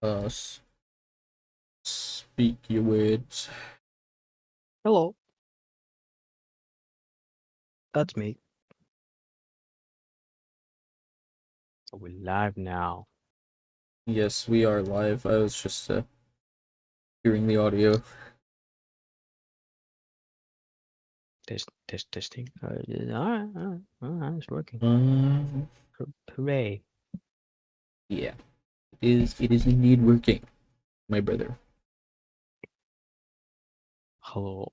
Uh, speak your words. Hello, that's me. So we're live now. Yes, we are live. I was just hearing the audio. Testing. All right, it's working. Um, Hooray. yeah, it is indeed working, my brother. Hello,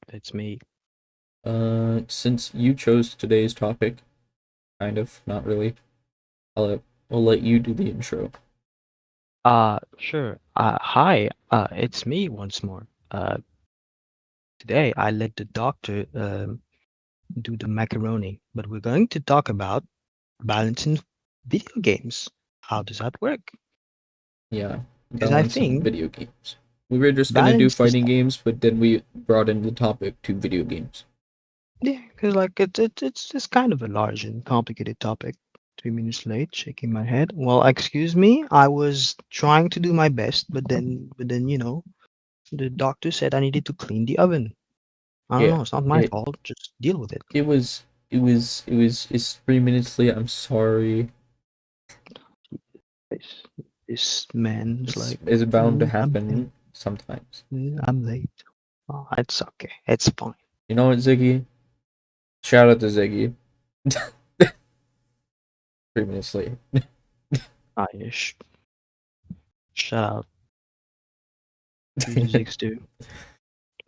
that's me. Since you chose today's topic, kind of, not really. I'll let you do the intro. Sure. Hi. It's me once more. Today I let the doctor do the macaroni, but we're going to talk about balancing video games. How does that work? Yeah, Because I balance and think video games. We were just gonna do balance is fighting games, but then we brought in the topic to video games. yeah, because like it's just kind of a large and complicated topic. 3 minutes late, shaking my head. Well, excuse me, I was trying to do my best, but then the doctor said I needed to clean the oven. I don't Yeah, know, it's not my it fault. Just deal with it. it's 3 minutes late. I'm sorry. This, this man's It's like, is bound to I'm late. happen sometimes. I'm late. Oh, it's okay. It's fine. You know what, Ziggy? Shout out to Ziggy. 3 minutes late. I shout out to the Zix too.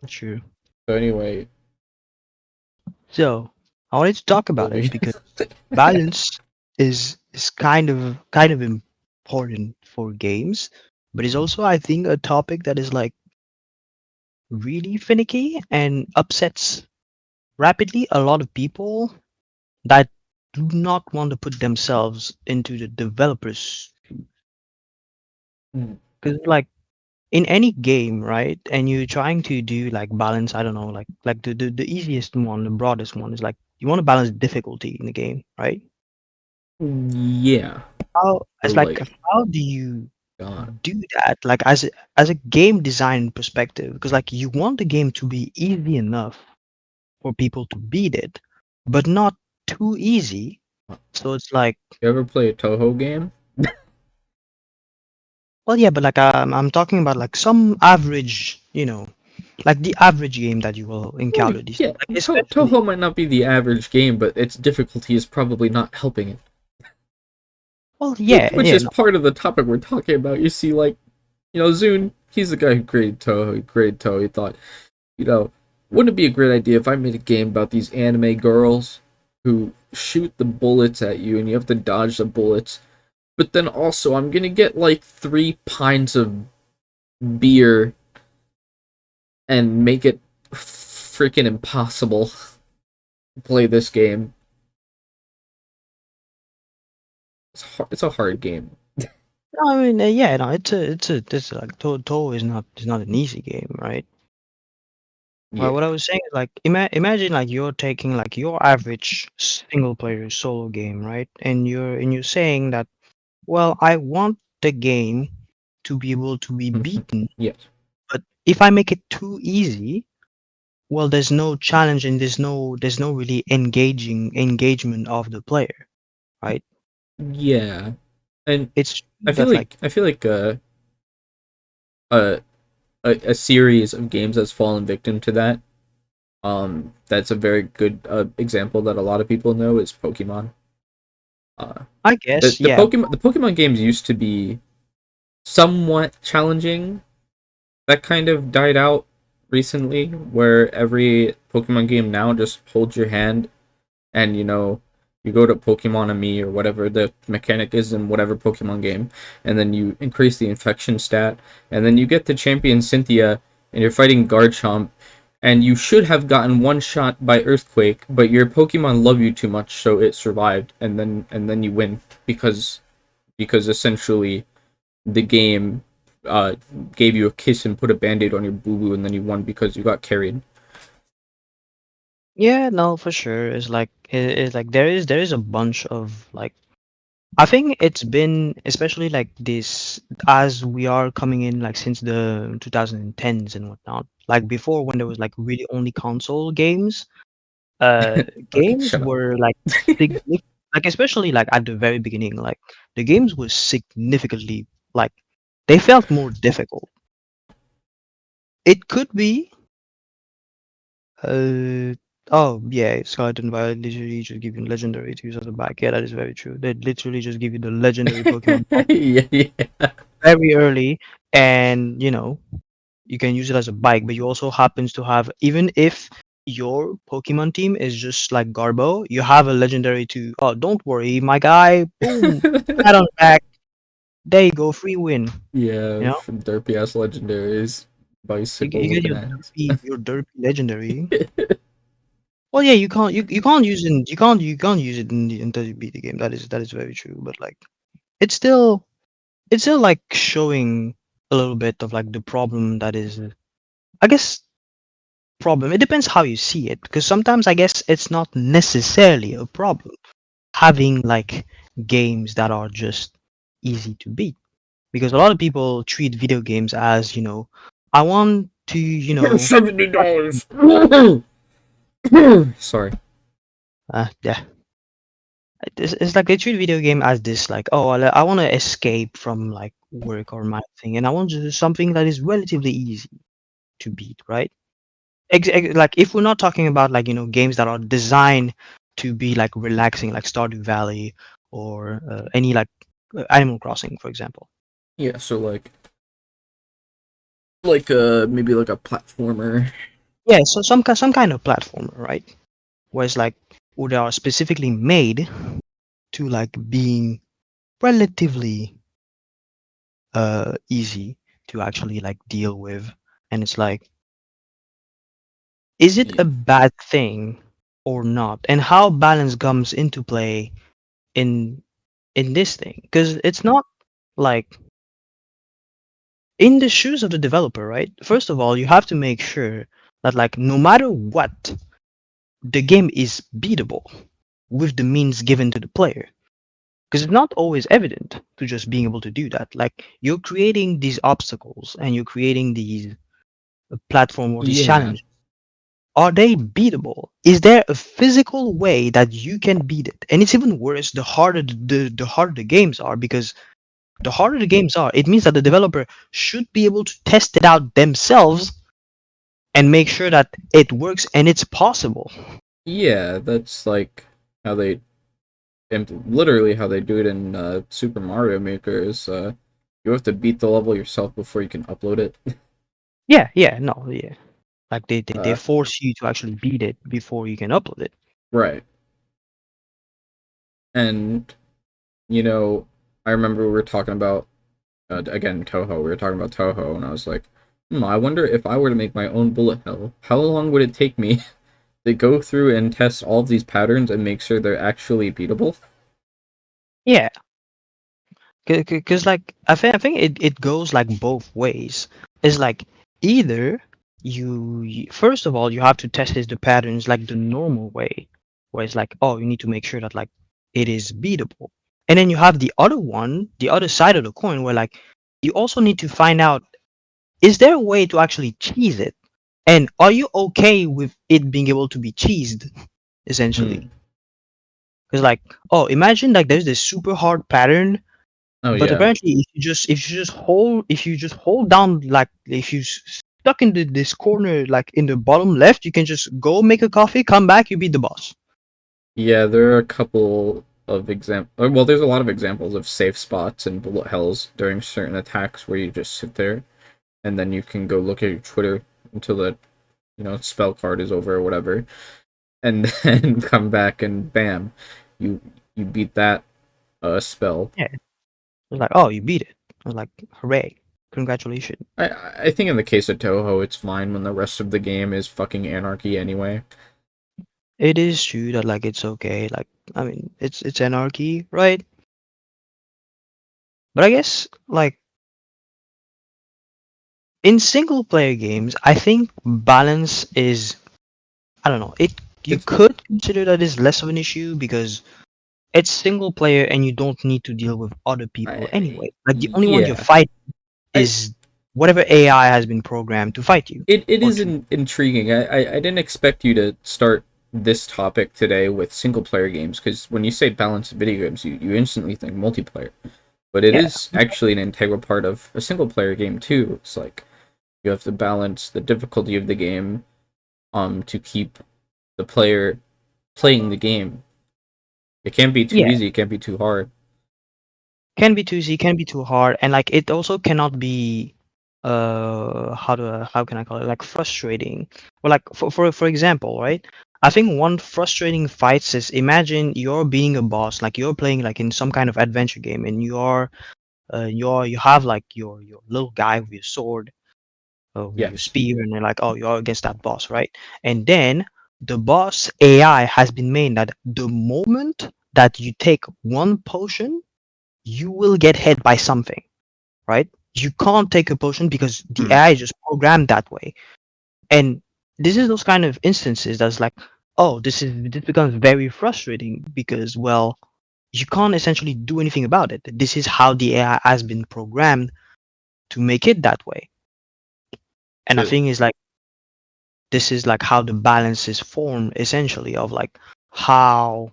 True. So anyway, So I wanted to talk what about we it because balance is kind of important for games, but it's also I think a topic that is like really finicky and upsets rapidly a lot of people that do not want to put themselves into the developers Hmm, because like in any game, right? And you're trying to do like balance, I don't know, like the easiest one, the broadest one is like you want to balance difficulty in the game, right? yeah. How So it's like like, how do you God. do that like as a game design perspective because like you want the game to be easy enough for people to beat it but not too easy so it's like You ever play a Toho game? well yeah but like I'm talking about like some average like the average game that you will Oh encounter these yeah, like especially Toho might not be the average game, but its difficulty is probably not helping it. well Which, yeah which yeah is no, part of the topic we're talking about. You see, like, Zune, he's the guy who created Toho. He created Toho. He thought, you know, wouldn't it be a great idea if I made a game about these anime girls who shoot the bullets at you and you have to dodge the bullets? But then also, I'm gonna get like 3 pints of beer and make it freaking impossible to play this game. It's a hard game. I mean yeah no it's like to is not an easy game right. Well, Yeah. what I was saying is like imagine like you're taking like your average single player solo game, right? And you're saying that, well, I want the game to be able to be beaten, Yes. but if I make it too easy, well, there's no challenge and there's no really engagement of the player, right? Yeah. And It's I true feel that like like I feel like a a series of games that's fallen victim to that. That's a very good example that a lot of people know is Pokemon. Uh, I the guess the yeah. Pokemon games used to be somewhat challenging. That kind of died out recently, where every Pokemon game now just holds your hand, and you go to Pokemon Me or whatever the mechanic is in whatever Pokemon game, and then you increase the infection stat, and then you get to Champion Cynthia, and you're fighting Garchomp, and you should have gotten one shot by Earthquake, but your Pokemon love you too much, so it survived, and then you win because essentially the game uh gave you a kiss and put a band-aid on your boo boo, and then you won because you got carried. Yeah, no, for sure. It's like there is a bunch of like I think it's been especially like this as we are coming in like since the 2010s and whatnot. Like before when there was like really only console games, Okay, games shut up. were like like especially like at the very beginning, like the games were significantly like they felt more difficult. It could be uh oh yeah, Scarlet and Violet literally just give you legendary to use as a bike. Yeah, that is very true. They literally just give you the legendary Pokemon Yeah, yeah. very early, and you can use it as a bike, but you also happens to have, even if your Pokemon team is just like Garbo, you have a legendary to, oh, don't worry, my guy, boom, pat on the back, there you go, free win. You Yeah, know, from derpy ass legendaries, you bicycle get looking ass. your derpy legendary. Well, yeah, you can't use it, you can't use it until you beat the game. That is very true. But like, it's still it's still like showing a little bit of like the problem that is, I guess, problem. It depends how you see it, because sometimes I guess it's not necessarily a problem having like games that are just easy to beat. Because a lot of people treat video games as, I want to, $70. Sorry. yeah. It's like they treat video game as this like, oh, I want to escape from like work or my thing, and I want to do something that is relatively easy to beat, right? Like if we're not talking about like games that are designed to be like relaxing, like Stardew Valley or any like Animal Crossing, for example. Yeah, so maybe like a platformer. Yeah, so some kind of platformer, right? Where it's like where they are specifically made to like being relatively easy to actually like deal with, and it's like, is it Yeah. a bad thing or not, and how balance comes into play in this thing, because it's not like in the shoes of the developer, right? First of all, you have to make sure that like no matter what, the game is beatable with the means given to the player. Because it's not always evident to just being able to do that. Like you're creating these obstacles and you're creating these platform or these Yeah. challenges. Are they beatable? Is there a physical way that you can beat it? And it's even worse the harder the harder the games are, because the harder the games are, it means that the developer should be able to test it out themselves and make sure that it works and it's possible. Yeah, that's like how they literally how they do it in Super Mario Maker is you have to beat the level yourself before you can upload it. Yeah, yeah, no, yeah. Like they Uh, force you to actually beat it before you can upload it. right. And I remember we were talking about again Toho. We were talking about Toho, and I was like, I wonder if I were to make my own bullet hell, how long would it take me to go through and test all of these patterns and make sure they're actually beatable? Yeah, because like I think it goes like both ways. It's like either first of all you have to test the patterns like the normal way, where it's like, oh, you need to make sure that like it is beatable, and then you have the other one, the other side of the coin, where like you also need to find out, is there a way to actually cheese it, and are you okay with it being able to be cheesed, essentially? Hmm. Because like, oh, imagine like there's this super hard pattern. Oh But yeah. apparently, if you just hold down, like if you stuck in this corner, like in the bottom left, you can just go make a coffee, come back, you beat the boss. Yeah, there are a couple of well, there's a lot of examples of safe spots and bullet hells during certain attacks where you just sit there and then you can go look at your Twitter until the spell card is over or whatever, and then come back and bam, you you beat that spell. Yeah, it's like, oh, you beat it. I was like, hooray, congratulations. I think in the case of Toho, it's fine when the rest of the game is fucking anarchy anyway. It is true that like it's okay. Like I mean, it's anarchy, right? But I guess like in single player games, I think balance is, I don't know. It You It's could consider that is less of an issue because it's single player and you don't need to deal with other people I, anyway. Like the only one you yeah, fight I, is whatever AI has been programmed to fight you it or is to. intriguing. I didn't expect you to start this topic today with single player games because when you say balance in video games, you instantly think multiplayer. But it Yeah, is actually an integral part of a single player game too. It's like you have to balance the difficulty of the game to keep the player playing the game. It can't be too yeah. easy, it can't be too hard. Can be too easy, can be too hard, and like it also cannot be how can I call it, like frustrating. Or like for example, right? I think one frustrating fights is, imagine you're being a boss, like you're playing like in some kind of adventure game, and you have like your little guy with your sword, with your Yes. spear, and you're like, oh, you're against that boss, right? And then the boss AI has been made that the moment that you take one potion, you will get hit by something, right? You can't take a potion because the Hmm. AI is just programmed that way. And this is those kind of instances that's like, oh, this becomes very frustrating because, well, you can't essentially do anything about it. This is how the AI has been programmed to make it that way. And I So think is like this is like how the balance is formed essentially of like how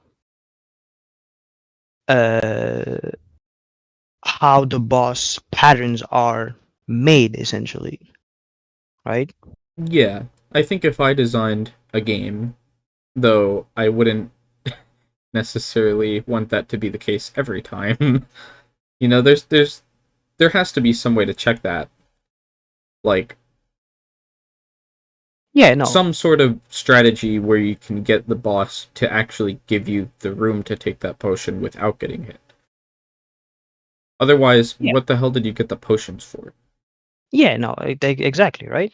uh how the boss patterns are made essentially, right? yeah, I think if I designed a game, though I wouldn't necessarily want that to be the case every time. There has to be some way to check that, like Yeah, no. some sort of strategy where you can get the boss to actually give you the room to take that potion without getting hit. Otherwise, Yeah. what the hell did you get the potions for? Yeah, no, exactly, right?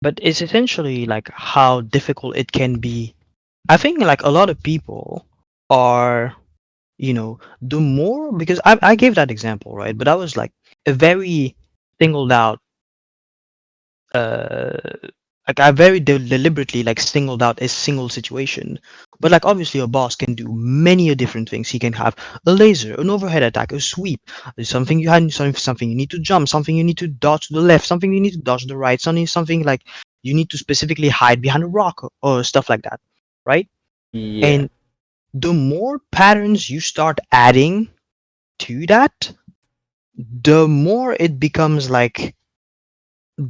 But it's essentially like how difficult it can be. I think like a lot of people are, the more, because I gave that example, right? But that was like a very singled out uh like I very deliberately like singled out a single situation. But like obviously a boss can do many a different things. He can have a laser, an overhead attack, a sweep, something you had, something you need to jump, something you need to dodge to the left, something you need to dodge to the right, something like you need to specifically hide behind a rock or stuff like that, right? Yeah. And the more patterns you start adding to that, the more it becomes like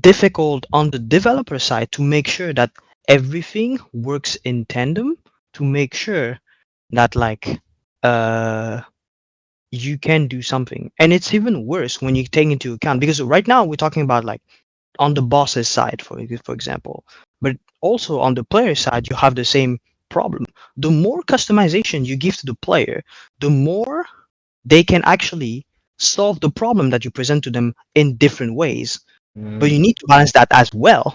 difficult on the developer side to make sure that everything works in tandem, to make sure that like uh you can do something. And it's even worse when you take into account, because right now we're talking about like on the boss's side, for example, but also on the player side you have the same problem. The more customization you give to the player, the more they can actually solve the problem that you present to them in different ways. But you Mm, need to balance that as well.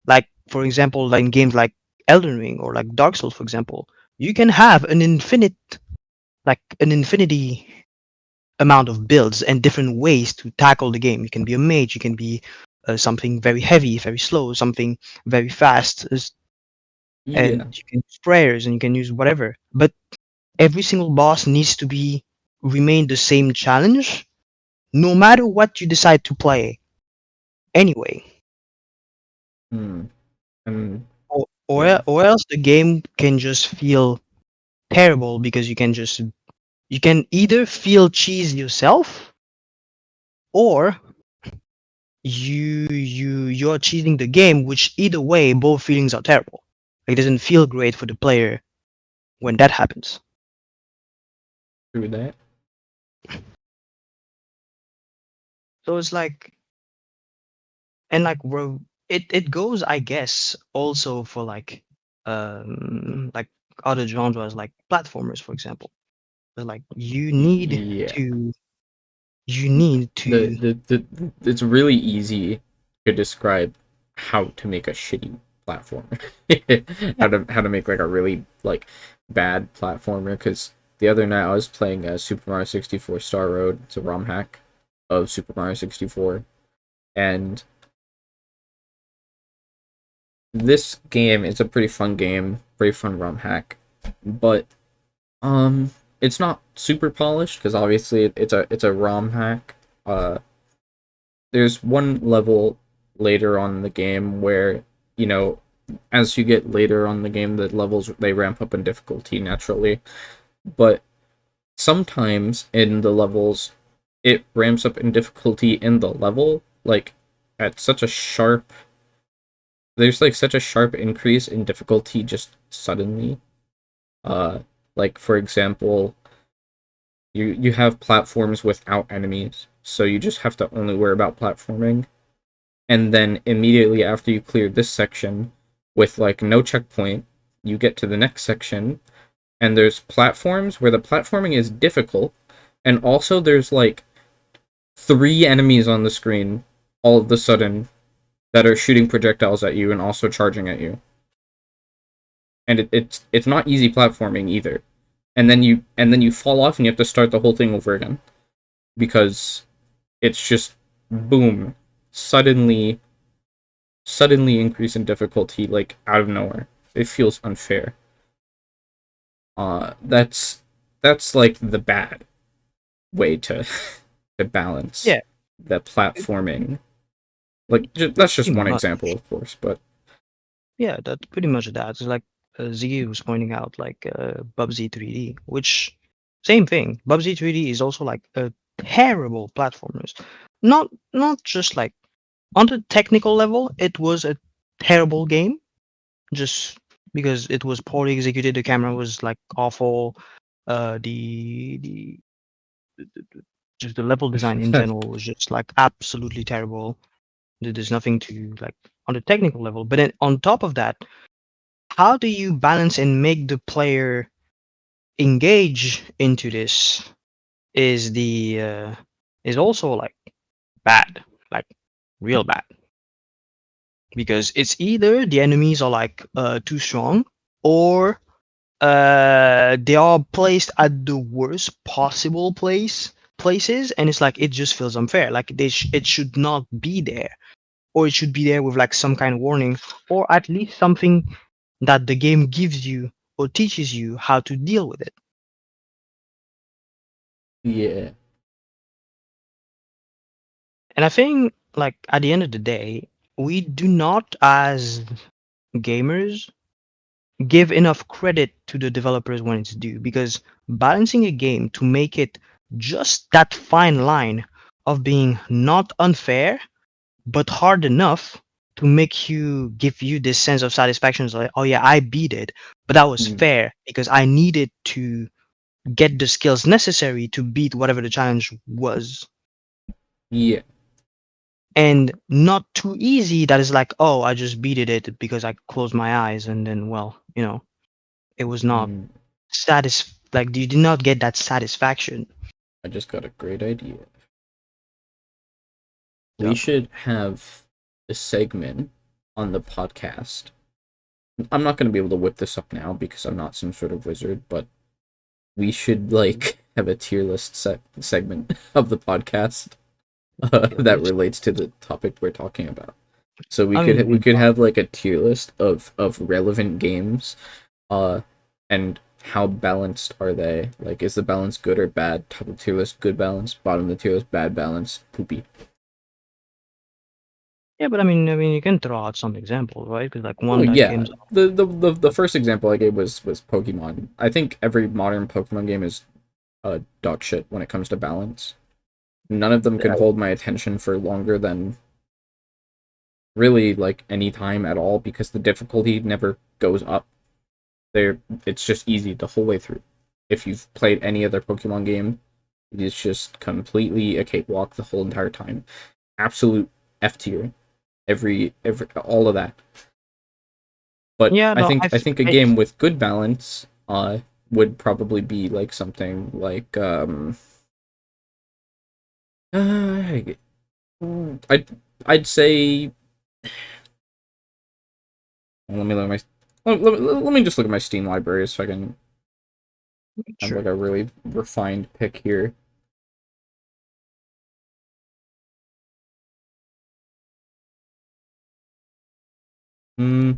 Like for example, like in games like Elden Ring or like Dark Souls, for example, you can have an infinity amount of builds and different ways to tackle the game. You can be a mage, you can be something very heavy, very slow, something very fast, and yeah. you can use prayers and you can use whatever. But every single boss needs to be remain the same challenge, no matter what you decide to play. Anyway, Mm, and or yeah. or else the game can just feel terrible because you can either feel cheese yourself, or you're cheating the game, which either way both feelings are terrible. Like, it doesn't feel great for the player when that happens. Through that. So it's like, and like it goes, I guess, also for like other genres like platformers, for example. But like Yeah. you need The, to. it's really easy to describe how to make a shitty platformer. Yeah. How to make like a really like bad platformer, because the other night I was playing Super Mario 64 Star Road. It's a ROM hack of Super Mario 64, and this game is a pretty fun game, pretty fun ROM hack, but It's not super polished because obviously it's a ROM hack. Uh, there's one level later on in the game where, you know, as you get later on in the game, the levels they ramp up in difficulty naturally. But sometimes in the levels, it ramps up in difficulty in the level, like at such a sharp. There's like such a sharp increase in difficulty just suddenly. Uh, like for example, you have platforms without enemies, so you just have to only worry about platforming. And then immediately after you clear this section with like no checkpoint, you get to the next section and there's platforms where the platforming is difficult, and also there's like three enemies on the screen all of the sudden that are shooting projectiles at you and also charging at you. And it's not easy platforming either. And then you fall off and you have to start the whole thing over again because it's just boom, suddenly increase in difficulty like out of nowhere. It feels unfair. That's like the bad way to to balance Yeah, the it- platforming. Like that's just pretty one much. example, of course, but Yeah, that's pretty much that. It's like Ziggy was pointing out, like Bubsy 3D, which same thing. Bubsy 3D is also like a terrible platformer. Not just like on the technical level, it was a terrible game, just because it was poorly executed. The camera was like awful. The just the level design in general was just like absolutely terrible. There's nothing to like on the technical level. But then on top of that, how do you balance and make the player engage into this is the is also like bad, like real bad, because it's either the enemies are like too strong, or they are placed at the worst possible places, and it's like it just feels unfair, like it should not be there, or it should be there with like some kind of warning, or at least something that the game gives you or teaches you how to deal with it. yeah. And I think, like, at the end of the day, we do not, as gamers, give enough credit to the developers when it's due, because balancing a game to make it just that fine line of being not unfair but hard enough to make you give you this sense of satisfaction, like, oh yeah, I beat it, but that was Mm, fair because I needed to get the skills necessary to beat whatever the challenge was. yeah. And not too easy that is like, oh, I just beat it because I closed my eyes, and then, well, it was not Mm, like you did not get that satisfaction. I just got a great idea. We So should have a segment on the podcast. I'm not going to be able to whip this up now because I'm not some sort of wizard, but we should like have a tier list segment of the podcast tier that list. relates to the topic we're talking about. So we I could mean, we could have like a tier list of relevant games, uh, and how balanced are they? Like, is the balance good or bad? Top of the tier list, good balance. Bottom of the tier list, bad balance. Poopy. yeah, but I mean, you can throw out some examples, right? Because like Oh one that yeah, comes up, the first example I gave was Pokemon. I think every modern Pokemon game is dog shit when it comes to balance. None of them can uh, hold my attention for longer than really like any time at all because the difficulty never goes up. There, it's just easy the whole way through. If you've played any other Pokemon game, it's just completely a cakewalk the whole entire time. Absolute F tier. Every all of that. But yeah, I no, think I, I f- think a I game with good balance would probably be like something like uh, I'd I'd say let me look at my let me just look at my Steam library so I can have like sure. a really refined pick here. Hmm.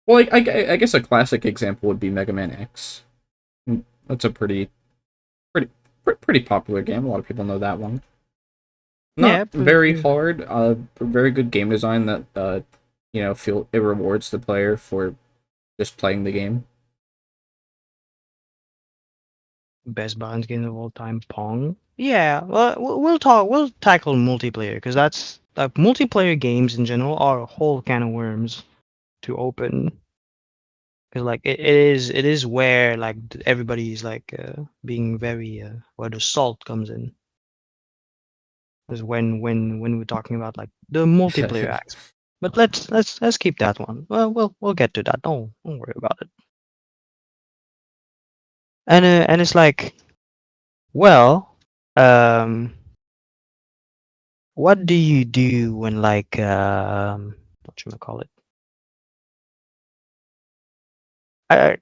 Well, I guess a classic example would be Mega Man X. That's a pretty pretty popular game. A lot of people know that one. Yeah, Not very hard. Very good game design that feel it rewards the player for just playing the game. best balance game of all time, Pong. Yeah, well, we'll talk. We'll tackle multiplayer because that's like multiplayer games in general are a whole can of worms to open. Because like it is where like everybody's like being very where the salt comes in. Is when we're talking about like the multiplayer acts. But let's keep that one. Well, we'll get to that. Don't worry about it. And it's like, well, um, what do you do when like what should I call it? I,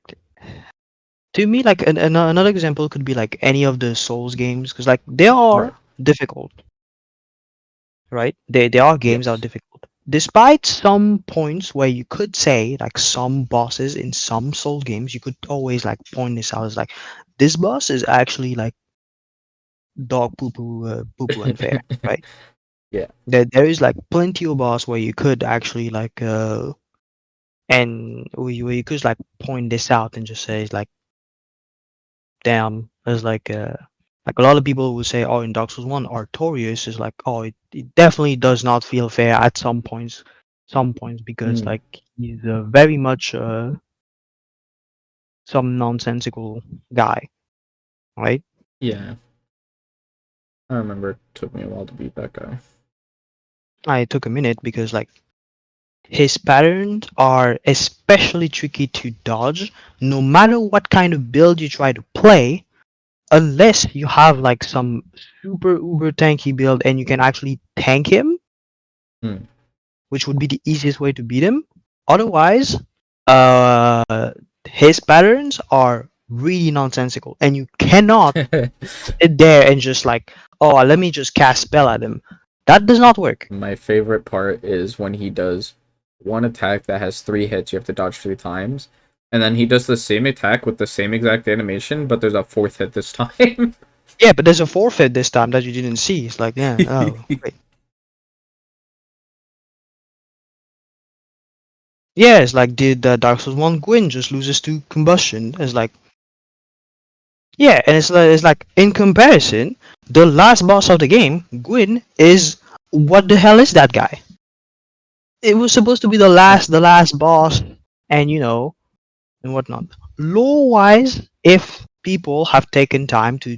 to me, like another example could be like any of the Souls games, because like they Right. are difficult, right? They are games that are Yes. difficult. Despite some points where you could say like some bosses in some Souls games, you could always like point this out as like this boss is actually like dog poo poo unfair, right? Yeah. There is like plenty of boss where you could actually like and where you could like point this out and just say like damn, there's like a lot of people would say, oh, in Dark Souls 1, Artorias is like, oh, it definitely does not feel fair at some points because Mm, like he's very much some nonsensical guy, right? yeah. I remember it took me a while to beat that guy. I took a minute because like his patterns are especially tricky to dodge, no matter what kind of build you try to play, unless you have like some super uber tanky build and you can actually tank him, Mm. which would be the easiest way to beat him. Otherwise, uh, his patterns are really nonsensical, and you cannot sit there and just like, oh, let me just cast spell at him. That does not work. My favorite part is when he does one attack that has 3 hits, you have to dodge 3 times, and then he does the same attack with the same exact animation, but there's a fourth hit this time. Yeah, but there's a forfeit this time that you didn't see. It's like, yeah, oh, great. Yeah, it's like did Dark Souls 1 Gwyn just loses to combustion? It's like, yeah, and it's like in comparison, the last boss of the game, Gwyn, is what the hell is that guy? It was supposed to be the Yeah. last boss, and and whatnot. Lore wise, if people have taken time to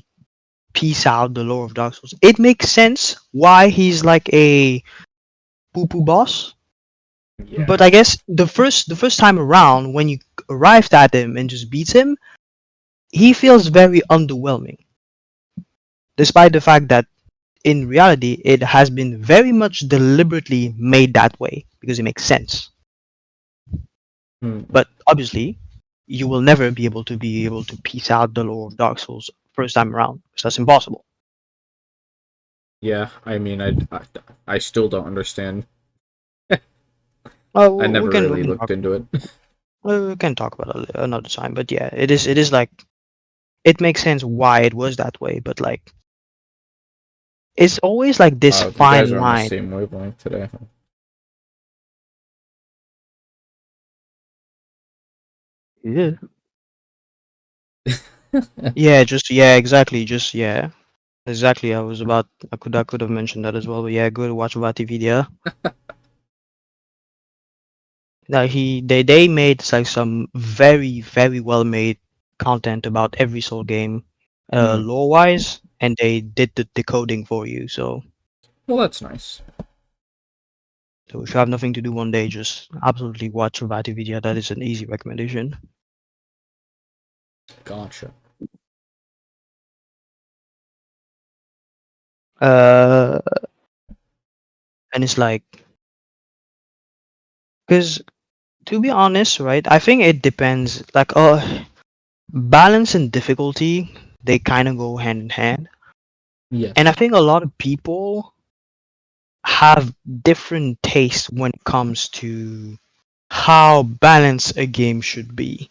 piece out the lore of Dark Souls, it makes sense why he's like a poo poo boss. But Yeah. I guess the first time around, when you arrived at him and just beat him, he feels very underwhelming. Despite the fact that in reality it has been very much deliberately made that way because it makes sense. Mm. But obviously, you will never be able to piece out the lore of Dark Souls first time around because that's impossible. Yeah. I mean, I still don't understand. I We never can we really can looked talk into it. we can talk about it another time. But yeah, it is like it makes sense why it was that way. But like it's always like this Wow, you guys fine are on the line. same wavelength today. Yeah. Yeah, just yeah, exactly. Just yeah, exactly. I could have mentioned that as well. But yeah, go to watch Vatividia. Like they made like some very well made content about every Soul game, Mm. lore wise, and they did the decoding for you. Well, that's nice. So if you have nothing to do one day, just absolutely watch Vatividia. That is an easy recommendation. Gotcha. Uh, and it's like, because to be honest, right? I think it depends. Like, balance and difficulty, they kind of go hand in hand. And I Yes. think a lot of people have different tastes when it comes to how balanced a game should be.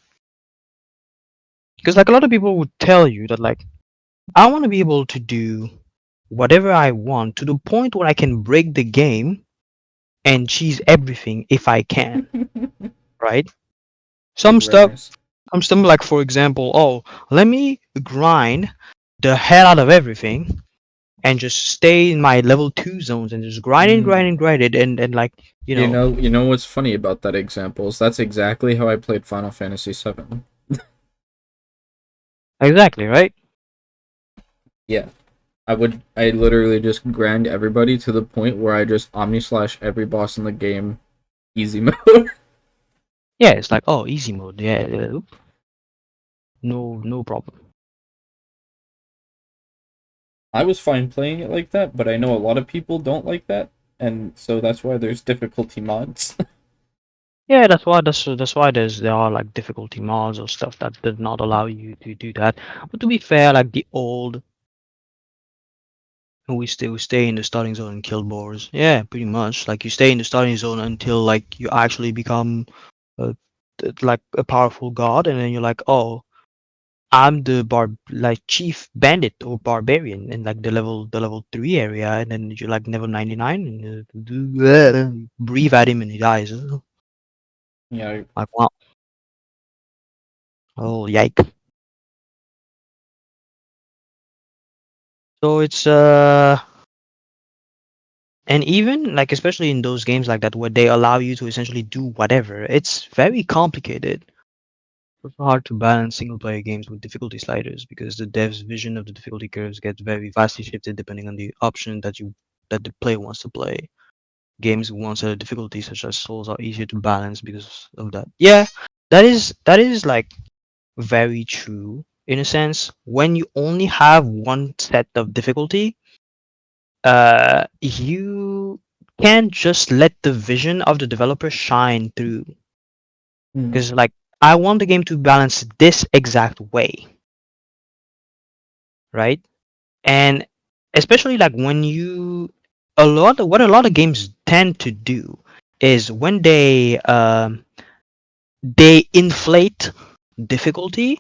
Because like a lot of people would tell you that like I want to be able to do whatever I want to the point where I can break the game and cheese everything if I can, right? Some stuff, Speedrunners. like for example, oh, let me grind the hell out of everything and just stay in my level 2 zones and just Mm. grind it and like, you know, You know what's funny about that example is that's exactly how I played Final Fantasy VII. exactly, right? Yeah, I literally just grind everybody to the point where I just omni slash every boss in the game, easy mode. Yeah, it's like, oh, easy mode. Yeah, no problem. I was fine playing it like that, but I know a lot of people don't like that, and so that's why there's difficulty mods. Yeah, that's why there are like difficulty mods or stuff that did not allow you to do that. But to be fair, like the old, we still stay in the starting zone and kill boars. Yeah, pretty much. Like you stay in the starting zone until like you actually become a, like a powerful god, and then you're like, oh, I'm the like chief bandit or barbarian in like the level 3 area, and then you're like level 99 and breathe at him and he dies. Yeah, Like wow, oh yike. So it's and even like especially in those games like that where they allow you to essentially do whatever, it's very complicated. It's hard to balance single player games with difficulty sliders because the dev's vision of the difficulty curves gets very vastly shifted depending on the option that the player wants to play. Games with one set of difficulties such as Souls are easier to balance because of that. Yeah, that is like very true in a sense. When you only have one set of difficulty, you can't just let the vision of the developer shine through. mm, Because like I want the game to balance this exact way, right? And especially like when you what a lot of games tend to do is when they inflate difficulty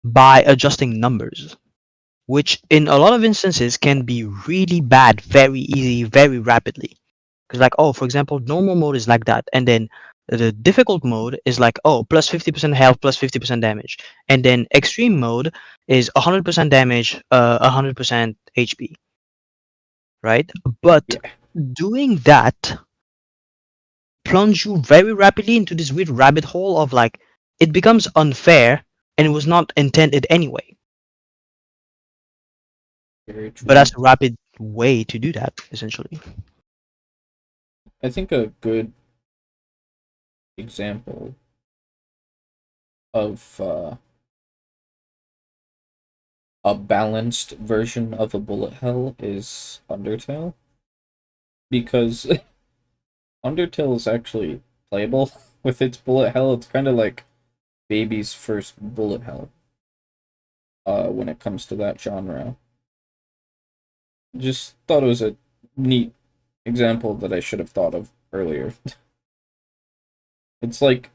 by adjusting numbers, which in a lot of instances can be really bad very easy, very rapidly. Because, like, oh, for example, normal mode is like that, and then the difficult mode is like, oh, plus 50% health, plus 50% damage, and then extreme mode is 100% damage, 100% HP, right? But yeah. doing that plunge you very rapidly into this weird rabbit hole of like it becomes unfair and it was not intended anyway. Very But true. that's a rapid way to do that, essentially. I think a good example of a balanced version of a bullet hell is Undertale, because Undertale is actually playable with its bullet hell. It's kind of like baby's first bullet hell when it comes to that genre. Just thought it was a neat example that I should have thought of earlier. It's like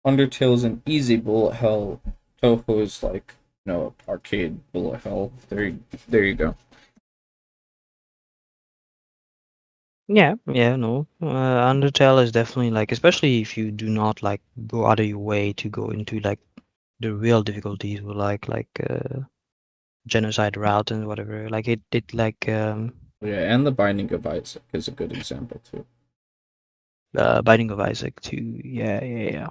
Undertale is an easy bullet hell. Toho is like, arcade bullet hell. There you go. Yeah, yeah, no. Undertale is definitely like, especially if you do not like go out of your way to go into like the real difficulties or like genocide route and whatever. Like it like Yeah, and the Binding of Isaac is a good example too. Binding of Isaac too. Yeah, yeah, yeah.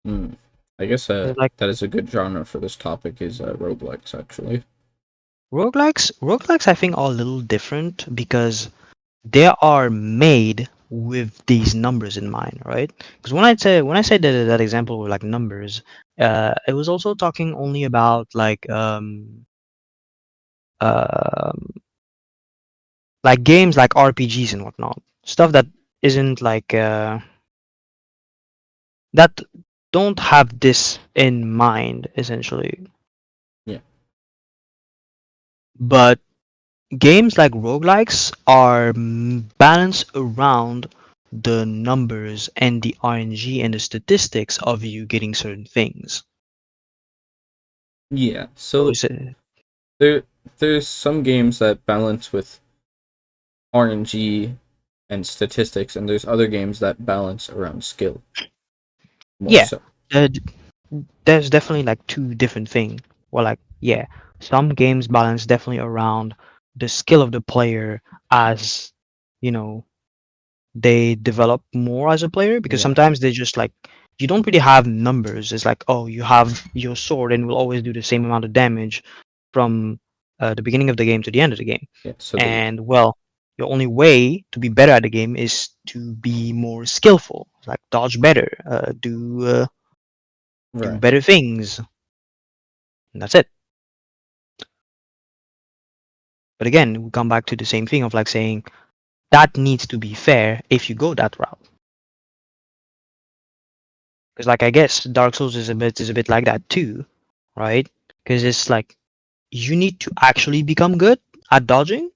Hmm. I guess It's like that is a good genre for this topic is roguelikes actually. roguelikes I think are a little different because they are made with these numbers in mind, right? Because when I said that example with like numbers, it was also talking only about um like games like RPGs and whatnot, stuff that isn't like that don't have this in mind essentially. Yeah. But games like roguelikes are balanced around the numbers and the RNG and the statistics of you getting certain things. Yeah. So So it's a, there there's some games that balance with RNG and statistics, and there's other games that balance around skill more yeah, so. uh, there's definitely like two different things. Well, like yeah, some games balance definitely around the skill of the player as you know they develop more as a player because Yeah. sometimes they just like you don't really have numbers. It's like oh you have your sword and will always do the same amount of damage from the beginning of the game to the end of the game. Yeah. So they And well, your only way to be better at the game is to be more skillful, like dodge better, do right. better things. And that's it. But again, we come back to the same thing of like saying that needs to be fair if you go that route. Because like I guess Dark Souls is a bit like that too, right? Because it's like you need to actually become good at dodging,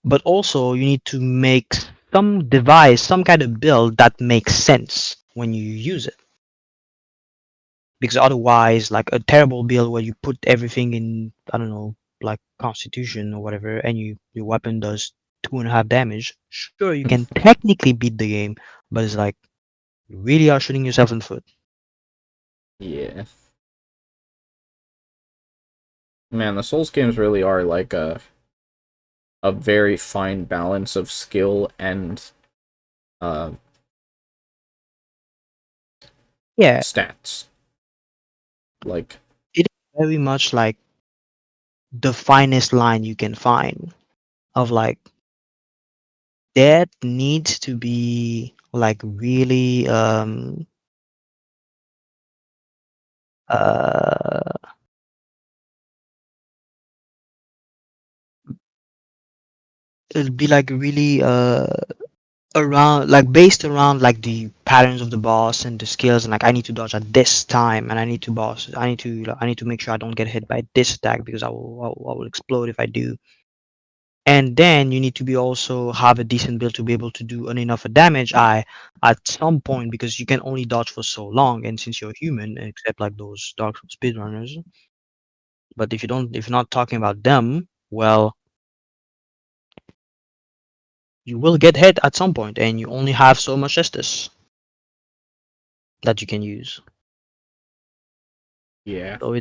but also you need to make some device, some kind of build that makes sense when you use it. Because otherwise, like a terrible build where you put everything in, I don't know, like Constitution or whatever, and your weapon does 2.5 damage. Sure, you can technically beat the game, but it's like you really are shooting yourself in the foot. Yeah. Man, the Souls games really are like a very fine balance of skill and uh Yeah, stats. Like it is very much like the finest line you can find of like that needs to be like really uh it'll be like really around like based around like the patterns of the boss and the skills and like I need to dodge at this time and I need to make sure I don't get hit by this attack because I will explode if I do. And then you need to be also have a decent build to be able to do an enough damage I at some point because you can only dodge for so long and since you're human except like those Dark Souls speedrunners. But if you're not talking about them, well, you will get hit at some point and you only have so much Estus that you can use. yeah. So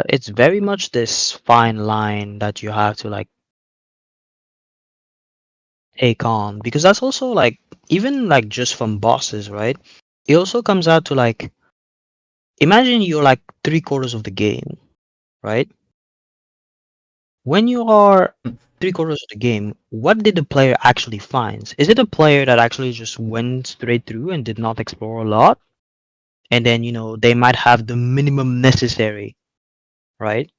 it's very much this fine line that you have to like take on because that's also like even like just from bosses, right? It also comes out to like imagine you're like 3/4 of the game, right? When you are 3/4 of the game, what did the player actually find? Is it a player that actually just went straight through and did not explore a lot? And then, they might have the minimum necessary, right?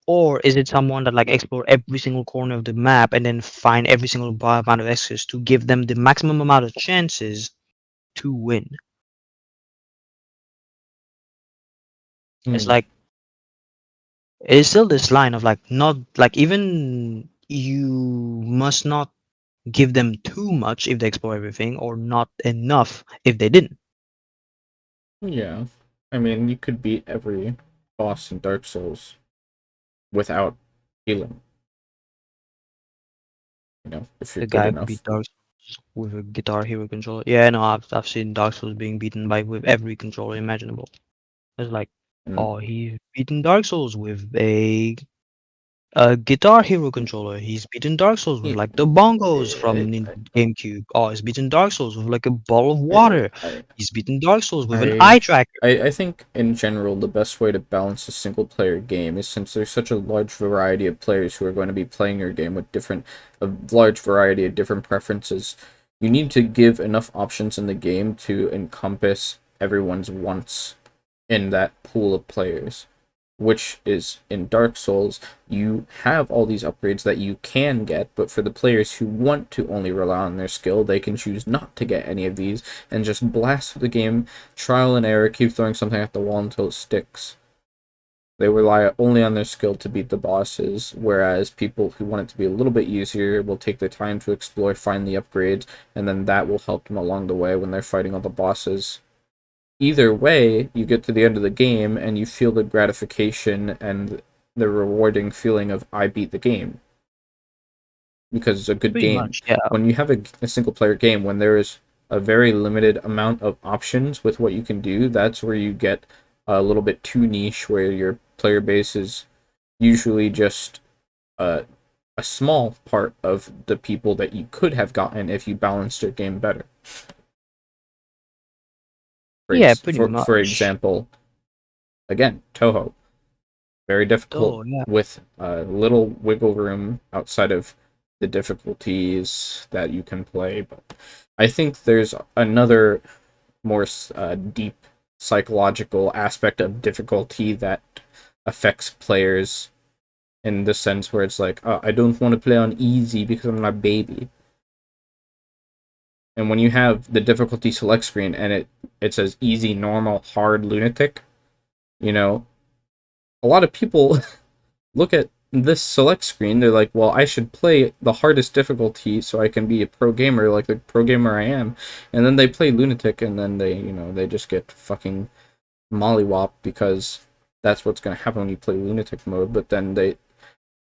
Or is it someone that like explore every single corner of the map and then find every single amount of access to give them the maximum amount of chances to win? It's Hmm. like it is still this line of like not like even you must not give them too much if they explore everything or not enough if they didn't. Yeah. I mean, you could beat every boss in Dark Souls without healing, if you're The good guy could beat enough. Dark Souls with a Guitar Hero controller. Yeah, no, I've seen Dark Souls being beaten by with every controller imaginable. It's like, And oh, he's beaten Dark Souls with a Guitar Hero controller. He's beaten Dark Souls with yeah, like the bongos I, from GameCube. Oh, he's beaten Dark Souls with like a ball of I, water. I, He's beaten Dark Souls with an I, eye tracker. I think in general the best way to balance a single player game is since there's such a large variety of players who are going to be playing your game with a large variety of different preferences. You need to give enough options in the game to encompass everyone's wants in that pool of players, which is in Dark Souls, you have all these upgrades that you can get, but for the players who want to only rely on their skill, they can choose not to get any of these and just blast through the game, trial and error, keep throwing something at the wall until it sticks. They rely only on their skill to beat the bosses, whereas people who want it to be a little bit easier will take their time to explore, find the upgrades, and then that will help them along the way when they're fighting all the bosses. Either way, you get to the end of the game and you feel the gratification and the rewarding feeling of I beat the game because it's a good Pretty game. much, yeah. When you have a single player game, when there is a very limited amount of options with what you can do, that's where you get a little bit too niche, where your player base is usually just a small part of the people that you could have gotten if you balanced your game better. Yeah, pretty For much. example, again, Toho, very difficult Oh, yeah. with little wiggle room outside of the difficulties that you can play. But I think there's another more deep psychological aspect of difficulty that affects players in the sense where it's like, oh, I don't want to play on easy because I'm not a baby. And when you have the difficulty select screen and it says easy, normal, hard, lunatic, you know, a lot of people look at this select screen, they're like, well, I should play the hardest difficulty so I can be a pro gamer like the pro gamer I am. And then they play lunatic and then they just get fucking mollywop because that's what's going to happen when you play lunatic mode. But then they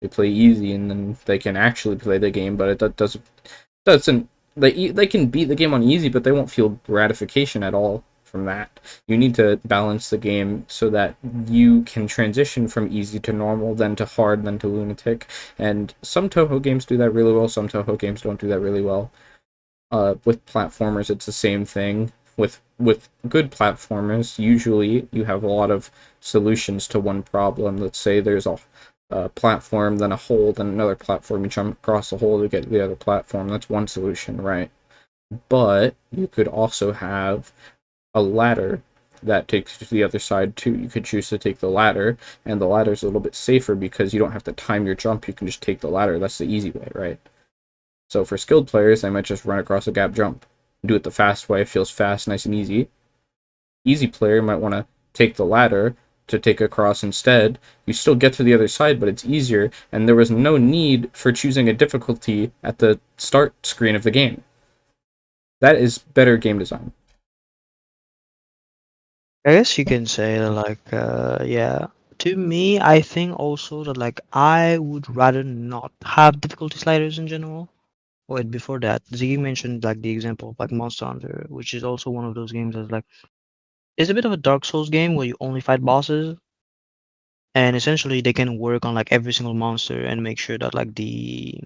play easy and then they can actually play the game, but it doesn't they can beat the game on easy, but they won't feel gratification at all from that. You need to balance the game so that you can transition from easy to normal, then to hard, then to lunatic. And some Toho games do that really well, some Toho games don't do that really well. With platformers, it's the same thing. With good platformers, usually you have a lot of solutions to one problem. Let's say there's a platform, then a hole, then another platform. You jump across the hole to get to the other platform. That's one solution, right? But you could also have a ladder that takes you to the other side too. You could choose to take the ladder, and the ladder is a little bit safer because you don't have to time your jump. You can just take the ladder. That's the easy way, right? So for skilled players, they might just run across a gap jump. Do it the fast way, it feels fast, nice and easy. Easy player might want to take the ladder to take across instead. You still get to the other side, but it's easier, and there was no need for choosing a difficulty at the start screen of the game. That is better game design. I guess you can say that, like, yeah. To me, I think also that, like, I would rather not have difficulty sliders in general. Wait, before that, Ziggy mentioned like the example of like Monster Hunter, which is also one of those games that's like it's a bit of a Dark Souls game where you only fight bosses, and essentially they can work on like every single monster and make sure that like the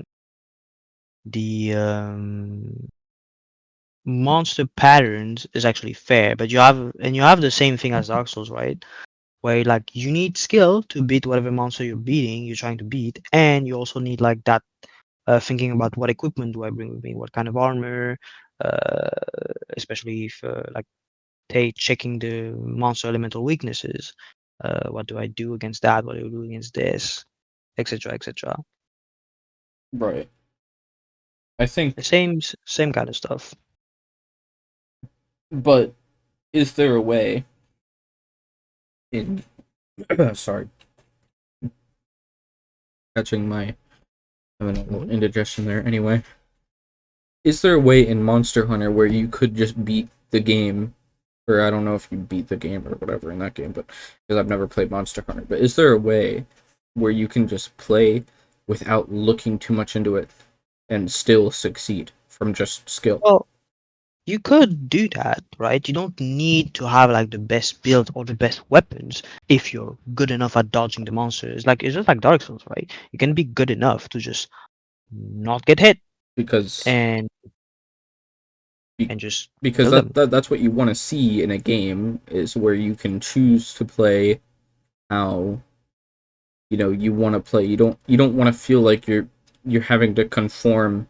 monster patterns is actually fair. But you have the same thing as Dark Souls, right? Where like you need skill to beat whatever monster you're trying to beat, and you also need like that thinking about what equipment do I bring with me, what kind of armor, uh, especially if like checking the monster elemental weaknesses. What do I do against that? What do I do against this, etc., etc. Right. I The think, same kind of stuff. but is there a way in sorry, catching my having a little Mhm. indigestion there. Anyway, is there a way in Monster Hunter where you could just beat the game, or I don't know if you beat the game or whatever in that game, but because I've never played Monster Hunter, but is there a way where you can just play without looking too much into it and still succeed from just skill? Well, you could do that, right? You don't need to have like the best build or the best weapons if you're good enough at dodging the monsters. Like it's just like Dark Souls, right? You can be good enough to just not get hit Because and be, just because kill them. that's what you want to see in a game, is where you can choose to play how you want to play. You don't want to feel like you're having to conform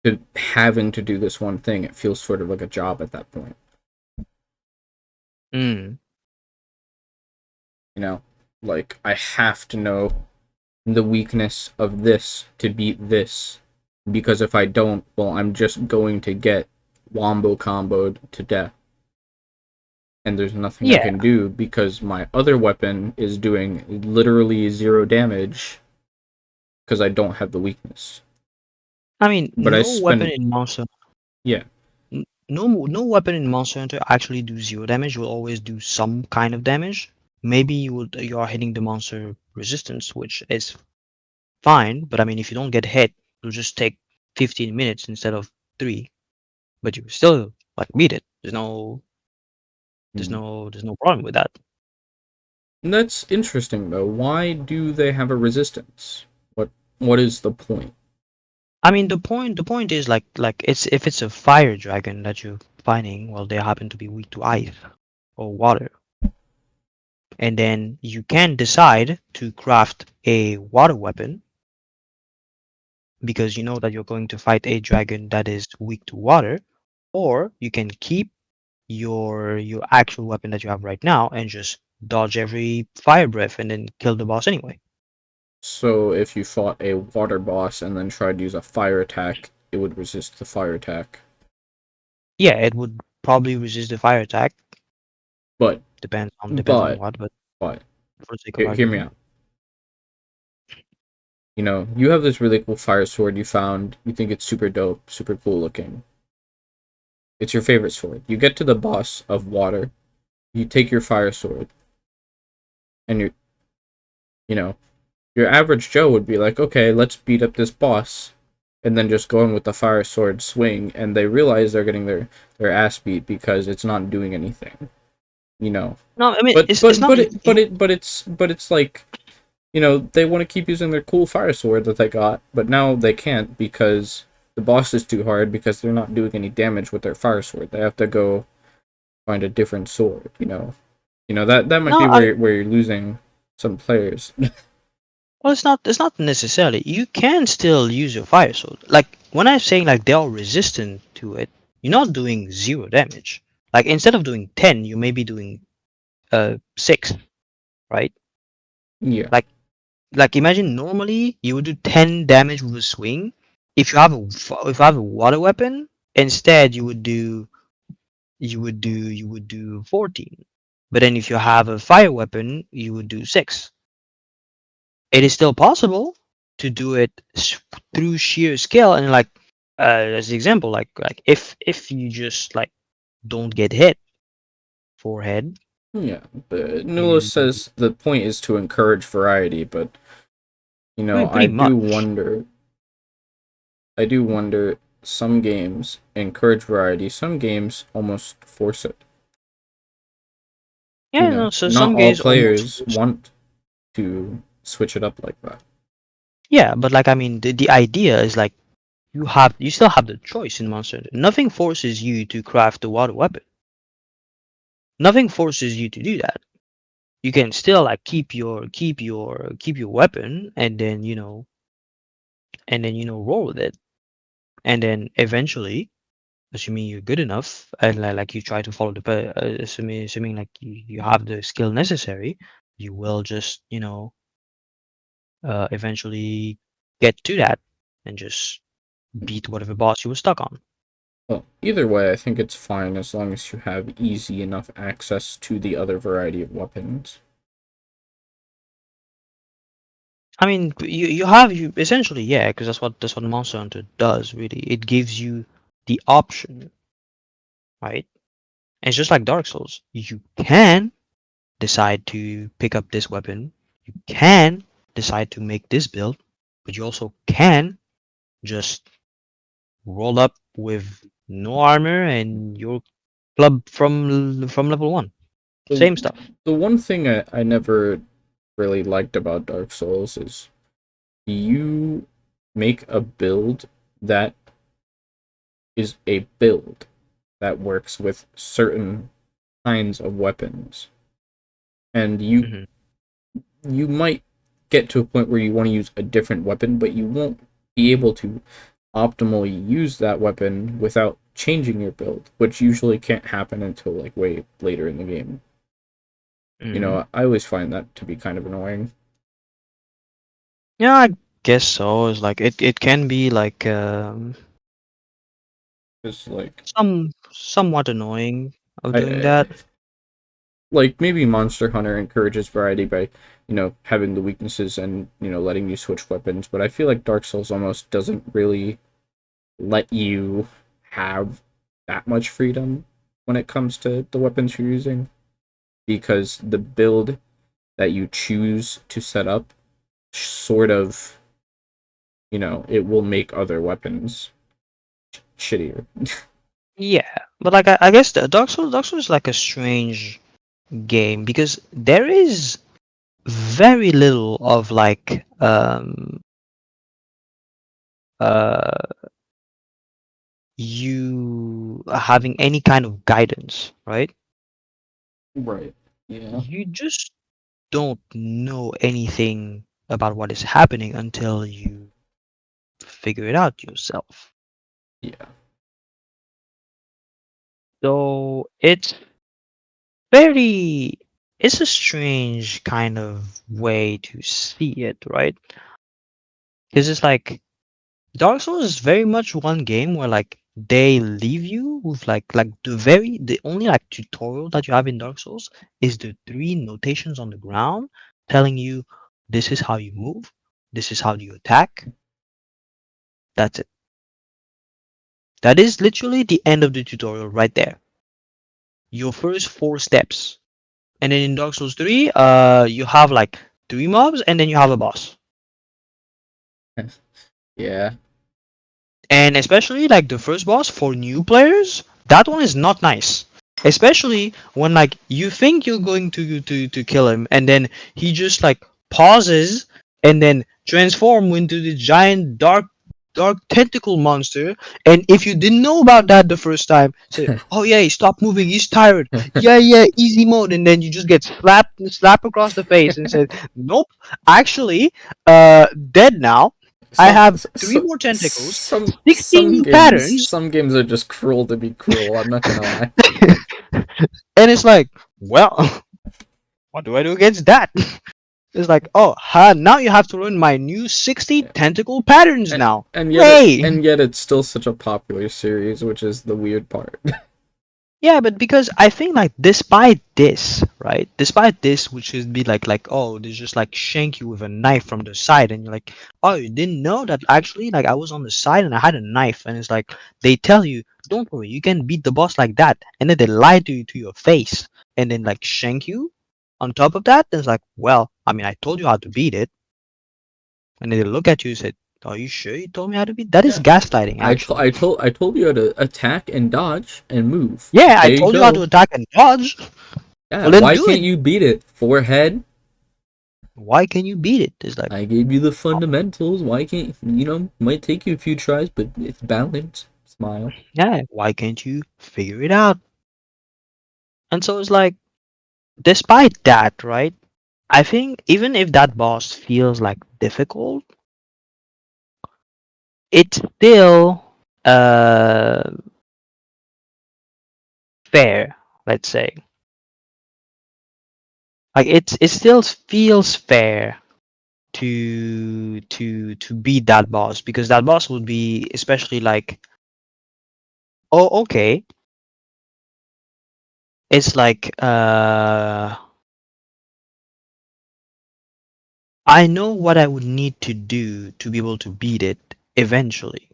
to having to do this one thing. It feels sort of like a job at that point. Mm. You know, like I have to know the weakness of this to beat this, because if I don't, well, I'm just going to get wombo comboed to death. and there's nothing I Yeah, can do because my other weapon is doing literally zero damage because I don't have the weakness. I mean, But I spend yeah. No weapon in Monster Hunter actually do zero damage. Will always do some kind of damage. Maybe you are hitting the monster resistance, which is fine. But I mean, if you don't get hit, you'll just take 15 minutes instead of 3. But you still like beat it. Hmm. There's no problem with that. That's interesting though. Why do they have a resistance? What is the point? I mean, the point is like it's if it's a fire dragon that you're fighting, well, they happen to be weak to ice or water, and then you can decide to craft a water weapon because you know that you're going to fight a dragon that is weak to water, or you can keep your actual weapon that you have right now and just dodge every fire breath and then kill the boss anyway. So if you fought a water boss and then tried to use a fire attack, it would resist the fire attack. Yeah, it would probably resist the fire attack. But Depends on but what, but but for the sake of hear me argument. out. You know, you have this really cool fire sword you found. You think it's super dope, super cool looking. It's your favorite sword. You get to the boss of water. You take your fire sword, and you know, your average Joe would be like, okay, let's beat up this boss, and then just go in with the fire sword swing, and they realize they're getting their ass beat because it's not doing anything. You know, No, I mean but it's not. but it's like, you know, they want to keep using their cool fire sword that they got, but now they can't because the boss is too hard because they're not doing any damage with their fire sword. They have to go find a different sword. You know that might No, be I where you're losing some players. well, it's not necessarily. You can still use your fire sword. Like when I'm saying like they are resistant to it, you're not doing zero damage. Like instead of doing 10, you may be doing 6, right? Yeah. Like imagine normally you would do 10 damage with a swing. If you have a water weapon, instead you would do 14. But then if you have a fire weapon, you would do 6. It is still possible to do it through sheer skill, and like as an example, like if you just like don't get hit forehead, Yeah, but Nula you says the point is to encourage variety, but you I know, mean pretty much. I do wonder some games encourage variety, some games almost force it. You Yeah, know, no, so not some all games almost players force. want to switch it up like that. Yeah, but like I mean the idea is like you still have the choice in Monster Hunter. Nothing forces you to craft a water weapon. Nothing forces you to do that. You can still like keep your weapon, and then roll with it, and then eventually, assuming you're good enough and like you try to follow assuming like you have the skill necessary, you will just eventually get to that and just beat whatever boss you were stuck on. Well, either way, I think it's fine as long as you have easy enough access to the other variety of weapons. I mean, you essentially, yeah, because that's what Monster Hunter does. Really, it gives you the option, right? And it's just like Dark Souls. You can decide to pick up this weapon. You can decide to make this build, but you also can just roll up with no armor and your club from level 1. The Same stuff. the one thing I never really liked about Dark Souls is you make a build that is a build that works with certain kinds of weapons. And Hmm. you might get to a point where you want to use a different weapon, but you won't be able to optimally use that weapon without changing your build, which usually can't happen until like way later in the game. You Hmm. know, I always find that to be kind of annoying. Yeah, I guess so. It's like it can be like It's like somewhat annoying of doing I that. like maybe Monster Hunter encourages variety by, having the weaknesses and, letting you switch weapons, but I feel like Dark Souls almost doesn't really let you have that much freedom when it comes to the weapons you're using, because the build that you choose to set up sort of, it will make other weapons shittier. Yeah, but like I guess the Dark Souls is like a strange game because there is very little of like uh you having any kind of guidance, right? Right. Yeah. You just don't know anything about what is happening until you figure it out yourself. Yeah. So very it's a strange kind of way to see it, right? Because it's like Dark Souls is very much one game where like they leave you with like the only like tutorial that you have in Dark Souls is the three notations on the ground telling you this is how you move, this is how you attack. That's it. That is literally the end of the tutorial right there. Your first four steps. And then in Dark Souls 3, you have like three mobs and then you have a boss. Yeah. And especially like the first boss for new players, that one is not nice. Especially when like you think you're going to kill him and then he just like pauses and then transform into the giant dark tentacle monster. And if you didn't know about that the first time, say, oh yeah, he stopped moving, he's tired. Yeah, easy mode, and then you just get slapped across the face and said, nope, actually, dead now. I some have three so, more tentacles, some 16 some new games patterns, some games are just cruel to be cruel. I'm not gonna lie. and it's like, well, what do I do against that? It's like, oh, now you have to learn my new 60 Yeah. tentacle patterns And, now. and yet it Hooray! and yet it's still such a popular series, which is the weird part. Yeah, but because I think like despite this, right? Despite this, which should be like oh, they just like shank you with a knife from the side, and you're like, oh, you didn't know that actually like I was on the side and I had a knife, and it's like they tell you, don't worry, you can beat the boss like that, and then they lie to you to your face, and then like shank you. On top of that, it's like, well, I mean, I told you how to beat it, and then they look at you and say, are you sure you told me how to beat? That is Yeah. gaslighting, I told actually. I told I told you how to attack and dodge and move. Yeah, I There you told you how to go. attack and dodge. Yeah, Well, then why do can't it. you beat it? Forehead. Why can you beat it? It's like, I gave you the fundamentals. Why can't might take you a few tries, but it's balanced. Smile. yeah, why can't you figure it out? And so it's like, despite that, right? I think even if that boss feels like difficult, it's still uh fair, let's say. Like it still feels fair to beat that boss because that boss would be especially like, oh okay, it's like I know what I would need to do to be able to beat it eventually.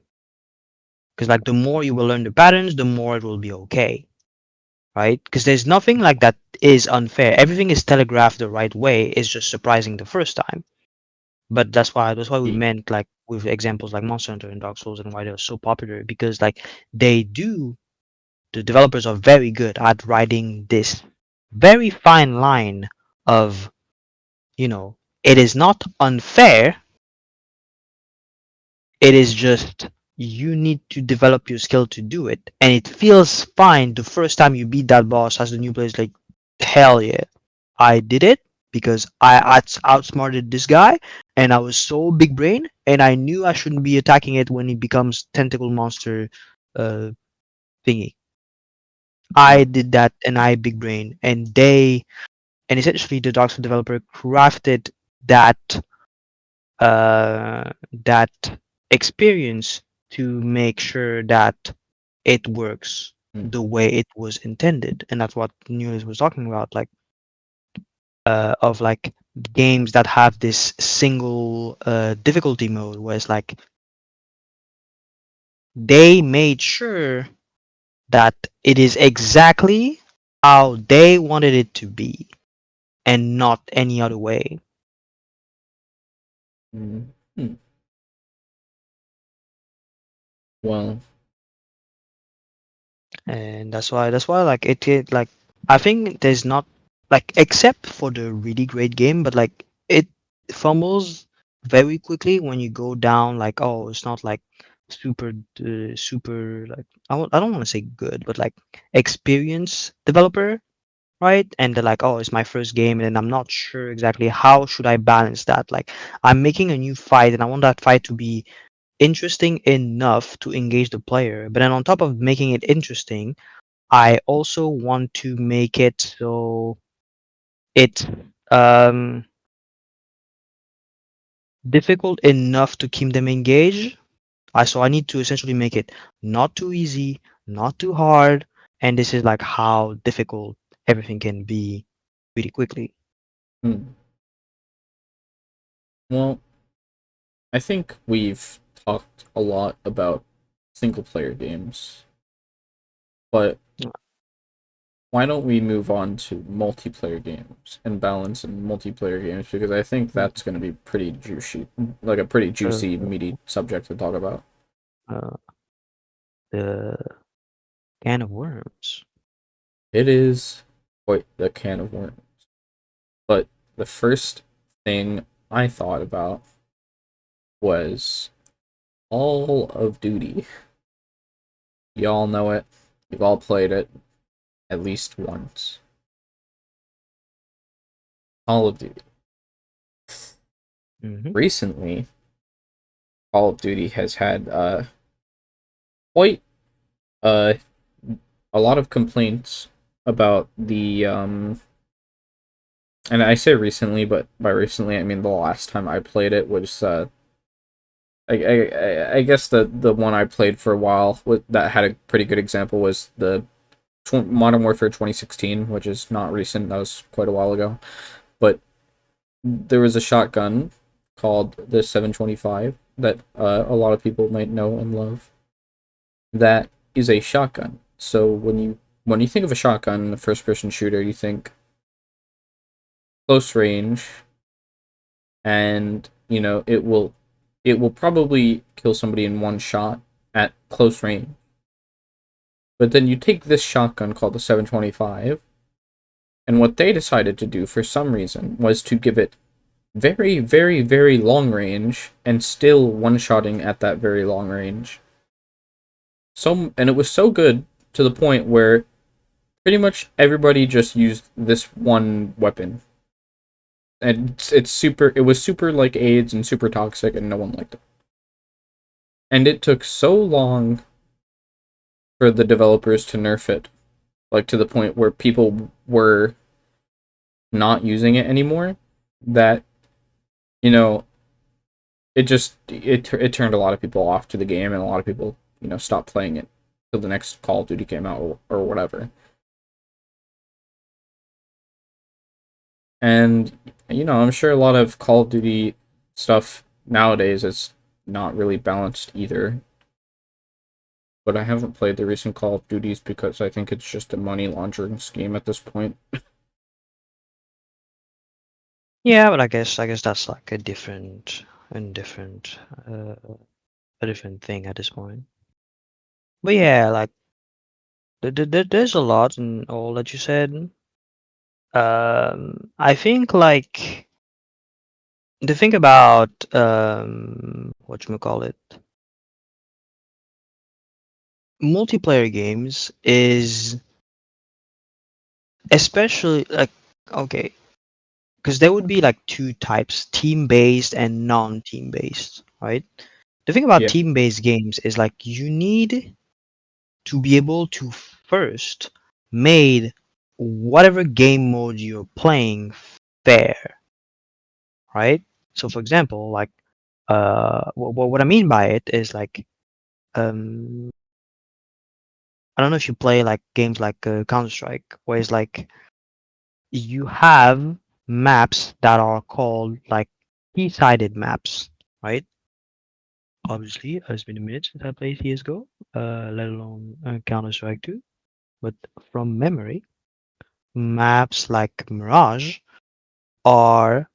Because like the more you will learn the patterns, the more it will be okay, right? Because there's nothing like that is unfair. Everything is telegraphed the right way. It's just surprising the first time. But that's why we Yeah. meant like with examples like Monster Hunter and Dark Souls and why they're so popular because like they do the developers are very good at writing this very fine line of you know it is not unfair. It is just you need to develop your skill to do it, and it feels fine the first time you beat that boss as the new player. Is like, hell yeah, I did it because I outsmarted this guy, and I was so big brain, and I knew I shouldn't be attacking it when it becomes tentacle monster, uh, thingy. I Yeah. did that, and I big brain, and essentially the Dark Souls developer crafted that that experience to make sure that it works Mm. the way it was intended, and that's what News was talking about. Like of like games that have this single difficulty mode, where it's like they made sure that it is exactly how they wanted it to be and not any other way. Mm. Hmm. Well, And that's why like it like I think there's not like, except for the really great game, but like it fumbles very quickly when you go down, like, oh, it's not like super like, I don't want to say good, but like experienced developer, right? And they're like, oh, it's my first game, and I'm not sure exactly how should I balance that. Like, I'm making a new fight and I want that fight to be interesting enough to engage the player, but then on top of making it interesting, I also want to make it so it's um, difficult enough to keep them engaged. So I need to essentially make it not too easy, not too hard, and this is like how difficult everything can be really quickly. hmm. Well, I think we've talked a lot about single player games, but why don't we move on to multiplayer games and balance in multiplayer games, because I think that's going to be pretty juicy, like a pretty Uh, juicy, meaty subject to talk about. uh, the can of worms. It is quite the can of worms. But the first thing I thought about was Call of Duty. Y'all know it. You've all played it at least once. Call of Duty. Hmm. Recently, Call of Duty has had quite uh a lot of complaints about the and I say recently, but by recently I mean the last time I played it was I guess the one I played for a while with that had a pretty good example was the Modern Warfare 2016, which is not recent. That was quite a while ago. But there was a shotgun called the 725 that a lot of people might know and love. That is a shotgun. So when you think of a shotgun in a first person shooter, you think close range, and it will probably kill somebody in one shot at close range. But then you take this shotgun called the 725, and what they decided to do for some reason was to give it very, very, very long range and still one-shotting at that very long range. And it was so good to the point where pretty much everybody just used this one weapon. And it was super like AIDS and super toxic, and no one liked it. And it took so long for the developers to nerf it, like to the point where people were not using it anymore, that you know it turned a lot of people off to the game, and a lot of people stopped playing it till the next Call of Duty came out, or whatever. And I'm sure a lot of Call of Duty stuff nowadays is not really balanced either. But I haven't played the recent Call of Duties because I think it's just a money laundering scheme at this point. Yeah, but I guess that's like uh, a different thing at this point. But yeah, like there's a lot in all that you said. I think like the thing about what you call it, multiplayer games is especially like, okay, because there would be like two types: team based and non-team based, right? The thing about Yeah, team based games is like you need to be able to first made whatever game mode you're playing fair, right? So for example, like what I mean by it is like, um I don't know if you play like games like Counter Strike, where it's like you have maps that are called like T-sided maps, right? Obviously, it's been a minute since I played CS:GO, let alone Counter-Strike 2. But from memory, maps like Mirage are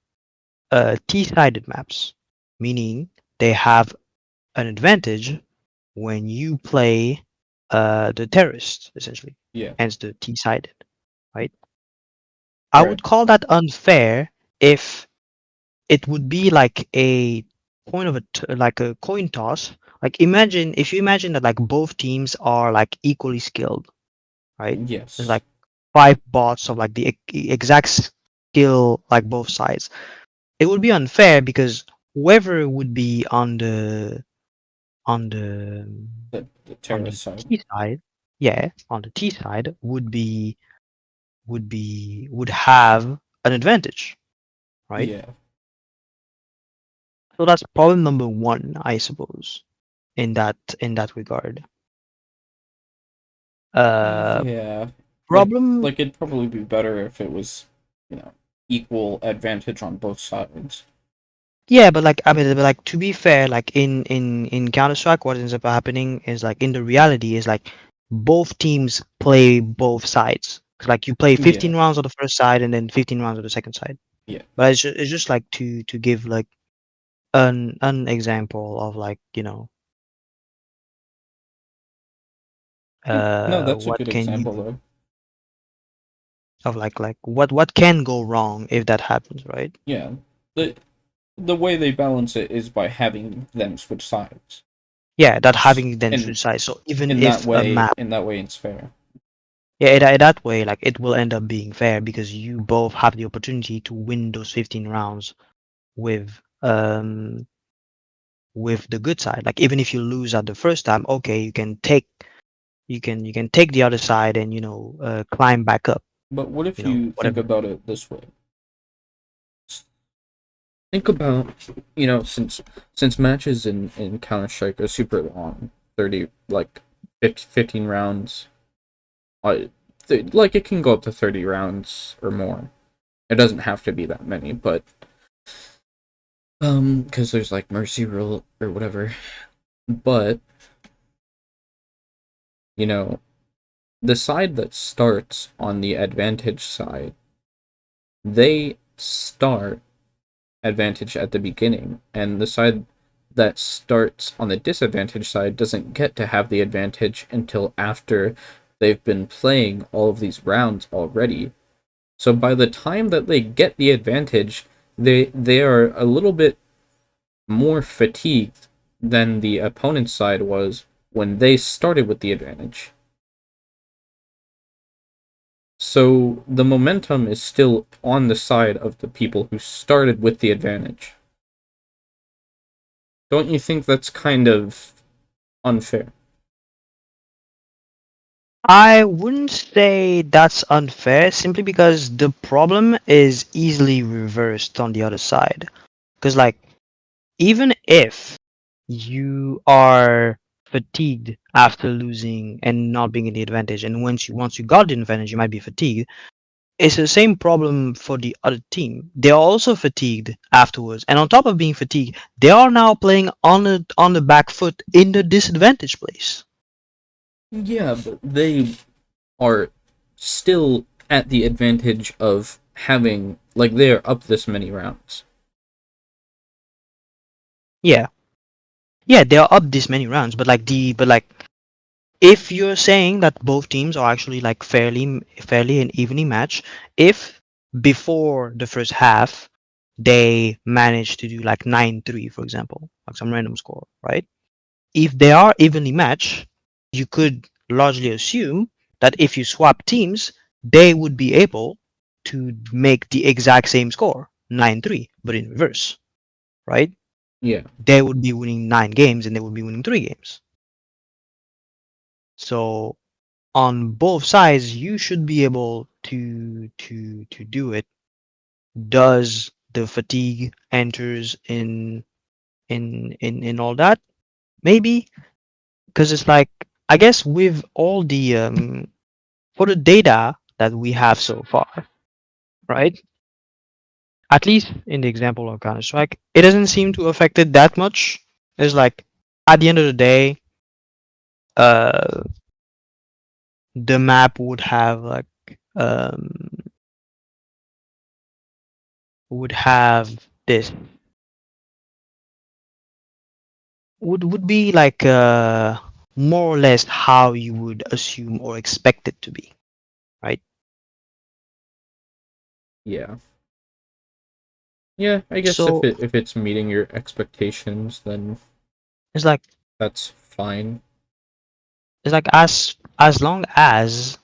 T-sided maps, meaning they have an advantage when you play the terrorist, essentially, Yeah. hence the T-sided, right? I Right. would call that unfair if it would be like a point of like a coin toss. Like imagine if you imagine that like both teams are like equally skilled, right? There's Yes. like five bots of like the exact skill like both sides. It would be unfair because whoever would be on the The on terrorist the side. T side, yeah, on the T side would have an advantage, right? Yeah. So that's problem number one, I suppose, in that regard. Uh, Yeah. problem, Like it'd probably be better if it was, you know, equal advantage on both sides. yeah, but like I mean, but like to be fair, like in Counter Strike, what ends up happening is like in the reality is like both teams play both sides. 'Cause, like you play Yeah. 15 rounds on the first side and then 15 rounds on the second side. Yeah. But it's just like to give like an example of like Yeah. No, that's a what good can example you though. of like what can go wrong if that happens, right? Yeah. The the way they balance it is by having them switch sides. Yeah, that S- having then two And sides. So even if a map, in that way it's fair. yeah, that way, like it will end up being fair because you both have the opportunity to win those 15 rounds with with the good side. Like even if you lose at the first time, okay, you can take the other side and climb back up. But what if you think Whatever. about it this way? Think about, since matches in Counter Strike are super long, 30 like 15 rounds, like it can go up to 30 rounds or more. It doesn't have to be that many, but because there's like mercy rule or whatever. But you know, the side that starts on the advantage side, they start advantage at the beginning, and the side that starts on the disadvantage side doesn't get to have the advantage until after they've been playing all of these rounds already. So by the time that they get the advantage, they are a little bit more fatigued than the opponent's side was when they started with the advantage. So the momentum is still on the side of the people who started with the advantage. Don't you think that's kind of unfair? I wouldn't say that's unfair simply because the problem is easily reversed on the other side. Because like even if you are fatigued after losing and not being in the advantage, and once you got the advantage, you might be fatigued. It's the same problem for the other team. They are also fatigued afterwards, and on top of being fatigued, they are now playing on the back foot in the disadvantage place. Yeah, but they are still at the advantage of having, like, they're up this many rounds. Yeah, yeah, they are up this many rounds, but like if you're saying that both teams are actually like fairly and evenly matched, if before the first half they manage to do like 9-3, for example, like some random score, right? If they are evenly matched, you could largely assume that if you swap teams, they would be able to make the exact same score, 9-3, but in reverse, right? Yeah. They would be winning 9 games and they would be winning 3 games. So on both sides, you should be able to do it. Does the fatigue enters in all that? Maybe because it's like I guess with all the for the data that we have so far, right? At least in the example of Counter Strike, it doesn't seem to affect it that much. It's like at the end of the day, uh, the map would have like um would have this would be like more or less how you would assume or expect it to be, right? Yeah. Yeah, I guess So if it's meeting your expectations, then it's like that's fine. as long as,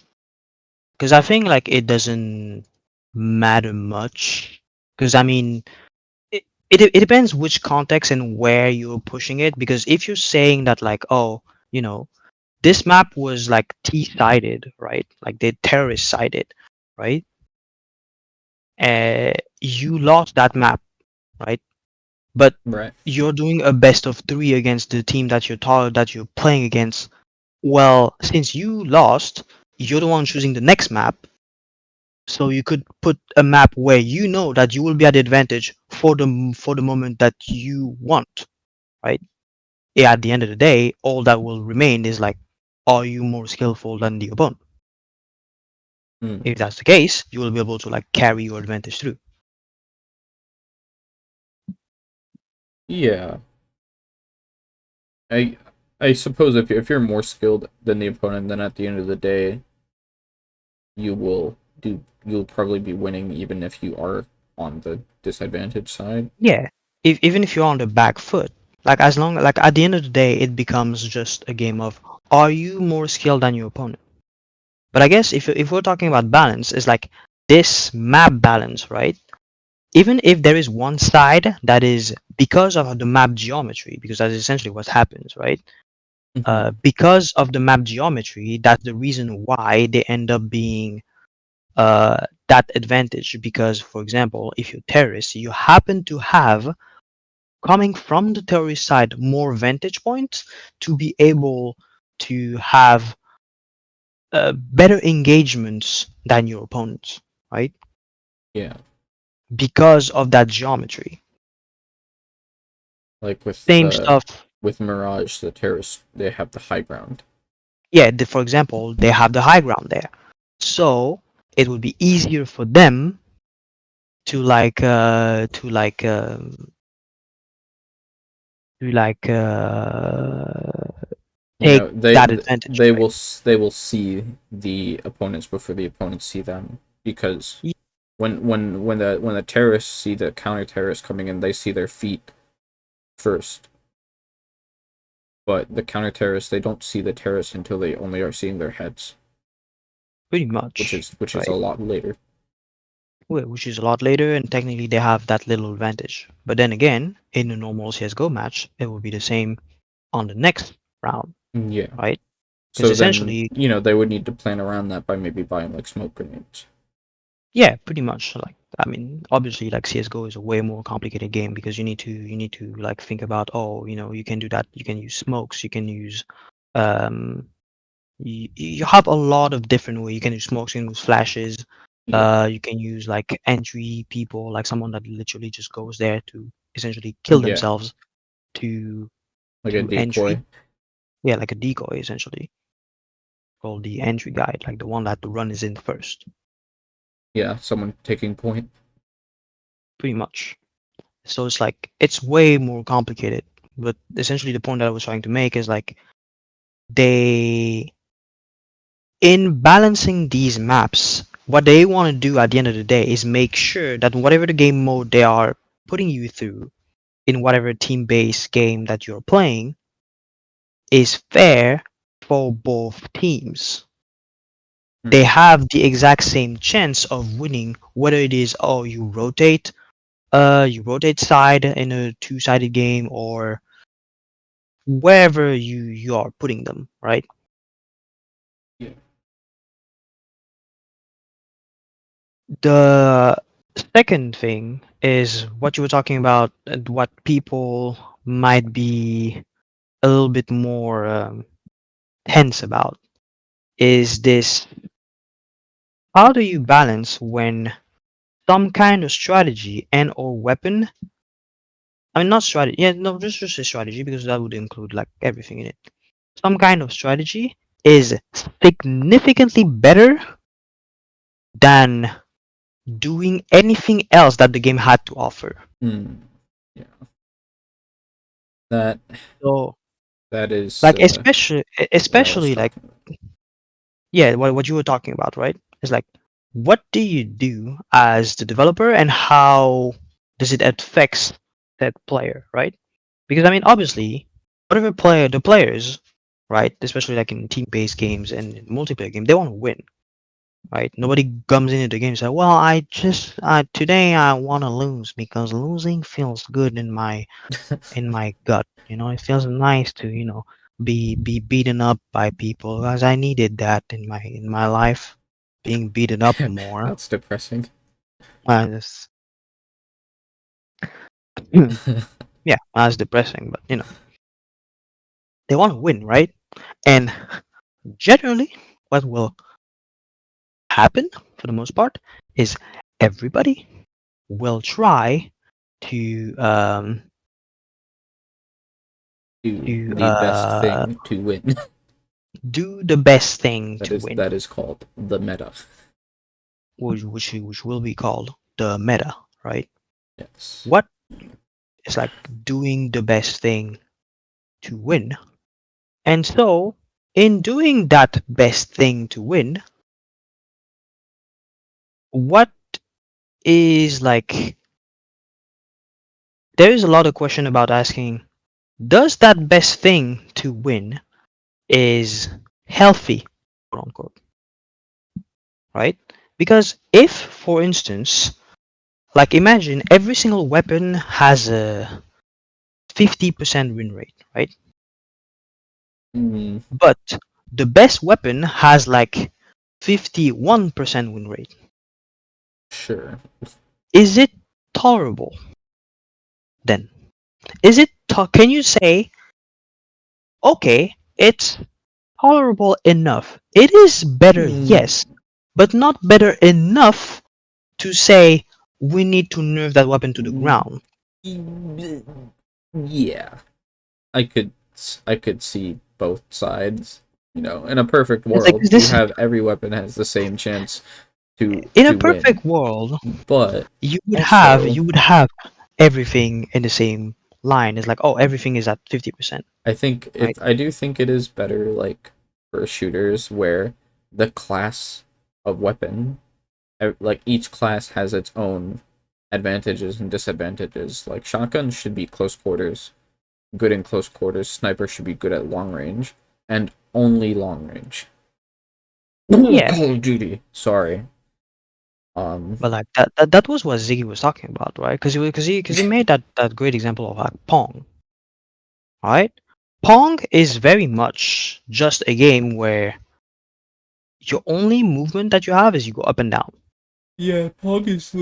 because I think like it doesn't matter much, because I mean it depends which context and where you're pushing it, because if you're saying that like, oh, you know, this map was like T-sided, right? Like they terrorist sided, right? You lost that map, right? But Right. you're doing a best of three against the team that that you're playing against. Well, since you lost, you're the one choosing the next map, so you could put a map where you know that you will be at the advantage for the moment that you want, right? Yeah, at the end of the day, all that will remain is like, are you more skillful than the opponent? Mm. If that's the case, you will be able to like carry your advantage through. Yeah. I I suppose if you're more skilled than the opponent, then at the end of the day, you'll probably be winning even if you are on the disadvantaged side. Yeah, even if you're on the back foot, like as long like at the end of the day, it becomes just a game of, are you more skilled than your opponent? But I guess if we're talking about balance, it's like this map balance, right? Even if there is one side that is because of the map geometry, because that's essentially what happens, right? Hmm. Because of the map geometry, that's the reason why they end up being that advantage. Because, for example, if you're terrorists, you happen to have, coming from the terrorist side, more vantage points to be able to have better engagements than your opponents, right? Yeah. Because of that geometry. Like Same stuff. with Mirage, the terrorists they have the high ground. Yeah, for example, they have the high ground there. So it would be easier for them to like You take know, that advantage, right? they will see the opponents before the opponents see them because Ye- when the terrorists see the counter terrorists coming in, they see their feet first. But the counter terrorists they don't see the terrorists until they only are seeing their heads, Pretty much, which is a right? lot later. Which is a lot later, and technically they have that little advantage. But then again, in a normal CS:GO match, it will be the same on the next round, Yeah. right? Because So then, essentially, they would need to plan around that by maybe buying like smoke grenades. yeah, pretty much. Like, I mean, obviously, like CS:GO is a way more complicated game because you need to like think about, oh, you know, you can do that. You can use smokes. You can use, um, you have a lot of different ways. You can use smokes. You can use flashes. Yeah. You can use like entry people, like someone that literally just goes there to essentially kill Yeah. themselves to Like a entry. decoy. Yeah, like a decoy essentially, called the entry guide, like the one that the run is in first, Yeah. Someone taking point. pretty much. So it's like it's way more complicated. But essentially, the point that I was trying to make is like they, in balancing these maps, what they want to do at the end of the day is make sure that whatever the game mode they are putting you through in whatever team-based game that you're playing is fair for both teams. They Hmm. have the exact same chance of winning, whether it is, oh, you rotate side in a two-sided game, or wherever you are putting them, right? Yeah. The second thing is what you were talking about, and what people might be a little bit more tense about is this: how do you balance when some kind of strategy and or weapon. I mean, not strategy. Yeah, no, just a strategy because that would include like everything in it. Some kind of strategy is significantly better than doing anything else that the game had to offer. Hmm. Yeah. That So, that is like, especially, what I was especially like, talking about. yeah, what you were talking about, right? It's like, what do you do as the developer, and how does it affects that player, right? Because I mean, obviously, whatever player the players, right, especially like in team-based games and in multiplayer game, they want to win, right? Nobody comes into the game and say, "Well, I just today I want to lose because losing feels good in my gut. You know, it feels nice to be beaten up by people because I needed that in my life, being beaten up more. That's depressing. Just, yeah, that's depressing, but they want to win, right? And generally, what will happen for the most part is everybody will try to Do to the best thing to win. do the best thing to win, That is called the meta. which will be called the meta, right? Yes. What is like doing the best thing to win. And so, in doing that best thing to win, what is like, there is a lot of question about asking, does that best thing to win is healthy, quote unquote, right? Because if, for instance, like imagine every single weapon has a 50% win rate, right? Mm, But the best weapon has like 51% win rate. sure. Is it tolerable then? Is it can you say, okay, it's tolerable enough? It is better, Mm, yes, but not better enough to say we need to nerf that weapon to the ground. yeah. I could see both sides. You know, in a perfect It's like world, you this have every weapon has the same chance in a to win. perfect world, But you also, would have everything in the same line. It's like, oh, everything is at 50%, right? I do think it is better like for shooters where the class of weapon like each class has its own advantages and disadvantages. Like shotgun should be close quarters, good in close quarters. Sniper should be good at long range and only long range. Yeah, Call of Duty. Sorry. Um. but like that was what Ziggy was talking about, right? Because he made that great example of like Pong, right? Pong is very much just a game where your only movement that you have is you go up and down. Yeah, Pog is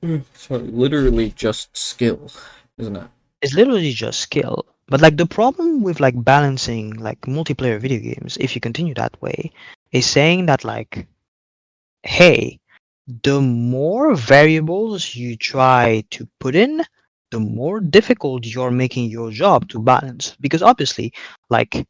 literally just skill, isn't it? It's literally just skill. But like the problem with like balancing like multiplayer video games, if you continue that way, is saying that like, hey, the more variables you try to put in, the more difficult you're making your job to balance. Because obviously, like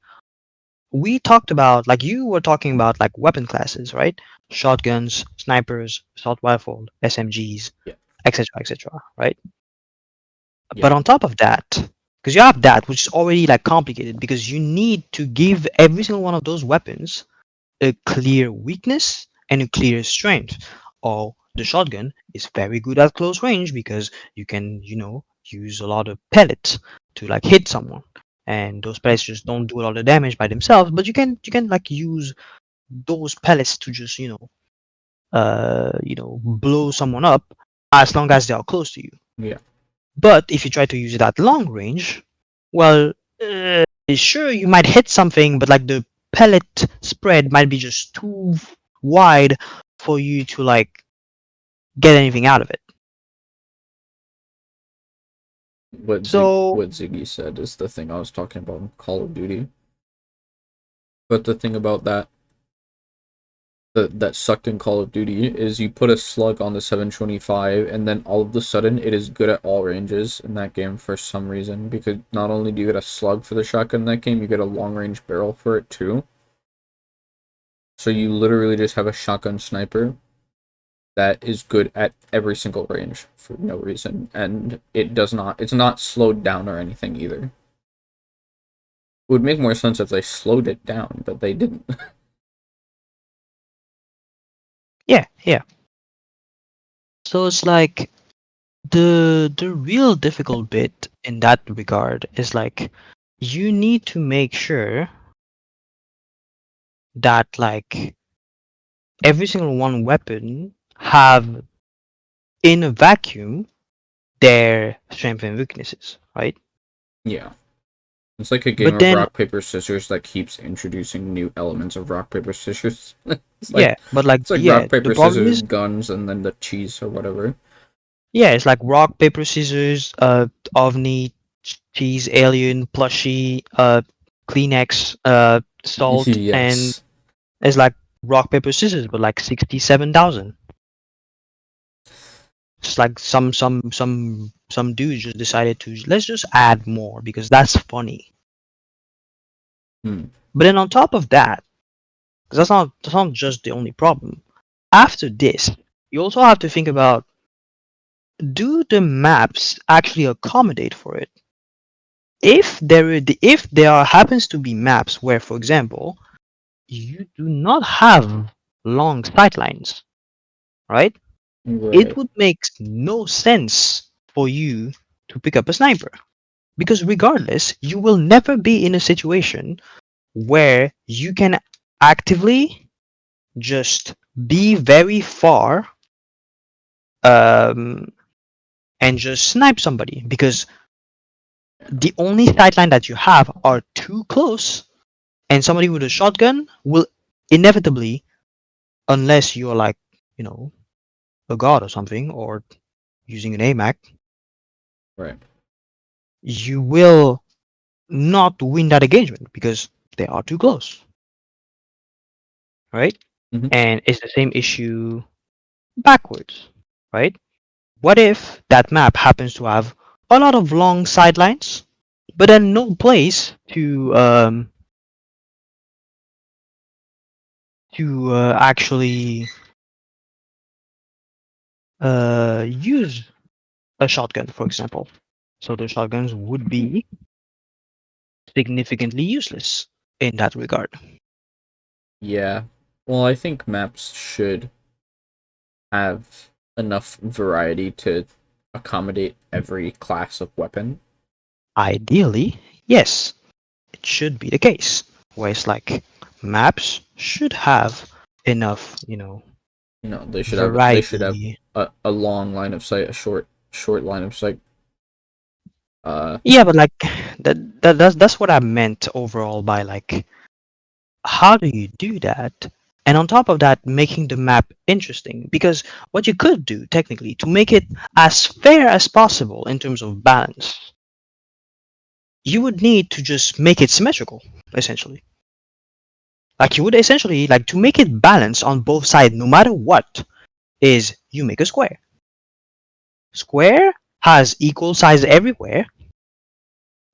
we talked about, like you were talking about like weapon classes, right? Shotguns, snipers, assault rifle, SMGs, Yeah. etc., etc., right? Yeah. But on top of that, because you have that, which is already like complicated, because you need to give every single one of those weapons a clear weakness and a clear strength. Oh, the shotgun is very good at close range because you can, use a lot of pellets to like hit someone. And those pellets just don't do a lot of damage by themselves, but you can like use those pellets to just, blow someone up as long as they are close to you. Yeah. But if you try to use it at long range, well, sure, you might hit something, but like the pellet spread might be just too wide for you to like get anything out of it. So, What Ziggy said is the thing I was talking about in Call of Duty. But the thing about that that sucked in Call of Duty is you put a slug on the 725 and then all of a sudden it is good at all ranges in that game for some reason, because not only do you get a slug for the shotgun in that game, you get a long range barrel for it too. So you literally just have a shotgun sniper that is good at every single range for no reason, and it's not slowed down or anything either. It would make more sense if they slowed it down, but they didn't. Yeah, yeah. So it's like the real difficult bit in that regard is like you need to make sure that like every single one weapon have in a vacuum their strengths and weaknesses, right? Yeah. It's like a game But of then rock, paper, scissors that keeps introducing new elements of rock, paper, scissors. yeah, but like it's like yeah, rock, the paper, problem scissors, is guns, and then the cheese or whatever. yeah, it's like rock, paper, scissors, ovni, cheese, alien, plushie, Kleenex, salt, and Yes. it's like rock, paper, scissors, but like 67,000. It's like some dude just decided to let's just add more because that's funny. Hmm. But then on top of that, because that's not just the only problem. After this, you also have to think about, do the maps actually accommodate for it? If there happens to be maps where, for example, you do not have long sightlines, right? It Right. would make no sense for you to pick up a sniper. Because regardless, you will never be in a situation where you can actively just be very far um, and just snipe somebody because the only sightline that you have are too close, and somebody with a shotgun will inevitably, unless you're like, you know, a god or something, or using an AMAC, Right. you will not win that engagement because they are too close, right? Hmm. And it's the same issue backwards, right? What if that map happens to have a lot of long sidelines, but then no place to actually use a shotgun, for example. So the shotguns would be significantly useless in that regard. Yeah. Well, I think maps should have enough variety to accommodate every class of weapon. Ideally, yes, it should be the case. Where it's like maps should have enough, They should have variety. a long line of sight, a short line of sight. Uh, Yeah, but like that's what I meant overall by like how do you do that? And on top of that, making the map interesting. Because what you could do, technically, to make it as fair as possible in terms of balance, you would need to just make it symmetrical, essentially. Like you would essentially like to make it balanced on both sides, no matter what, is you make a square. Square has equal size everywhere,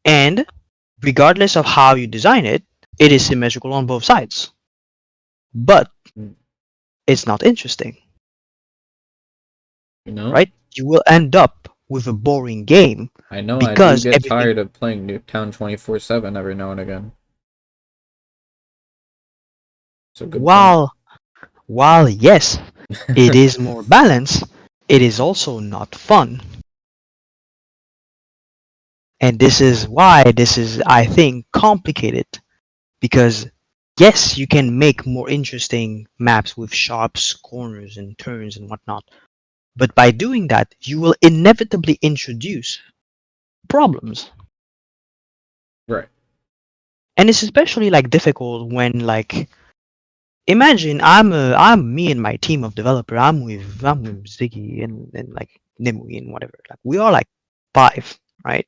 and regardless of how you design it, it is symmetrical on both sides. But you it's not interesting, know, right? You will end up with a boring game I know I do because get everything. tired of playing Nuketown 24/7 every now and again. It's a good point. While yes, it is more balanced, it is also not fun. And this is why this is, I think, complicated because yes, you can make more interesting maps with sharps, corners, and turns and whatnot. But by doing that, you will inevitably introduce problems. Right. And it's especially like difficult when like imagine I'm me and my team of developer. I'm with Ziggy and like Nimue and whatever. Like we are like five, right?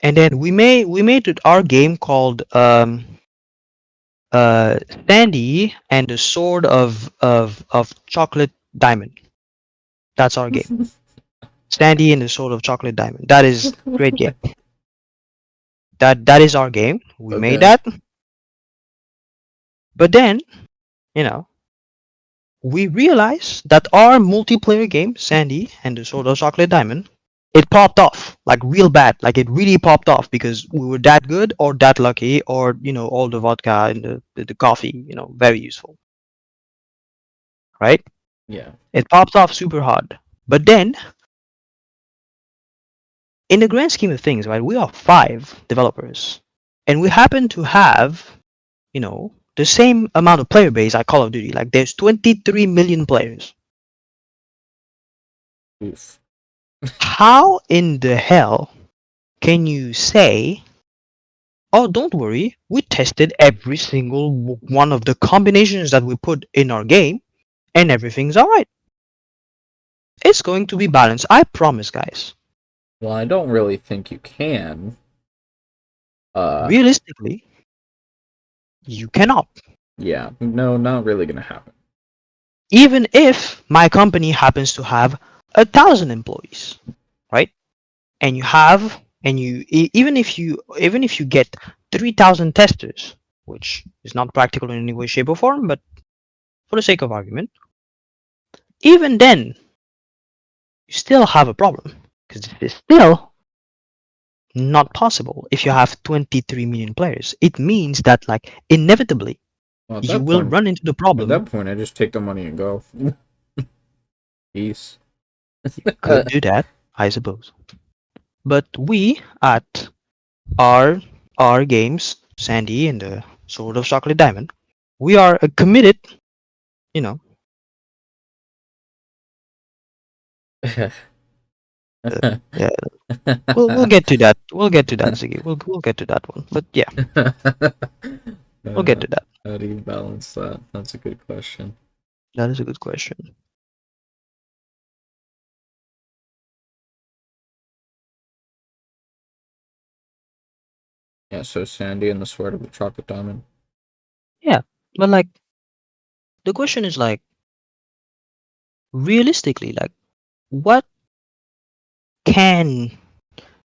And then we made our game called Sandy and the Sword of Chocolate Diamond. That's our game. Sandy and the Sword of Chocolate Diamond. That is great game. That is our game. We made Okay. that. But then, you know, we realized that our multiplayer game, Sandy and the Sword of Chocolate Diamond, it popped off like real bad. Like it really popped off because we were that good or that lucky or all the vodka and the coffee, very useful, right? Yeah. It popped off super hard. But then, in the grand scheme of things, right, we are 5 developers, and we happen to have, the same amount of player base like Call of Duty. Like there's 23 million players. Oof. How in the hell can you say, oh, don't worry, we tested every single one of the combinations that we put in our game, and everything's alright? It's going to be balanced, I promise, guys. Well, I don't really think you can. Uh, Realistically, you cannot. yeah. No, not really gonna happen. Even if my company happens to have 1,000 employees, right? And you have, and even if you get 3,000 testers, which is not practical in any way, shape, or form, but for the sake of argument, even then, you still have a problem because it is still not possible if you have 23 million players. It means that, like, inevitably, Well, you will run into the at problem. that point, I just take the money and go. Peace. Could do that, I suppose. But we at our our games, Sandy and the Sword of Chocolate Diamond, we are committed. You know, yeah. We'll get to that. We'll get to that, Ziggy. We'll get to that one. But yeah, we'll get Uh, to that. how do you balance that? That's a good question. That is a good question. Yeah, so Sandy and the Sword of the Chocolate Diamond. Yeah, but like the question is like realistically, like what can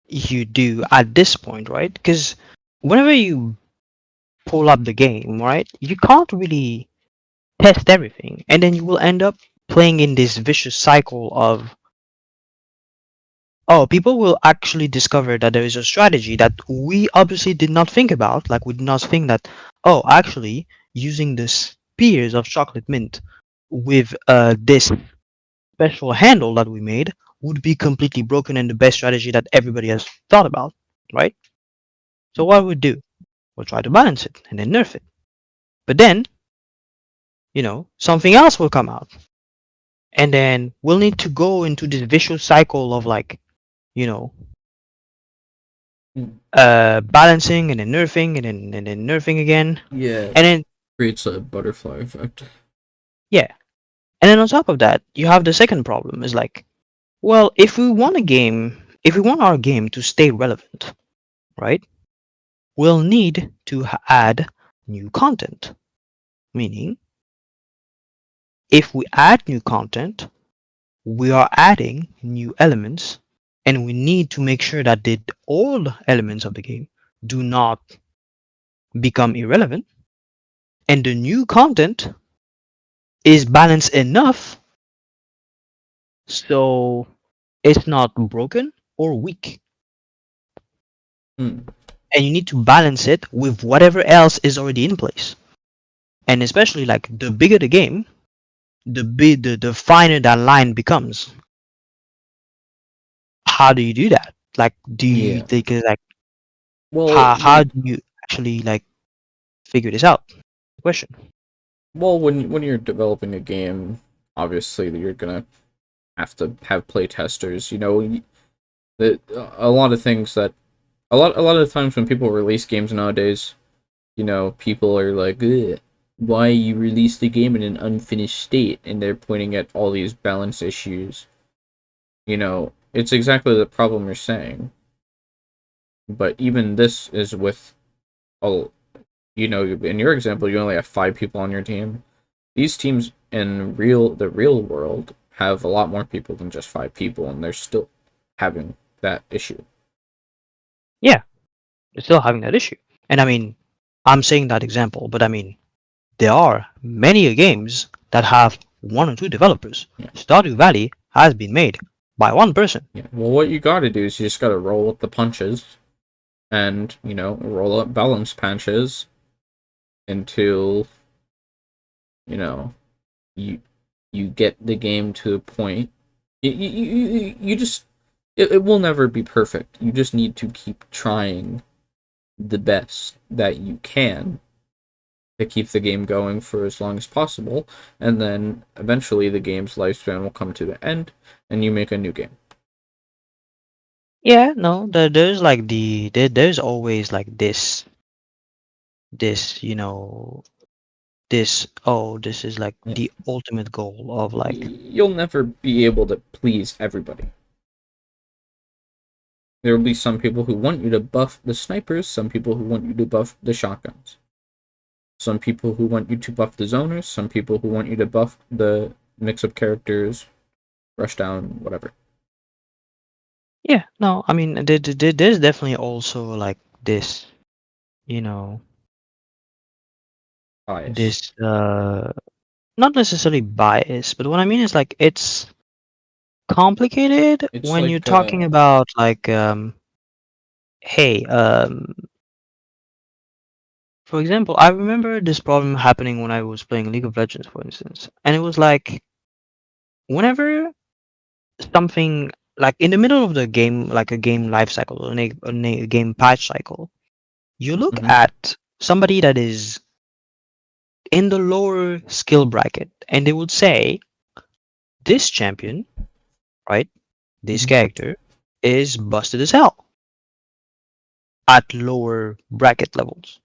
you do at this point, right? Because whenever you pull up the game, right, you can't really test everything, and then you will end up playing in this vicious cycle of, oh, people will actually discover that there is a strategy that we obviously did not think about. Like we did not think that, oh, actually using the spears of chocolate mint with this special handle that we made would be completely broken and the best strategy that everybody has thought about, right? So what we do, we'll try to balance it and then nerf it. But then, something else will come out. And then we'll need to go into this vicious cycle of like, you know, Mm. balancing and then nerfing and then nerfing again. Yeah, And then creates a butterfly effect. yeah. And then on top of that, you have the second problem is like, well, if we want our game to stay relevant, right? We'll need to add new content. Meaning, if we add new content, we are adding new elements, and we need to make sure that the old elements of the game do not become irrelevant, and the new content is balanced enough so it's not broken or weak. Hmm. And you need to balance it with whatever else is already in place. And especially like the bigger the game, the finer that line becomes. How do you do that? Like, do you Yeah. think like Well, how do you actually like figure this out? Question. when you're developing a game, obviously you're gonna have to have play testers. That a lot of things that a lot of times when people release games nowadays, people are like, "Ugh, why you release the game in an unfinished state?" And they're pointing at all these balance issues. It's exactly the problem you're saying. But even this is with a in your example, you only have 5 people on your team. These teams in the real world have a lot more people than just 5 people, and they're still having that issue. Yeah, they're still having that issue. And I mean, I'm saying that example, but I mean, there are many games that have one or two developers. Yeah. Stardew Valley has been made by one person. Yeah. Well, what you got to do is you just got to roll with the punches, and roll up balance patches until you know you you get the game to a point. You just it will never be perfect. You just need to keep trying the best that you can to keep the game going for as long as possible, and then eventually the game's lifespan will come to the end, and you make a new game. Yeah, no, there's like there's always like this this is like Yeah. the ultimate goal of like. You'll never be able to please everybody. There will be some people who want you to buff the snipers, some people who want you to buff the shotguns, some people who want you to buff the zoners, some people who want you to buff the mix of characters, rushdown, whatever. Yeah, no, I mean there's definitely also like this, you know, Bias. this not necessarily bias, but what I mean is like it's complicated It's when you're like talking about like hey, for example, I remember this problem happening when I was playing League of Legends, for instance, and it was like whenever something like in the middle of the game, like a game life cycle or a game patch cycle, you look mhm, at somebody that is in the lower skill bracket, and they would say this champion, right? This mhm. character is busted as hell at lower bracket levels,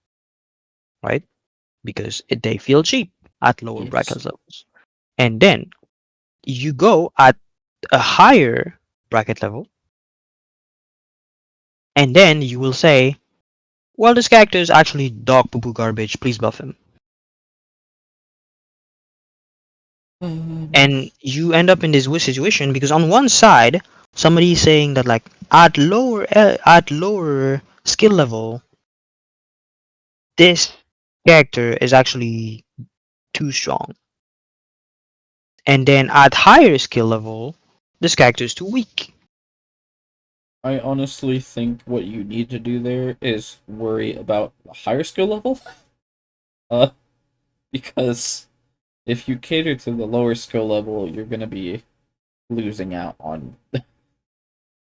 right? Because they feel cheap at lower Yes. bracket levels. And then you go at a higher bracket level, and then you will say, well, this character is actually dog poo poo garbage, please buff him. Um, And you end up in this weird situation because on one side, somebody is saying that like at lower skill level, this character is actually too strong. And then at higher skill level, this character is too weak. I honestly think what you need to do there is worry about the higher skill level. Uh, because if you cater to the lower skill level, you're gonna be losing out on,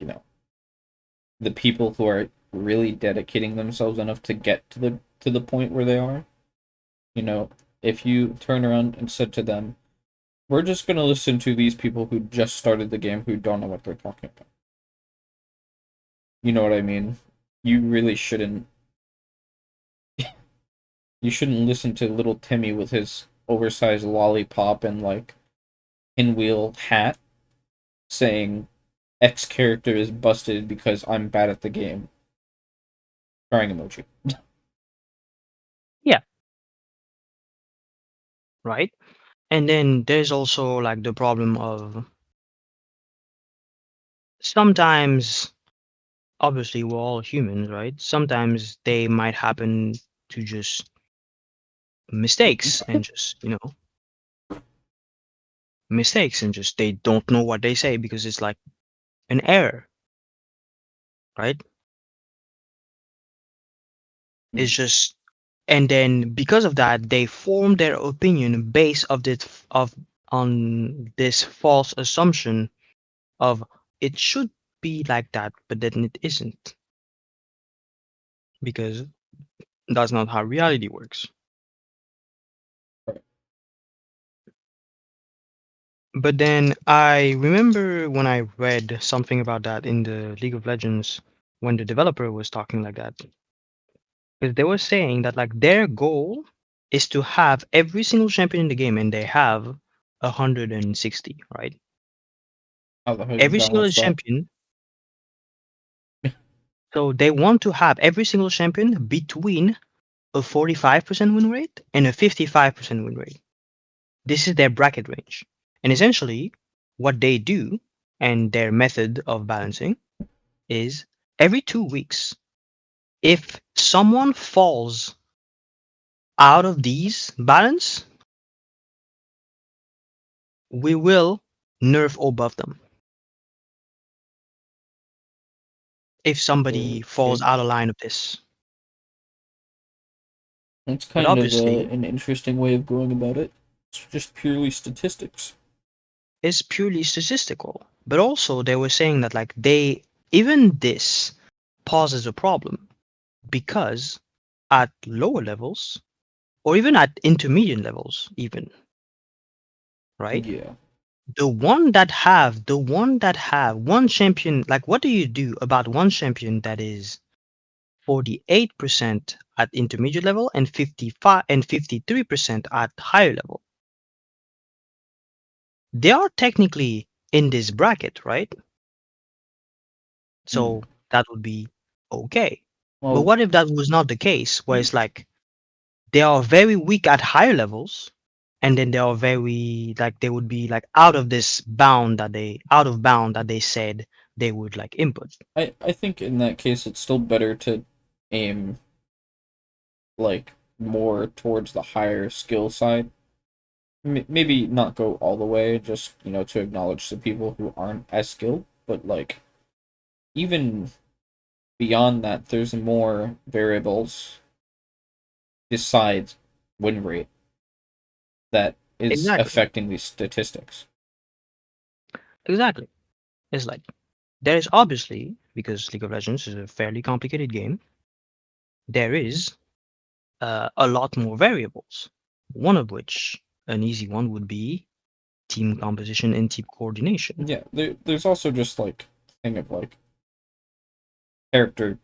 you know, the people who are really dedicating themselves enough to get to the point where they are. You know, if you turn around and said to them, "We're just gonna listen to these people who just started the game who don't know what they're talking about." You know what I mean? You really shouldn't. You shouldn't listen to little Timmy with his oversized lollipop and like pinwheel hat saying X character is busted because I'm bad at the game. Crying emoji. Yeah, right? And then there's also like the problem of sometimes, obviously, we're all humans, right? Sometimes they might happen to just mistakes and just, mistakes and just they don't know what they say because it's like an error, right? It's just, and then because of that, they form their opinion based of on this false assumption of it should be like that, but then it isn't because that's not how reality works. But then I remember when I read something about that in the League of Legends when the developer was talking like that. Because they were saying that like their goal is to have every single champion in the game and they have 160, right? How the hell you Every single balance that? champion. So they want to have every single champion between a 45% win rate, and a 55% win rate. This is their bracket range. And essentially, what they do and their method of balancing is every 2 weeks, if someone falls out of these balance, we will nerf or buff them. If somebody falls Okay. out of line of this. That's But kind of obviously, an interesting way of going about it. It's just purely statistics. it's purely statistical. But also they were saying that like they even this poses a problem because at lower levels or even at intermediate levels even, right? Yeah. The one that have one champion, like what do you do about one champion that is 48% at intermediate level and 55 and 53% at higher level? They are technically in this bracket, right? Hmm. So that would be okay. But Well, what if that was not the case, where it's like they are very weak at higher levels, and then they are very like they would be like out of bound that they said they would like input. I think in that case it's still better to aim like more towards the higher skill side. Maybe not go all the way, just to acknowledge the people who aren't as skilled, but like even beyond that, there's more variables besides win rate that is Exactly. affecting these statistics. Exactly. It's like there is obviously, because League of Legends is a fairly complicated game, there is a lot more variables. One of which, an easy one, would be team composition and team coordination. Yeah, there's also just like thing of like character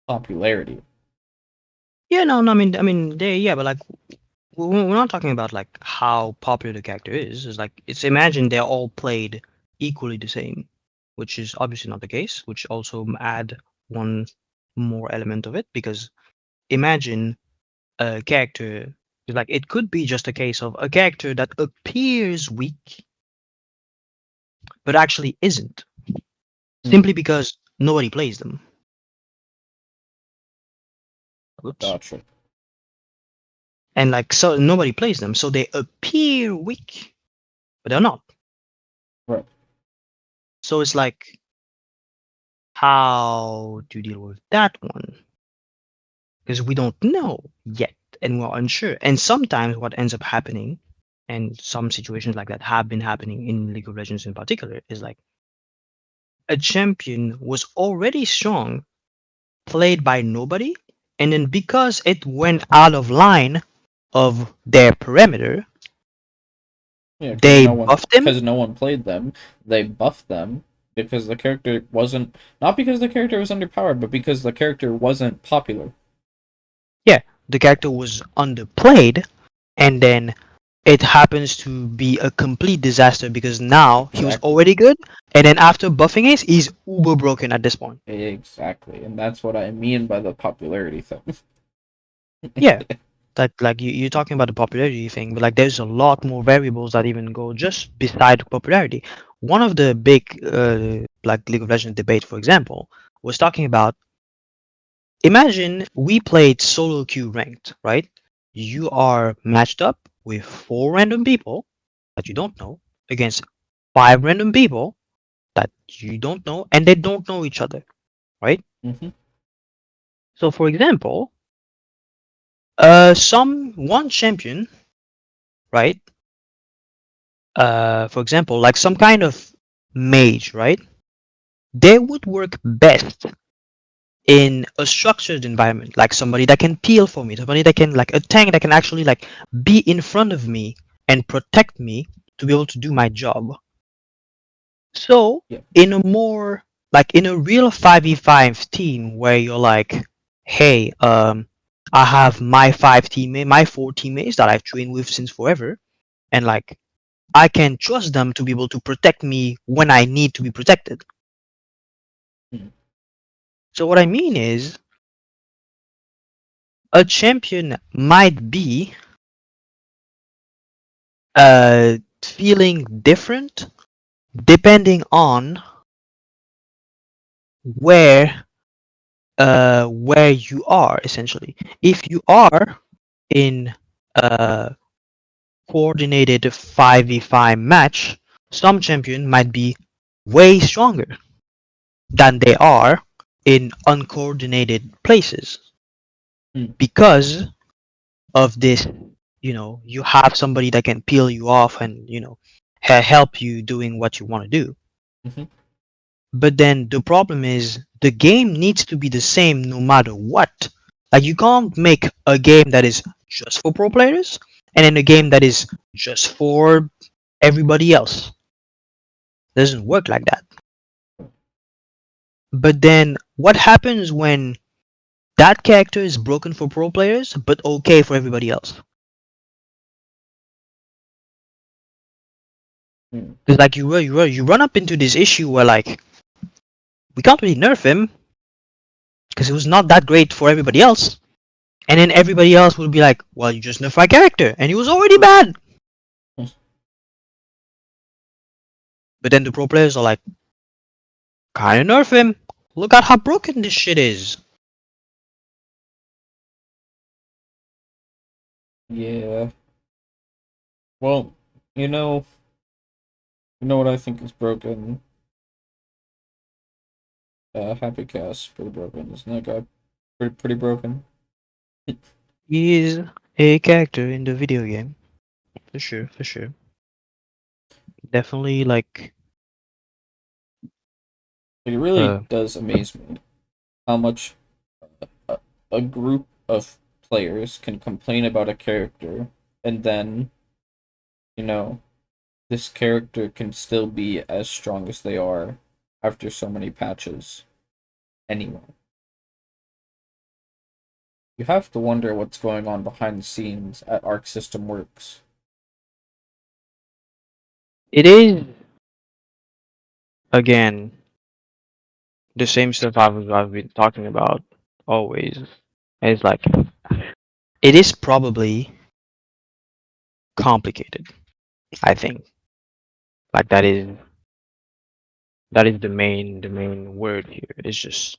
popularity. Yeah, no, no, I mean, they, yeah, but like, we're not talking about like how popular the character is. It's like it's imagine they're all played equally the same, which is obviously not the case. Which also add one more element of it because imagine a character like it could be just a case of a character that appears weak but actually isn't, Hmm, simply because nobody plays them. Oops. gotcha. And like so nobody plays them, so they appear weak, but they're not. Right. So it's like how to deal with that one because we don't know yet and we're unsure. And sometimes what ends up happening, and some situations like that have been happening in League of Legends in particular, is like a champion was already strong, played by nobody, and then because it went out of line of their perimeter, Yeah, they buffed him. because no one played them, they buffed them because the character wasn't not because the character was underpowered, but because the character wasn't popular. Yeah, the character was underplayed, and then it happens to be a complete disaster because now he was Exactly. already good, and then after buffing it, he's uber broken at this point. Exactly. And that's what I mean by the popularity thing. Yeah, like you're talking about the popularity thing, but like there's a lot more variables that even go just beside popularity. One of the big like League of Legends debate, for example, was talking about imagine we played solo queue ranked, right? You are matched up with 4 random people that you don't know against 5 random people that you don't know and they don't know each other, right? Hmm. So for example, some one champion, right? For example, like some kind of mage, right? They would work best in a structured environment, like somebody that can peel for me, somebody that can like a tank that can actually like be in front of me and protect me to be able to do my job. So Yeah. in a more like in a real 5v5 team where you're like, hey, I have my 4 teammates that I've trained with since forever, and like I can trust them to be able to protect me when I need to be protected. Mm. So what I mean is a champion might be feeling different depending on where where you are essentially. If you are in a coordinated 5v5 match, some champion might be way stronger than they are in uncoordinated places Hmm. because of this. You have somebody that can peel you off and help you doing what you want to do. Hmm. But then the problem is the game needs to be the same no matter what. Like you can't make a game that is just for pro players and then a game that is just for everybody else. It doesn't work like that. But then what happens when that character is broken for pro players but okay for everybody else? Hmm. Because like you run up into this issue where like we can't really nerf him because it was not that great for everybody else. And then everybody else will be like, well, you just nerfed my character, and he was already bad. But then the pro players are like, kinda nerf him. Look at how broken this shit is. Yeah. Well, you know, you know what I think is broken. Happy Cast pretty broken. Isn't that guy pretty broken? He is a character in the video game. For sure, for sure. Definitely like It really uh does amaze me how much a, a group of players can complain about a character, and then, you know, this character can still be as strong as they are after so many patches anyway. You have to wonder what's going on behind the scenes at Arc System Works. it is again the same stuff I've been talking about always. It's like it is probably complicated, I think. Like that is the main word here. It's just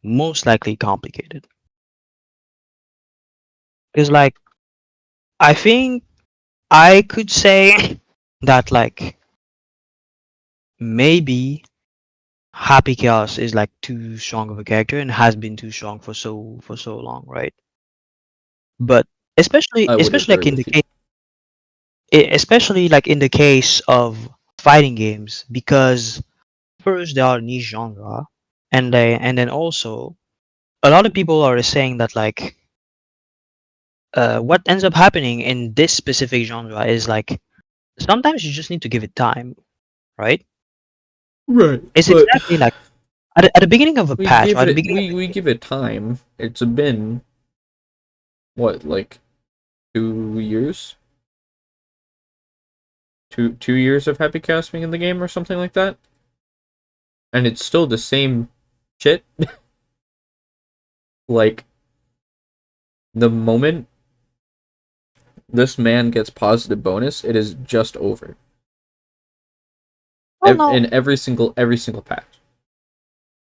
most likely complicated. Because like I think I could say that like maybe Happy Chaos is like too strong of a character and has been too strong for so long, right? But especially I would especially agree like in the with you. case especially like in the case of fighting games because first they are niche genre and then also a lot of people are saying that like what ends up happening in this specific genre is like sometimes you just need to give it time, right? Right, It's but exactly like at the beginning of a we patch or give at the it beginning of we give it time. It's been what, like 2 years? 2 years of Happy Casting in the game or something like that, and it's still the same shit. Like, the moment this man gets positive bonus, it is just over. well no In every single patch.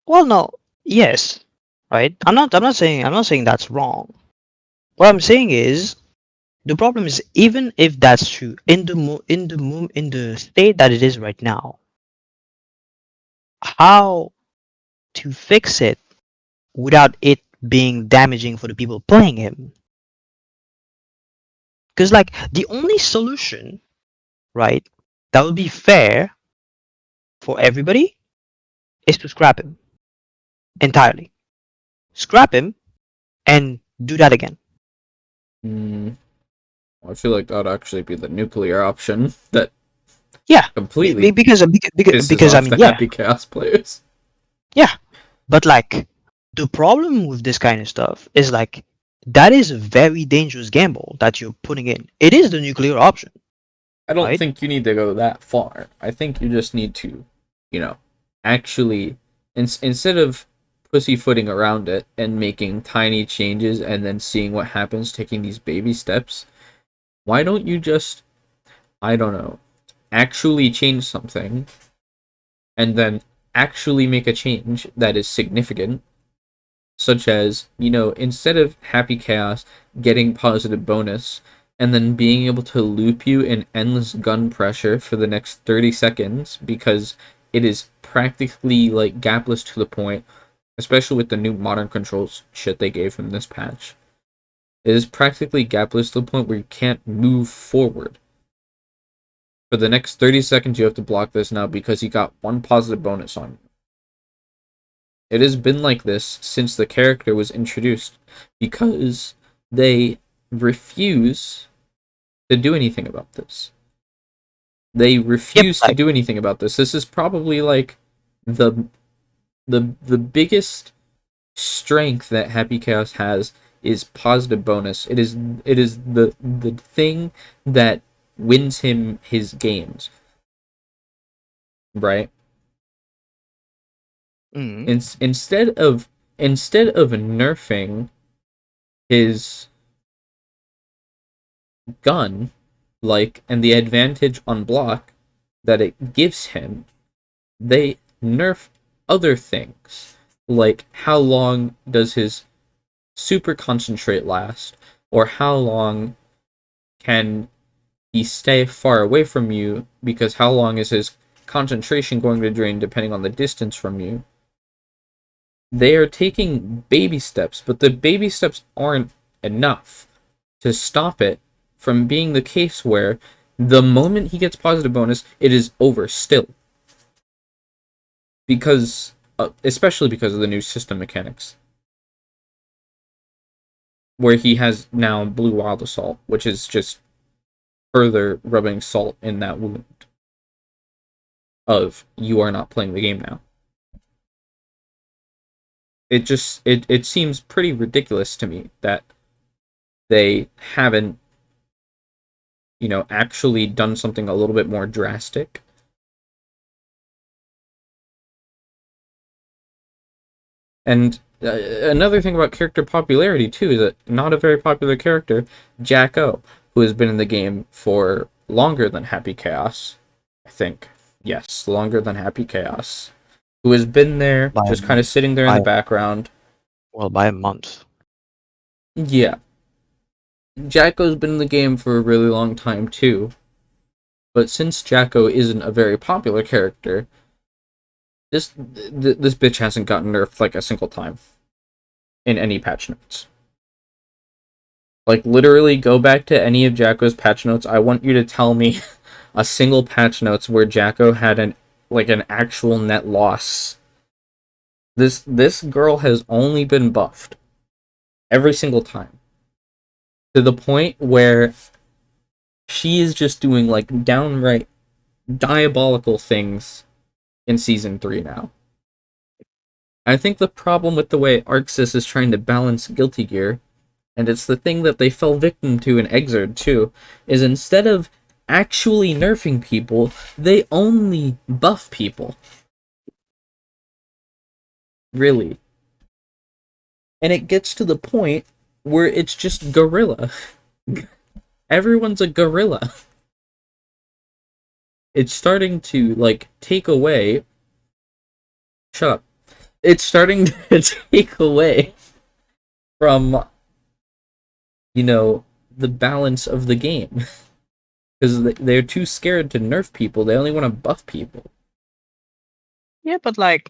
well no yes, right, I'm not saying that's wrong. What I'm saying is the problem is even if that's true in the state that it is right now, how to fix it without it being damaging for the people playing him? Because like the only solution, right, that would be fair for everybody is to scrap him entirely. Scrap him and do that again. Hmm. I feel like that'd actually be the nuclear option that Yeah, completely pisses because I off mean the yeah, Happy Chaos players. yeah, but like the problem with this kind of stuff is like that is a very dangerous gamble that you're putting in. It is the nuclear option, I don't right? think you need to go that far. I think you just need to, you know, actually, instead of pussyfooting around it and making tiny changes and then seeing what happens, taking these baby steps, why don't you just, I don't know, actually change something and then actually make a change that is significant, such as, instead of Happy Chaos getting positive bonus and then being able to loop you in endless gun pressure for the next 30 seconds because it is practically like gapless to the point, especially with the new modern controls shit they gave him this patch. It is practically gapless to the point where you can't move forward. For the next 30 seconds, you have to block this now because he got one positive bonus on you. It has been like this since the character was introduced because they refuse to do anything about this. They Yep, refuse to do anything about this. This is probably like the the biggest strength that Happy Chaos has is positive bonus. It is the thing that wins him his games, right? mm, Instead of nerfing his gun, and the advantage on block that it gives him, they nerf other things, like how long does his super concentrate last, or how long can he stay far away from you, because how long is his concentration going to drain depending on the distance from you. They are taking baby steps, but the baby steps aren't enough to stop it from being the case where the moment he gets positive bonus, it is over still. Because, especially because of the new system mechanics, where he has now Blue Wild Assault, which is just further rubbing salt in that wound of you are not playing the game now. It seems pretty ridiculous to me that they haven't actually done something a little bit more drastic. And another thing about character popularity too is that not a very popular character, Jack-O, who has been in the game for longer than Happy Chaos, I think. Yes, longer than Happy Chaos. Who has been there, by just kind of sitting there in the by background. by a month. Yeah. Jack-O's been in the game for a really long time too. But since Jack-O isn't a very popular character, this bitch hasn't gotten nerfed like a single time in any patch notes. Like, literally, go back to any of Jack-O's patch notes. I want you to tell me a single patch notes where Jack-O had an actual net loss. This girl has only been buffed every single time, to the point where she is just doing like downright diabolical things in season 3 now. I think the problem with the way ArcSys is trying to balance Guilty Gear, and it's the thing that they fell victim to in Exerd too, is instead of actually nerfing people, they only buff people. Really. And it gets to the point where it's just gorilla. Everyone's a gorilla. It's starting to, take away... Shut up. It's starting to take away from, the balance of the game. Because they're too scared to nerf people. They only want to buff people. Yeah, but I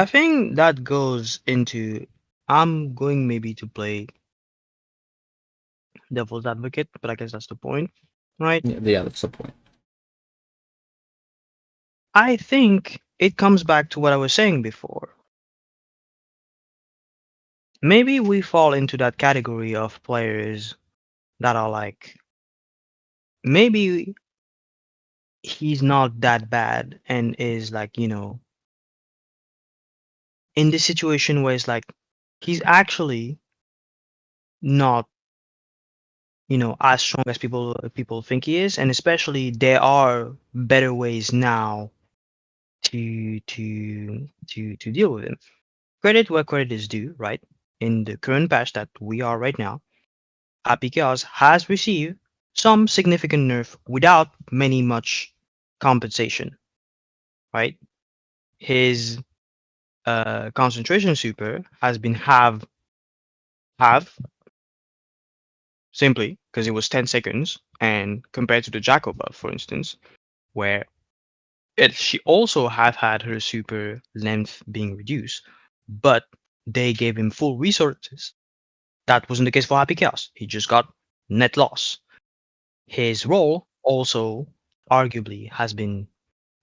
think that goes into I'm going maybe to play devil's advocate, but I guess that's the point, right? Yeah, that's the point. I think it comes back to what I was saying before. Maybe we fall into that category of players that are like, maybe he's not that bad and is like, in this situation where it's like he's actually not, as strong as people think he is, and especially there are better ways now to deal with him. credit where credit is due, right? In the current patch that we are right now, Happy Chaos has received some significant nerf without many much compensation, right? His concentration super has been half simply because it was 10 seconds, and compared to the Jackal buff, for instance, where she also have had her super length being reduced, but they gave him full resources. That wasn't the case for Happy Chaos. He just got net loss. His role also arguably has been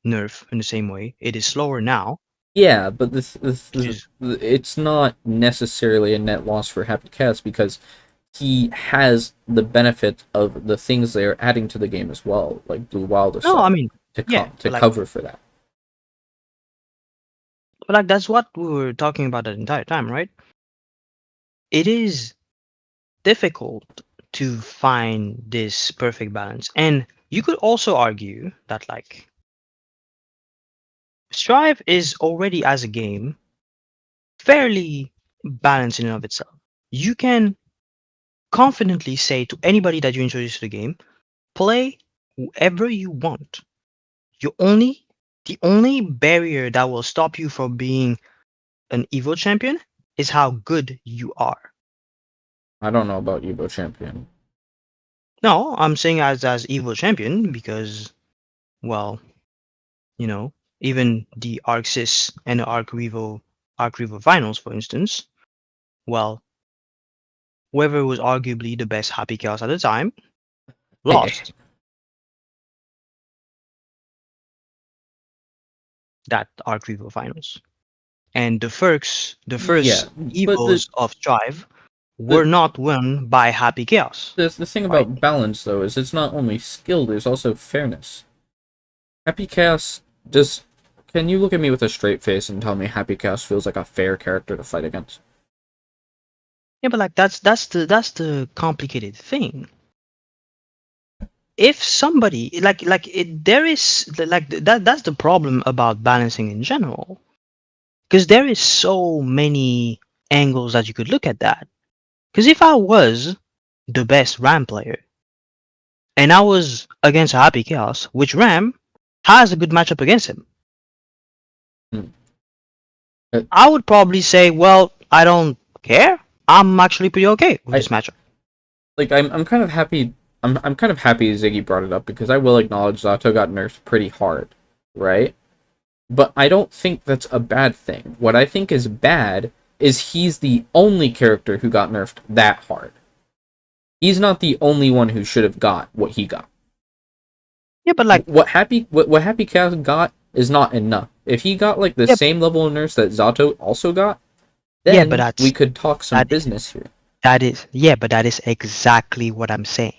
nerfed in the same way. It is slower now, Yeah, but this which is it's not necessarily a net loss for Happy Cats because he has the benefit of the things they are adding to the game as well, like Blue Wild no, I Assault, mean, yeah, to cover for that. but like that's what we were talking about the entire time, right? It is difficult to find this perfect balance. And you could also argue that like Strive is already as a game fairly balanced in and of itself. You can confidently say to anybody that you introduce to the game, play whoever you want. You only the only barrier that will stop you from being an Evo champion is how good you are. I don't know about Evo Champion. No, I'm saying as Evo champion because well, you know, even the ArcSys and the Arc Revo finals, for instance, well, whoever was arguably the best Happy Chaos at the time lost that Arc Revo finals. And the Yeah, first but Evos of Strive the were not won by Happy Chaos, the thing right? about balance though is it's not only skill, there's also fairness. Happy Chaos just can you look at me with a straight face and tell me Happy Chaos feels like a fair character to fight against? Yeah, but like that's the complicated thing. If somebody there is that's the problem about balancing in general, because there is so many angles that you could look at that. Because if I was the best Ram player and I was against Happy Chaos, which Ram has a good matchup against him, Hmm. Uh, I would probably say, well, I don't care. I'm actually pretty okay with I this matchup. like I'm kind of happy. I'm kind of happy Ziggy brought it up because I will acknowledge Zato got nerfed pretty hard, right? But I don't think that's a bad thing. What I think is bad is he's the only character who got nerfed that hard. He's not the only one who should have got what he got. Yeah, but like, What Happy Cow got is not enough. If he got like the yeah, same level of nerfs that Zato also got, yeah, but then we could talk some that business here. that is exactly what I'm saying.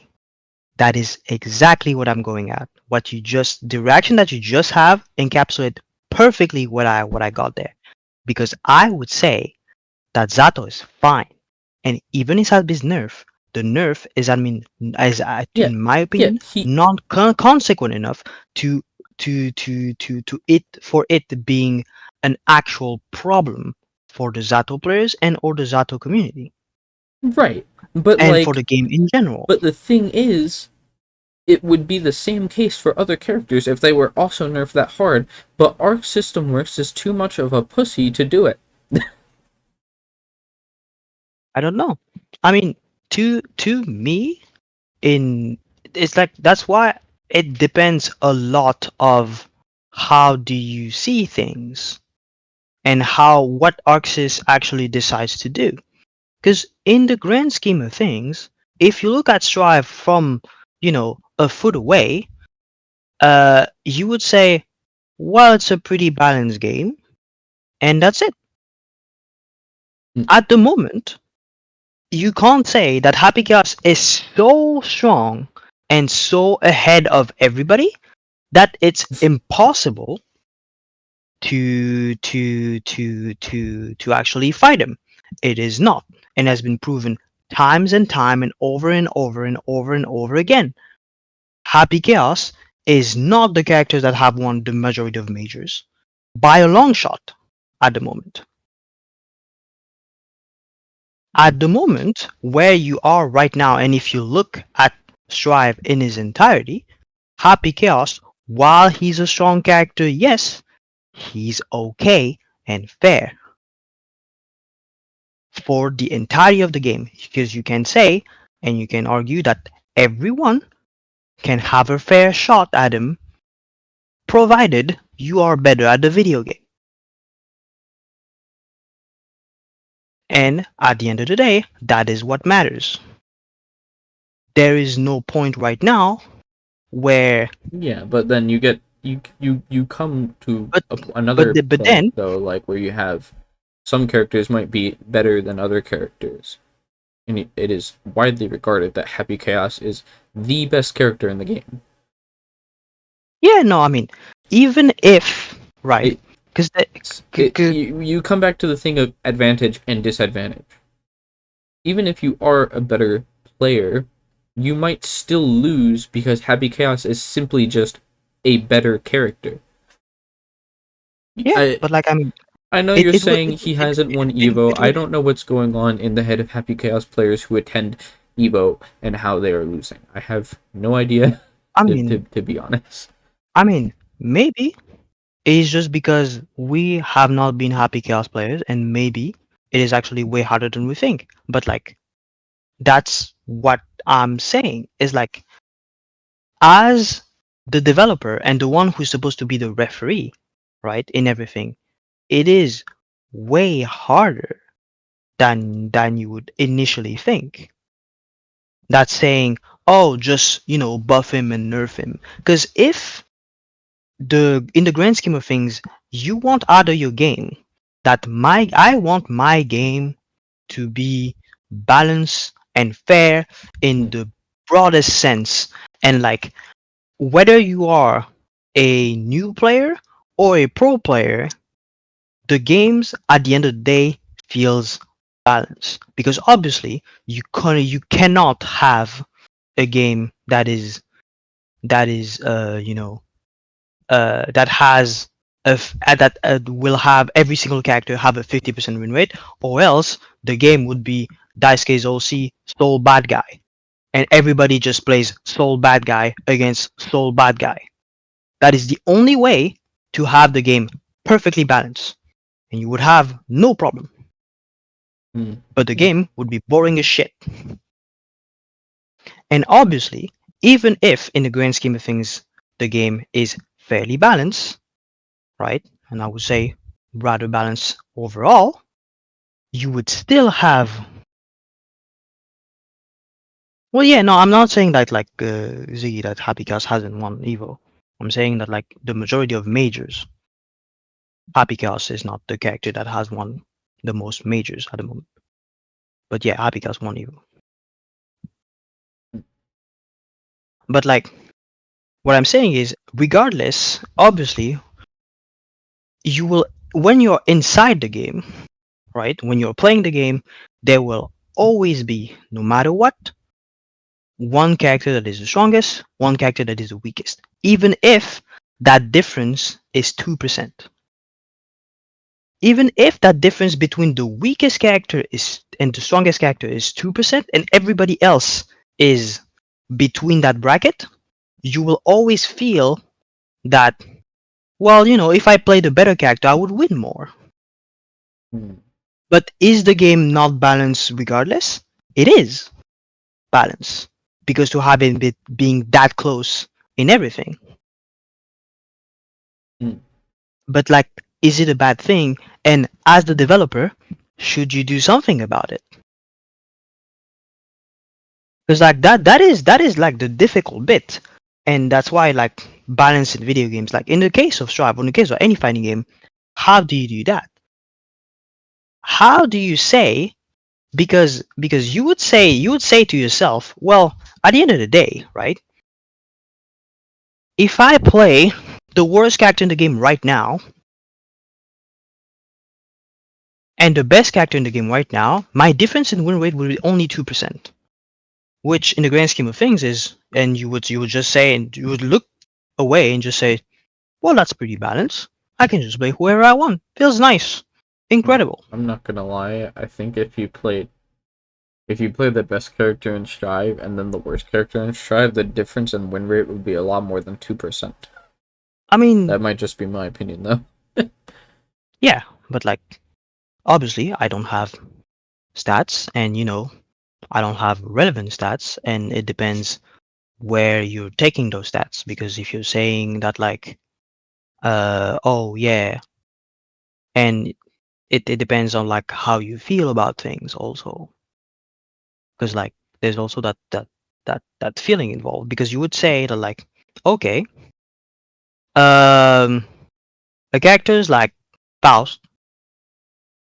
That is exactly what I'm going at. The reaction that you just have encapsulate perfectly what I got there. Because I would say that Zato is fine, and even inside his nerf, the nerf is, I mean, Yeah, in my yeah, opinion, he non consequent enough to it being an actual problem for the Zato players and or the Zato community right. But and for like, the game in general. but the thing is, it would be the same case for other characters if they were also nerfed that hard, but Arc System Works is too much of a pussy to do it. I don't know. I mean, to me, in it's like that's why it depends a lot of how do you see things and how what Arxis actually decides to do. Because in the grand scheme of things, if you look at Strive from a foot away, you would say, well, it's a pretty balanced game, and that's it. Mm, At the moment, you can't say that Happy Chaos is so strong and so ahead of everybody that it's impossible to actually fight him. It is not, and has been proven times and time and over and over and over and over again. Happy Chaos is not the characters that have won the majority of majors by a long shot at the moment. At the moment where you are right now, and if you look at Strive in his entirety, Happy Chaos, while he's a strong character, yes, he's okay and fair for the entirety of the game. Because you can say and you can argue that everyone can have a fair shot at him, provided you are better at the video game. And at the end of the day, that is what matters. There is no point right now where, Yeah, but then you come to but another but point then, though, like where you have some characters might be better than other characters, and it is widely regarded that Happy Chaos is the best character in the game. yeah, no, I mean, even if, right, It because you come back to the thing of advantage and disadvantage. Even if you are a better player, you might still lose because Happy Chaos is simply just a better character. yeah, I but like, I mean, I know it you're it will saying he hasn't won Evo. it I would. don't know what's going on in the head of Happy Chaos players who attend Evo and how they are losing. I have no idea, I to, mean, to be honest. maybe it's just because we have not been Happy Chaos players, and maybe it is actually way harder than we think. But like, that's what I'm saying is like, as the developer and the one who's supposed to be the referee, right, in everything, it is way harder than you would initially think. That's saying, oh, just buff him and nerf him. Because if the in the grand scheme of things, you want out of your game that my I want my game to be balanced and fair in Mm, the broadest sense, and like, whether you are a new player or a pro player, the games at the end of the day feels balanced, because obviously you cannot have a game that has that will have every single character have a 50% win rate, or else the game would be Daisuke's OC sole bad guy, and everybody just plays sole bad guy against sole bad guy. That is the only way to have the game perfectly balanced, and you would have no problem. mm, But the yeah. game would be boring as shit. And obviously, even if in the grand scheme of things the game is fairly balanced, right? And I would say rather balanced overall, you would still have. Well, yeah, no, I'm not saying that like Ziggy that Happy Chaos hasn't won Evo. I'm saying that like the majority of majors, Happy Chaos is not the character that has won the most majors at the moment. But yeah, Happy Chaos won Evo. But like, what I'm saying is, regardless, obviously, you will when you're inside the game, right? When you're playing the game, there will always be, no matter what, one character that is the strongest, one character that is the weakest, even if that difference is 2%. Even if that difference between the weakest character is and the strongest character is 2%, and everybody else is between that bracket, you will always feel that, well, if I played a better character, I would win more. Mm, But is the game not balanced regardless? It is balanced, because to have it being that close in everything. mm, But like, is it a bad thing? And as the developer, should you do something about it? Because like that is like the difficult bit, and that's why like balance in video games, like in the case of Strive, or in the case of any fighting game, how do you do that? How do you say, because you would say to yourself, well, at the end of the day, right? If I play the worst character in the game right now and the best character in the game right now, my difference in win rate will be only 2%. Which in the grand scheme of things is, and you would just say, and you would look away and just say, well, that's pretty balanced. I can just play whoever I want. Feels nice. mm. Incredible. I'm not gonna lie. I think if you played If you play the best character in Strive and then the worst character in Strive, the difference in win rate would be a lot more than 2%. I mean, That might just be my opinion, though. yeah, but like obviously I don't have stats, and I don't have relevant stats, and it depends where you're taking those stats. Because if you're saying that like, oh yeah, and it depends on like how you feel about things also, because like there's also that feeling involved. Because you would say that like, okay, um, a characters like Faust,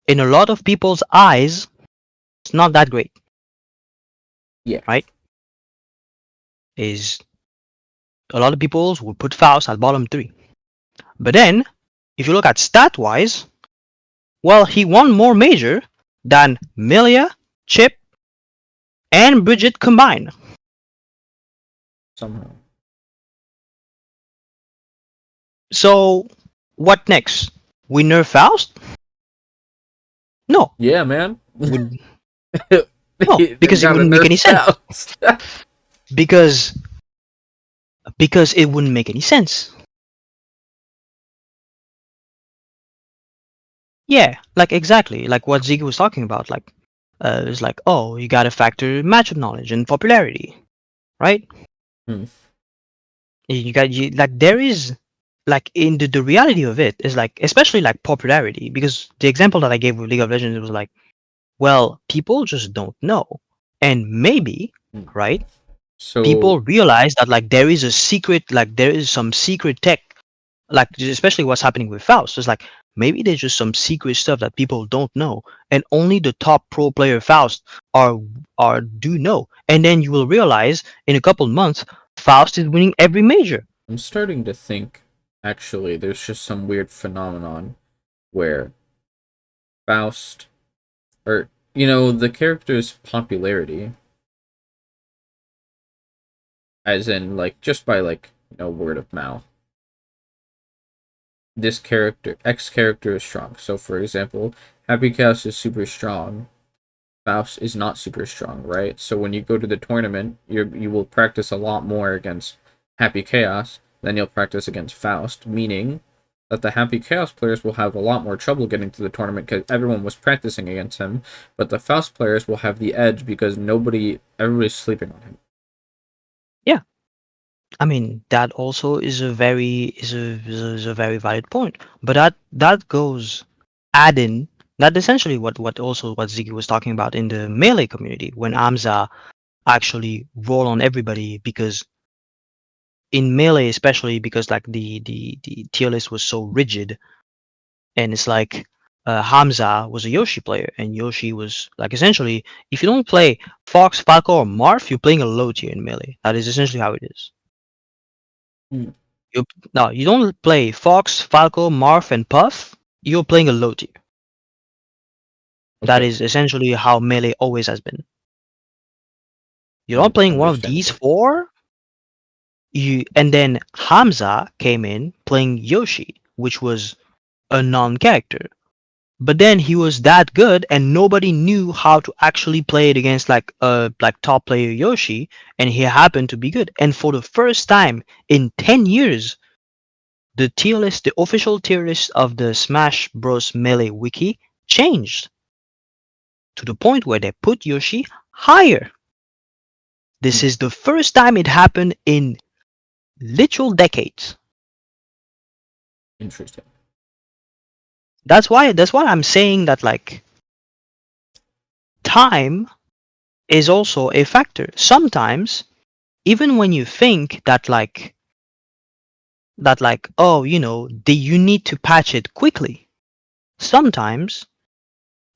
in a lot of people's eyes, it's not that great, Yeah. right? Is a lot of people would put Faust at bottom 3. But then, if you look at stat wise, well, he won more major than Milia, Chip, and Bridget combined. Somehow. So, what next? We nerf Faust? No. Yeah, man. We, no, They because it gotta wouldn't make nerf any sense. Faust. Because it wouldn't make any sense. Yeah, like exactly, like what Ziggy was talking about. Like, it's like, oh, you gotta factor matchup knowledge and popularity, right? Hmm. You like there is like in the reality of it is like, especially like popularity, because the example that I gave with League of Legends was like, well, people just don't know, and maybe, right, So people realize that like there is a secret, like there is some secret tech, like especially what's happening with Faust. It's like maybe there's just some secret stuff that people don't know, and only the top pro player Faust are do know, and then you will realize in a couple months Faust is winning every major. I'm starting to think, actually, there's just some weird phenomenon where Faust, or, the character's popularity, as in, like, just by, like, word of mouth. This character, X character is strong. So, for example, Happy Chaos is super strong. Faust is not super strong, right? So when you go to the tournament, you will practice a lot more against Happy Chaos than you'll practice against Faust, meaning that the Happy Chaos players will have a lot more trouble getting to the tournament because everyone was practicing against him, but the Faust players will have the edge because everybody's sleeping on him. Yeah, I mean that also is a very valid point, but that goes add in that essentially what Ziggy was talking about in the melee community when Amza actually roll on everybody, because in melee especially, because like the tier list was so rigid, and it's like Hamza was a Yoshi player, and Yoshi was like essentially, if you don't play Fox, Falco, or Marth, you're playing a low tier in melee. That is essentially how it is. Mm. You No, you don't play Fox, Falco, Marth, and Puff. You're playing a low tier. That Okay, is essentially how melee always has been. You're not playing one of these understandable. four. And then Hamza came in playing Yoshi, which was a non-character. But then he was that good, and nobody knew how to actually play it against like top player Yoshi, and he happened to be good. And for the first time in 10 years, the tier list, the official tier list of the Smash Bros. Melee wiki changed to the point where they put Yoshi higher. This is the first time it happened in literal decades. Interesting. That's why I'm saying that like time is also a factor. Sometimes, even when you think that like oh, you need to patch it quickly, sometimes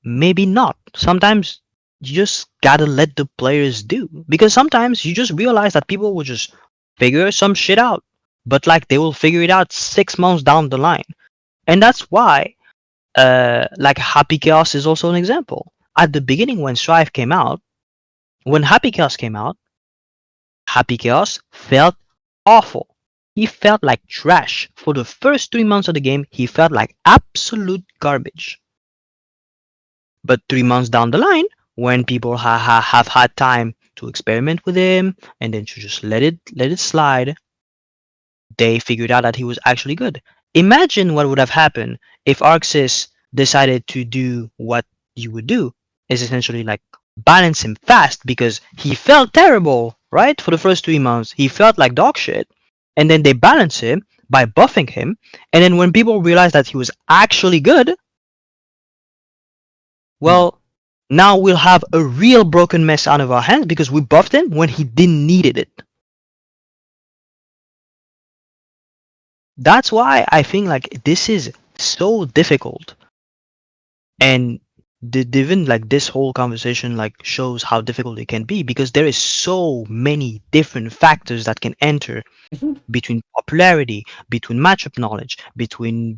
maybe not. Sometimes you just gotta let the players do, because sometimes you just realize that people will just figure some shit out, but like they will figure it out 6 months down the line. And that's why like Happy Chaos is also an example. At the beginning, when Strive came out, when Happy Chaos came out, Happy Chaos felt awful. He felt like trash. For the first 3 months of the game, he felt like absolute garbage. But 3 months down the line, when people have had time to experiment with him and then to just let it slide, they figured out that he was actually good. Imagine what would have happened if Arxis decided to do what you would do, is essentially like balance him fast because he felt terrible, right? For the first 3 months, he felt like dog shit. And then they balance him by buffing him. And then when people realized that he was actually good, Hmm. well, now we'll have a real broken mess out of our hands because we buffed him when he didn't needed it. That's why I think like this is so difficult. And even like this whole conversation like shows how difficult it can be because there is so many different factors that can enter between popularity, between matchup knowledge, between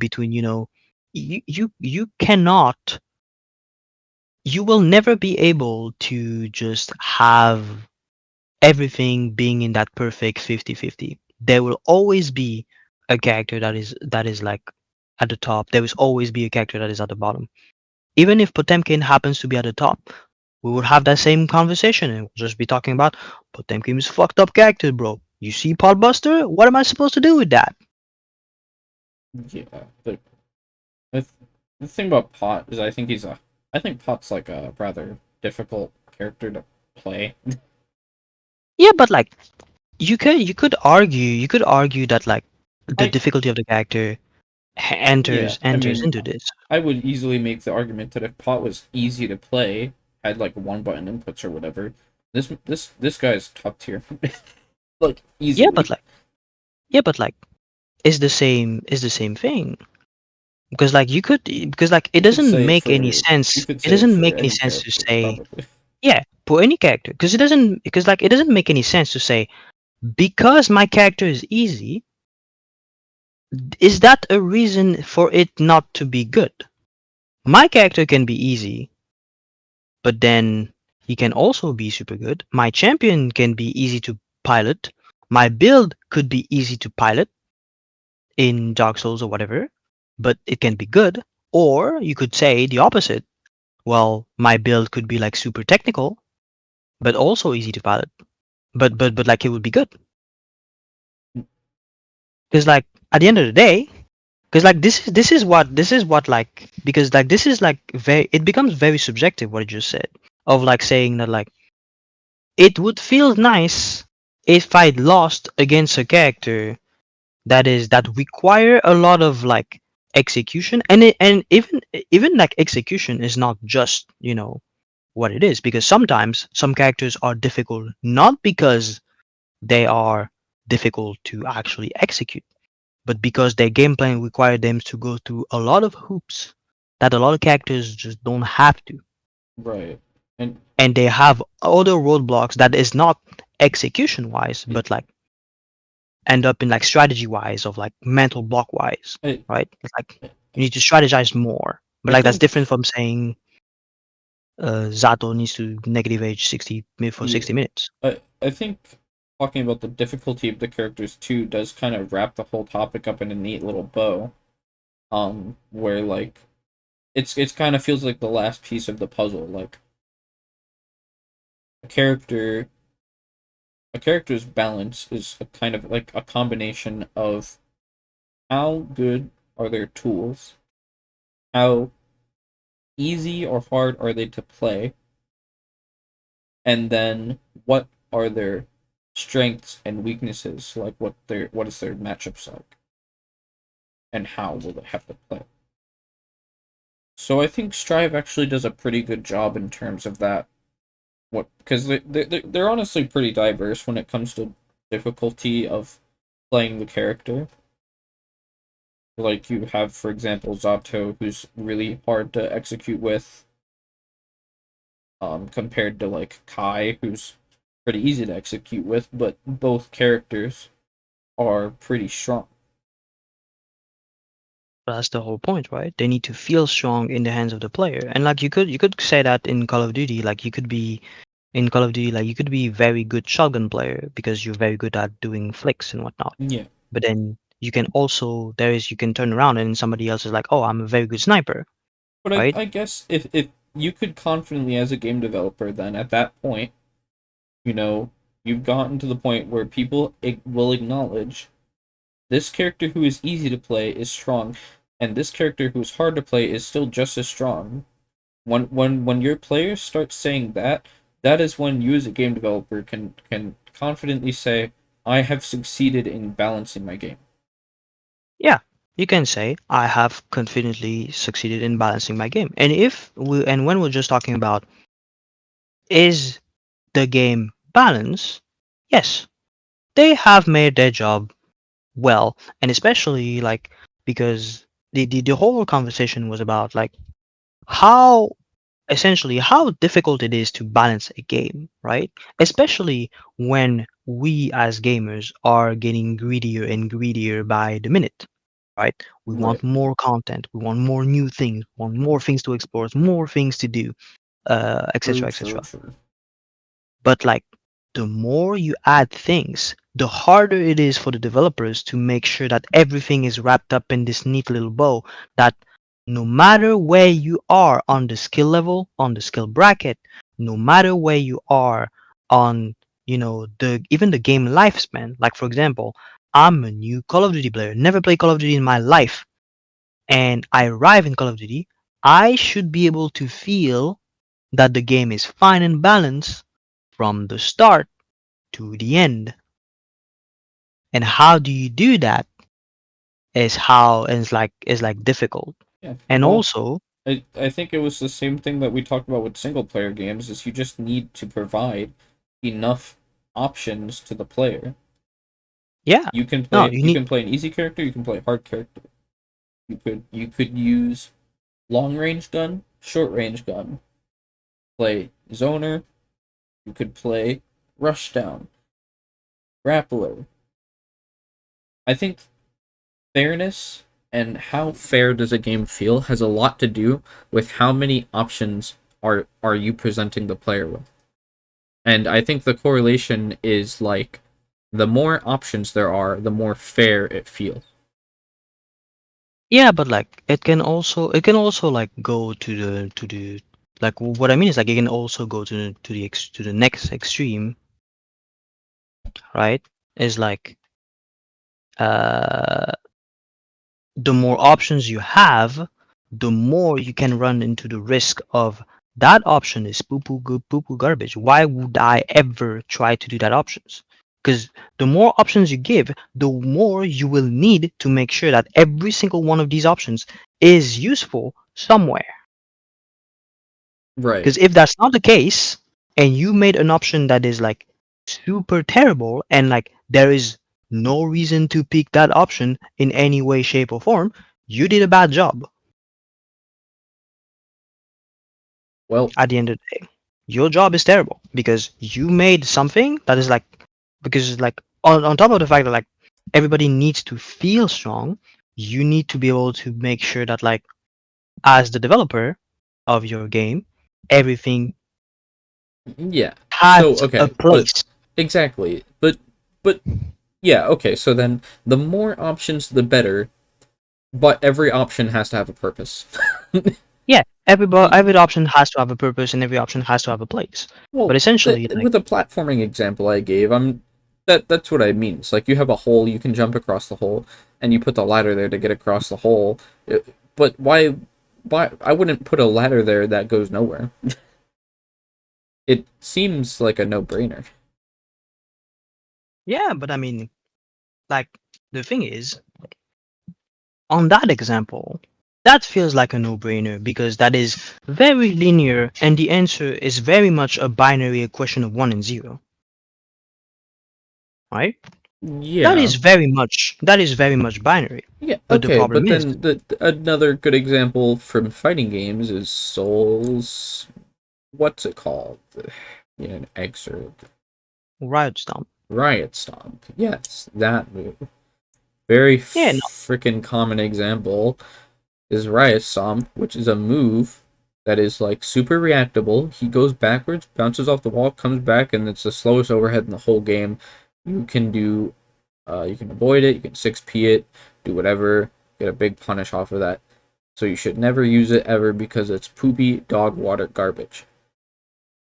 you cannot, you will never be able to just have everything being in that perfect 50-50. There will always be a character that is like at the top. There will always be a character that is at the bottom. Even if Potemkin happens to be at the top, we would have that same conversation and we'll just be talking about Potemkin is fucked up character, bro. You see Podbuster? What am I supposed to do with that? Yeah, but the, the thing about Pot is I think Pot's like a rather difficult character to play. Yeah, but like you could argue that like the I difficulty of the character Yeah, I enters mean, into this. I would easily make the argument that if Pot was easy to play, had like one button inputs or whatever, this guy's top tier, like Yeah, but easily. like yeah, but like is the same thing. Because like it You could doesn't say it make any for you sense. could It say it doesn't for make any any sense to character say, probably. yeah, for any character. Because it doesn't make any sense to say because my character is easy, is that a reason for it not to be good? My character can be easy, but then he can also be super good. My champion can be easy to pilot. My build could be easy to pilot in Dark Souls or whatever, but it can be good. Or you could say the opposite. Well, my build could be like super technical, but also easy to pilot. But like it would be good. Because like at the end of the day, because like this is what like because like this is like very it becomes very subjective what you just said of like saying that like it would feel nice if I'd lost against a character that require a lot of like execution and even like execution is not just what it is because sometimes some characters are difficult not because they are difficult to actually execute but because their gameplay require them to go through a lot of hoops that a lot of characters just don't have to, Right, and and they have other roadblocks that is not execution wise it, but like end up in like strategy wise of like mental block wise, I right? It's like you need to strategize more, but I like that's think different from saying Zato needs to negative age 60 for yeah, 60 minutes. I think talking about the difficulty of the characters too does kind of wrap the whole topic up in a neat little bow. Where like it's kind of feels like the last piece of the puzzle. Like a character, a character's balance is a kind of like a combination of how good are their tools, how easy or hard are they to play, and then what are their strengths and weaknesses, like what is their matchups like, and how will they have to play. So I think Strive actually does a pretty good job in terms of that. What because they're honestly pretty diverse when it comes to difficulty of playing the character. Like you have, for example, Zato, who's really hard to execute with, compared to like Kai, who's pretty easy to execute with, but both characters are pretty strong. But that's the whole point, right? They need to feel strong in the hands of the player, and like you could say that in Call of Duty, like you could be in Call of Duty, like you could be very good shotgun player because you're very good at doing flicks and whatnot. Yeah, But then you can also you can turn around and somebody else is like, oh, I'm a very good sniper, but right? I guess if you could confidently, as a game developer, then at that point, you know, you've gotten to the point where people will acknowledge this character who is easy to play is strong, and this character who is hard to play is still just as strong. When your players start saying that, that is when you as a game developer can confidently say, I have succeeded in balancing my game. Yeah, you can say I have confidently succeeded in balancing my game. And when we're just talking about is the game balanced, yes, they have made their job well, and especially like because the whole conversation was about like how essentially how difficult it is to balance a game, right? Especially when we as gamers are getting greedier and greedier by the minute, right? We Right. want more content, we want more new things, we want more things to explore, more things to do, True, etc., true, etc. true. But like the more you add things, the harder it is for the developers to make sure that everything is wrapped up in this neat little bow that no matter where you are on the skill level, on the skill bracket, no matter where you are on, the even the game lifespan. Like for example, I'm a new Call of Duty player, never played Call of Duty in my life, and I arrive in Call of Duty, I should be able to feel that the game is fine and balanced from the start to the end. And how do you do that is like difficult. Yeah. And Well, also, I think it was the same thing that we talked about with single player games is you just need to provide enough options to the player. yeah, You can no, play you you need can play an easy character, you can play a hard character. You could use long range gun, short range gun, play zoner, you could play rushdown, grappler. I think fairness and how fair does a game feel has a lot to do with how many options are you presenting the player with. And I think the correlation is like the more options there are, the more fair it feels. yeah, but like it can also like go to the like what I mean is like it can also go to the next extreme, right? Is like uh the more options you have, the more you can run into the risk of that option is poo poo good poo poo garbage. Why would I ever try to do that options? Because the more options you give, the more you will need to make sure that every single one of these options is useful somewhere. Right. Because if that's not the case, and you made an option that is like super terrible, and like there is no reason to pick that option in any way, shape, or form, you did a bad job Well, at the end of the day. Your job is terrible because you made something that is like, because like on top of the fact that like everybody needs to feel strong, you need to be able to make sure that like as the developer of your game, everything yeah. has So a okay, but place. exactly. But yeah, okay. So then the more options the better, but every option has to have a purpose. Yeah, every option has to have a purpose and every option has to have a place. But Well, essentially, like, with the platforming example I gave, that's what I mean. It's like you have a hole, you can jump across the hole, and you put the ladder there to get across the hole. But why I wouldn't put a ladder there that goes nowhere. It seems like a no-brainer. yeah, but I mean, like, the thing is, on that example, that feels like a no-brainer because that is very linear and the answer is very much a binary equation of one and zero, right? That Yeah. is very much binary. Yeah, But the okay, problem but is, then another good example from fighting games is Souls. What's it called? Yeah, an excerpt. Riot Stomp. Riot Stomp. Yes, that move. Very Yeah, no, freaking common example is Riot Stomp, which is a move that is like super reactable. He goes backwards, bounces off the wall, comes back, and it's the slowest overhead in the whole game. You can avoid it, you can 6P it, do whatever, get a big punish off of that. So you should never use it ever because it's poopy dog water garbage.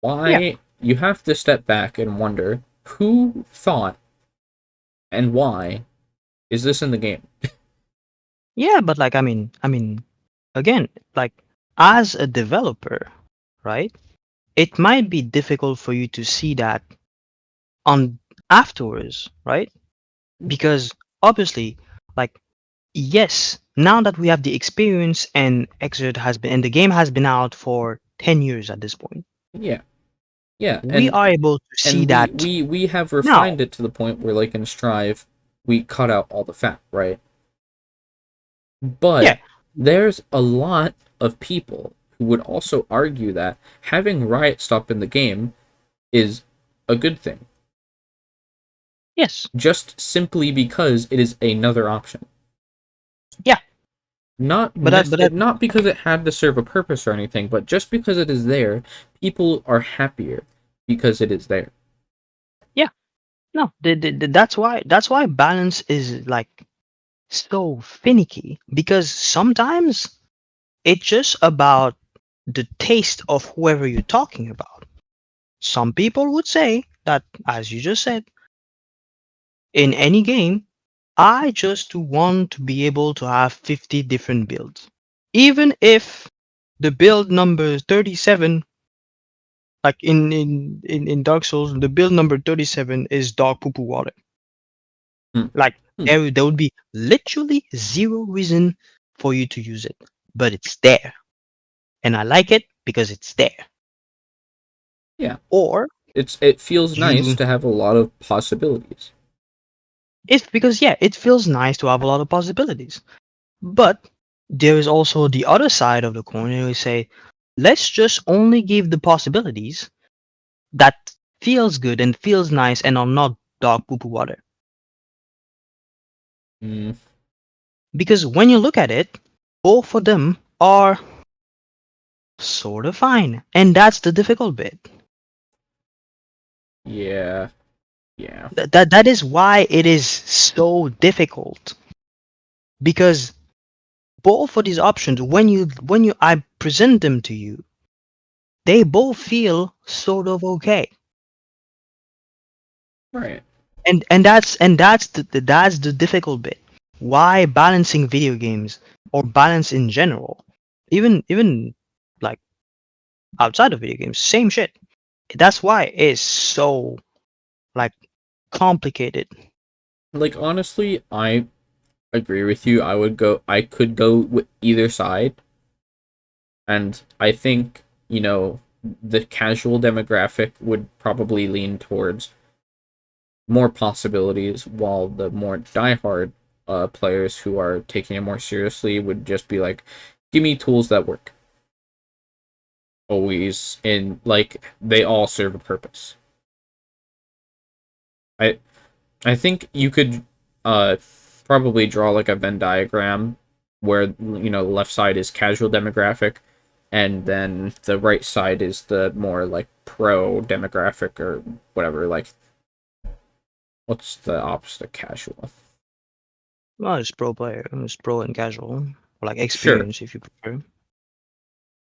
Yeah, Why? You have to step back and wonder who thought and why is this in the game? yeah, but like again, like as a developer, right? It might be difficult for you to see that on afterwards, right? Because obviously, like yes, now that we have the experience and Exert has been and the game has been out for 10 years at this point, Yeah, yeah, we are able to see and we that we we have now. refined it to the point where, like in Strive, we cut out all the fat, right? But Yeah, there's a lot of people who would also argue that having riot stop in the game is a good thing, yes, just simply because it is another option. yeah, but Not because it had to serve a purpose or anything, but just because it is there, people are happier because it is there. yeah, no, that's why balance is like so finicky because sometimes it's just about the taste of whoever you're talking about. Some people would say that, as you just said, in any game, I just want to be able to have 50 different builds. Even if the build number 37, like in Dark Souls, the build number 37 is dog poo poo water. Hmm. Like Hmm. there would be literally zero reason for you to use it, but it's there. And I like it because it's there. Yeah, Or it feels nice you to have a lot of possibilities. it's because yeah, it feels nice to have a lot of possibilities. But there is also the other side of the coin and we say, let's just only give the possibilities that feels good and feels nice and are not dog poo poo water. Mm, Because when you look at it, both of them are sort of fine. And that's the difficult bit. yeah, yeah. That is why it is so difficult. Because both of these options, when you I present them to you, they both feel sort of okay. Right. And that's the difficult bit. Why balancing video games or balance in general, even like outside of video games, same shit. That's why it's so like complicated. Like honestly, I agree with you. I could go with either side, and I think, the casual demographic would probably lean towards more possibilities, while the more diehard players who are taking it more seriously would just be like, give me tools that work. Always in, like, they all serve a purpose. I I think you could uh probably draw like a Venn diagram where, the left side is casual demographic, and then the right side is the more like pro demographic, or whatever. Like, what's the opposite of casual? Well, it's pro player, it's pro and casual, or like Sure. experience if you prefer.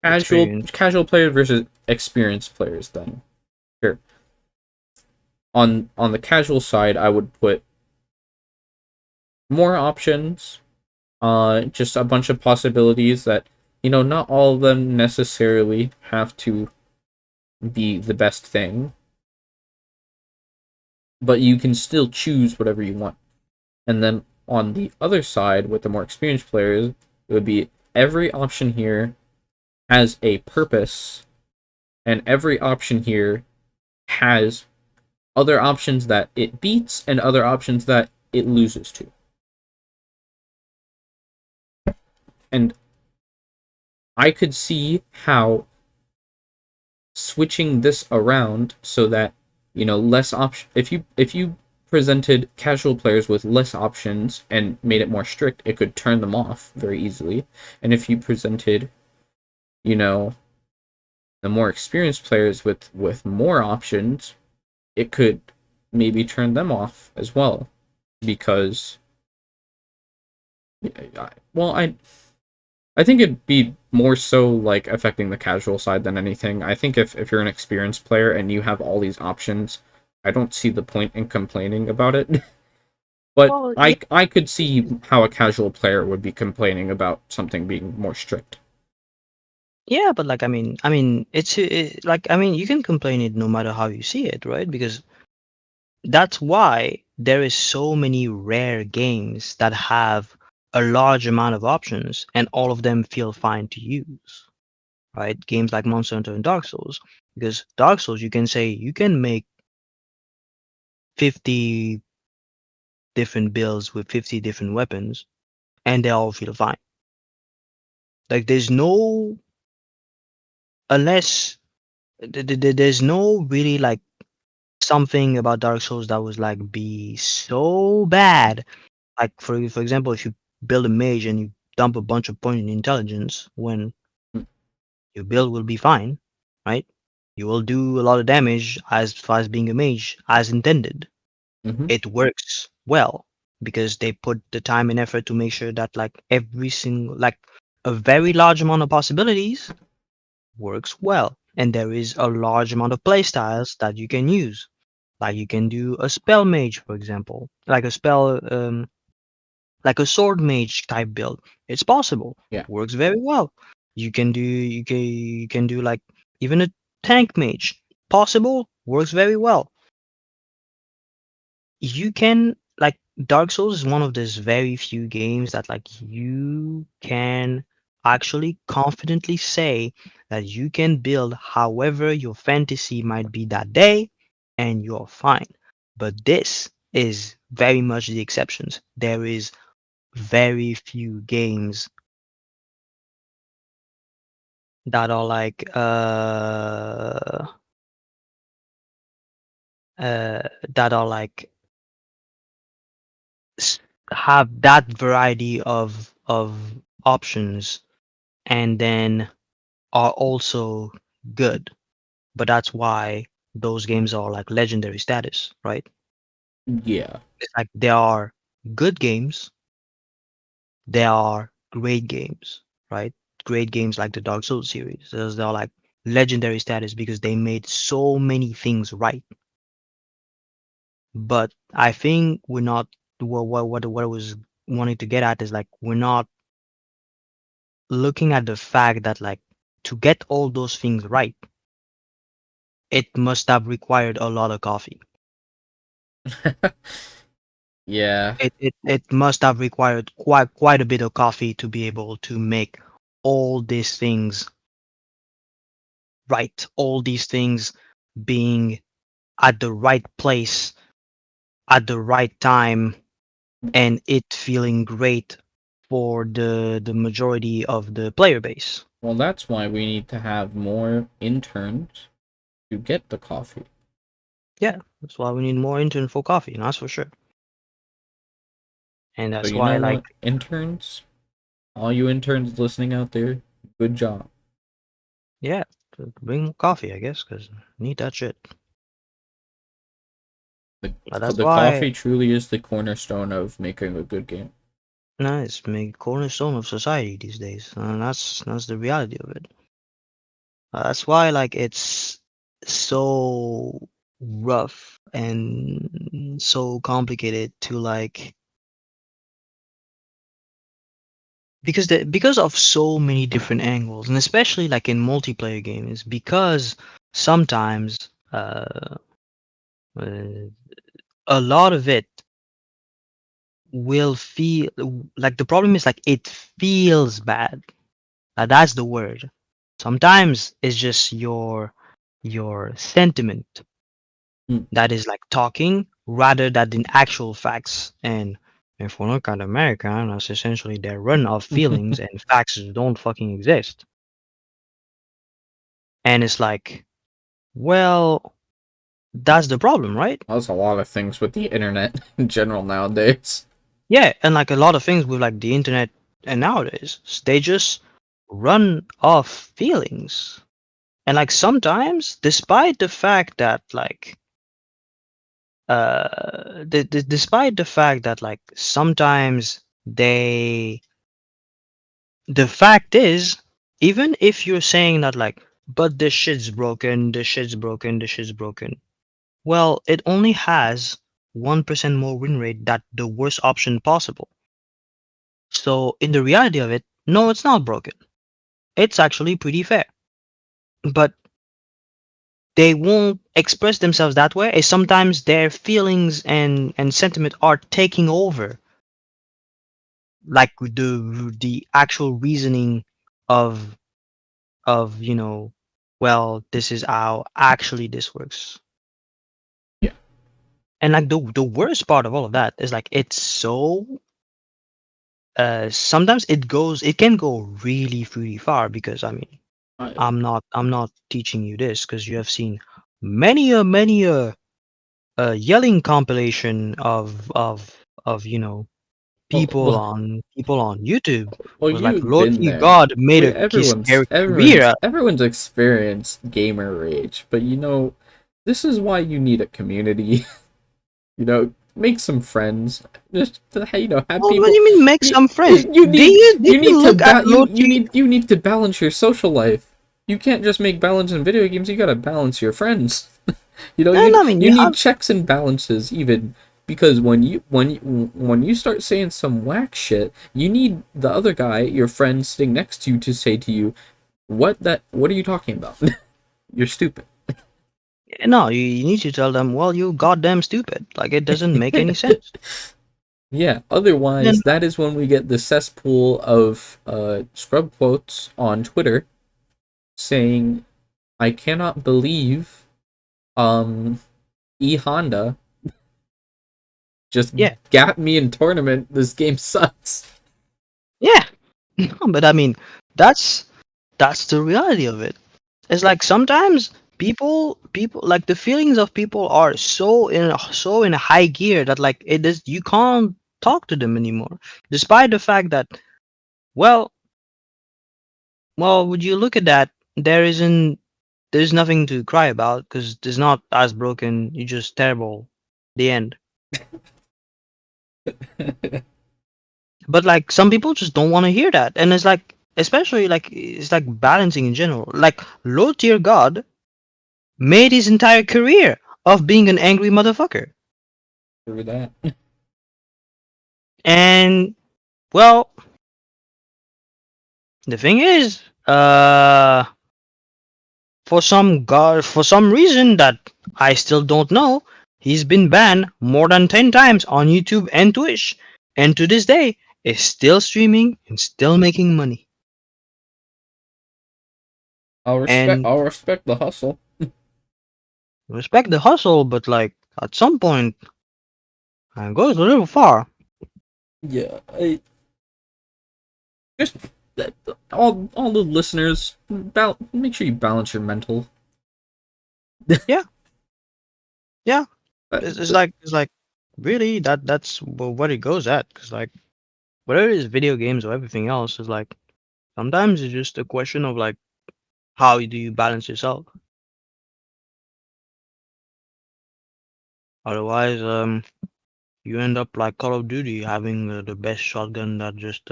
Casual Experience. casual players versus experienced players then. Sure. On the casual side, I would put more options, just a bunch of possibilities that, not all of them necessarily have to be the best thing, but you can still choose whatever you want. And then on the other side, with the more experienced players, it would be every option here has a purpose, and every option here has other options that it beats and other options that it loses to. And I could see how switching this around so that, less option if you presented casual players with less options and made it more strict, it could turn them off very easily. And if you presented, you know the more experienced players with more options, it could maybe turn them off as well, because, well, I think it'd be more so like affecting the casual side than anything. I think if you're an experienced player and you have all these options, I don't see the point in complaining about it. But Well, I could see how a casual player would be complaining about something being more strict. yeah, but like like you can complain it no matter how you see it, right? Because that's why there is so many rare games that have a large amount of options and all of them feel fine to use, right? Games like Monster Hunter and Dark Souls, because Dark Souls you can say you can make 50 different builds with 50 different weapons and they all feel fine. Like there's no unless there's no really like something about Dark Souls that was like be so bad. Like for example, if you build a mage and you dump a bunch of point in intelligence, when your build will be fine, right? You will do a lot of damage as far as being a mage as intended. Mm-hmm. It works well because they put the time and effort to make sure that like every single like a very large amount of possibilities works well. And there is a large amount of playstyles that you can use. Like you can do a spell mage, for example, like a sword mage type build. It's possible. Yeah. Works very well. You can do like even a tank mage. Possible. Works very well. You can like Dark Souls is one of those very few games that like you can actually confidently say that you can build however your fantasy might be that day and you're fine. But this is very much the exceptions. There is very few games that are like that are like s- have that variety of options and then are also good. But that's why those games are like legendary status, right? Yeah. It's like they are good games, they are great games, right? Great games like the Dark Souls series. They're like legendary status because they made so many things right. But I think we're not what I was wanting to get at is like we're not looking at the fact that like to get all those things right, it must have required a lot of coffee. Yeah. It must have required quite a bit of coffee to be able to make all these things right, all these things being at the right place at the right time and it feeling great for the majority of the player base. Well, that's why we need to have more interns to get the coffee. Yeah, that's why we need more intern for coffee, and that's for sure. And So that's you know why what, like interns, all you interns listening out there, good job. yeah, to bring more coffee, I guess, because need that shit. The But that's the why coffee truly is the cornerstone of making a good game. no, it's make cornerstone of society these days, and that's the reality of it. That's why like it's so rough and so complicated to like because of so many different angles, and especially like in multiplayer games, because sometimes uh, a lot of it will feel like the problem is like it feels bad. That's the word. Sometimes it's just your sentiment Hmm. that is like talking rather than the actual facts. And if we look at America, that's essentially their run of feelings and facts don't fucking exist. And it's like, well, that's the problem, right? That's a lot of things with the internet in general nowadays. Yeah, and like a lot of things with like the internet and nowadays, they just run off feelings. And like sometimes, despite the fact that like despite the fact that like sometimes the fact is, even if you're saying that like, but this shit's broken, this shit's broken, this shit's broken. Well, it only has 1% more win rate than the worst option possible. So in the reality of it, no, it's not broken. It's actually pretty fair. But they won't express themselves that way, as sometimes their feelings and sentiment are taking over, like the actual reasoning of well, this is how actually this works. Yeah. And like the worst part of all of that is like it's so sometimes it can go really far, because I mean, I, I'm not teaching you this because you have seen many a yelling compilation of well, people on YouTube well, was like, you've Lord been to there. God made We a his everyone's career. everyone's experienced gamer rage, but this is why you need a community. Make some friends. Just have Well, what do people. you mean make You, some friends? you Did need you did you you need to look at low tier? you need to balance your social life. You can't just make balance in video games. You gotta balance your friends. And I mean, You you need have checks and balances even because when you start saying some whack shit, you need the other guy, your friend sitting next to you, to say to you, what are you talking about? You're stupid. no, you need to tell them, well, you goddamn stupid. Like it doesn't make any sense. Yeah, Then otherwise that is when we get the cesspool of scrub quotes on Twitter saying, I cannot believe um E Honda just yeah, got me in tournament. This game sucks. yeah. No, but I mean, that's that's the reality of it. It's like sometimes people like the feelings of people are so in a high gear that like it is you can't talk to them anymore, despite the fact that well would you look at that, there's nothing to cry about because it's not as broken, you just terrible, the end. But like some people just don't want to hear that, and it's like especially like it's like balancing in general, like low tier god made his entire career of being an angry motherfucker. Through that. And well, the thing is, for some reason that I still don't know, he's been banned more than 10 times on YouTube and Twitch, and to this day is still streaming and still making money. And I'll respect the hustle. respect the hustle, but like at some point, it goes a little far. Yeah, I just all the listeners, make sure you balance your mental. Yeah, yeah. But, It's like really that's what it goes at. Cause like whether it's video games or everything else is like sometimes it's just a question of like how do you balance yourself. Otherwise, you end up like Call of Duty having the best shotgun that just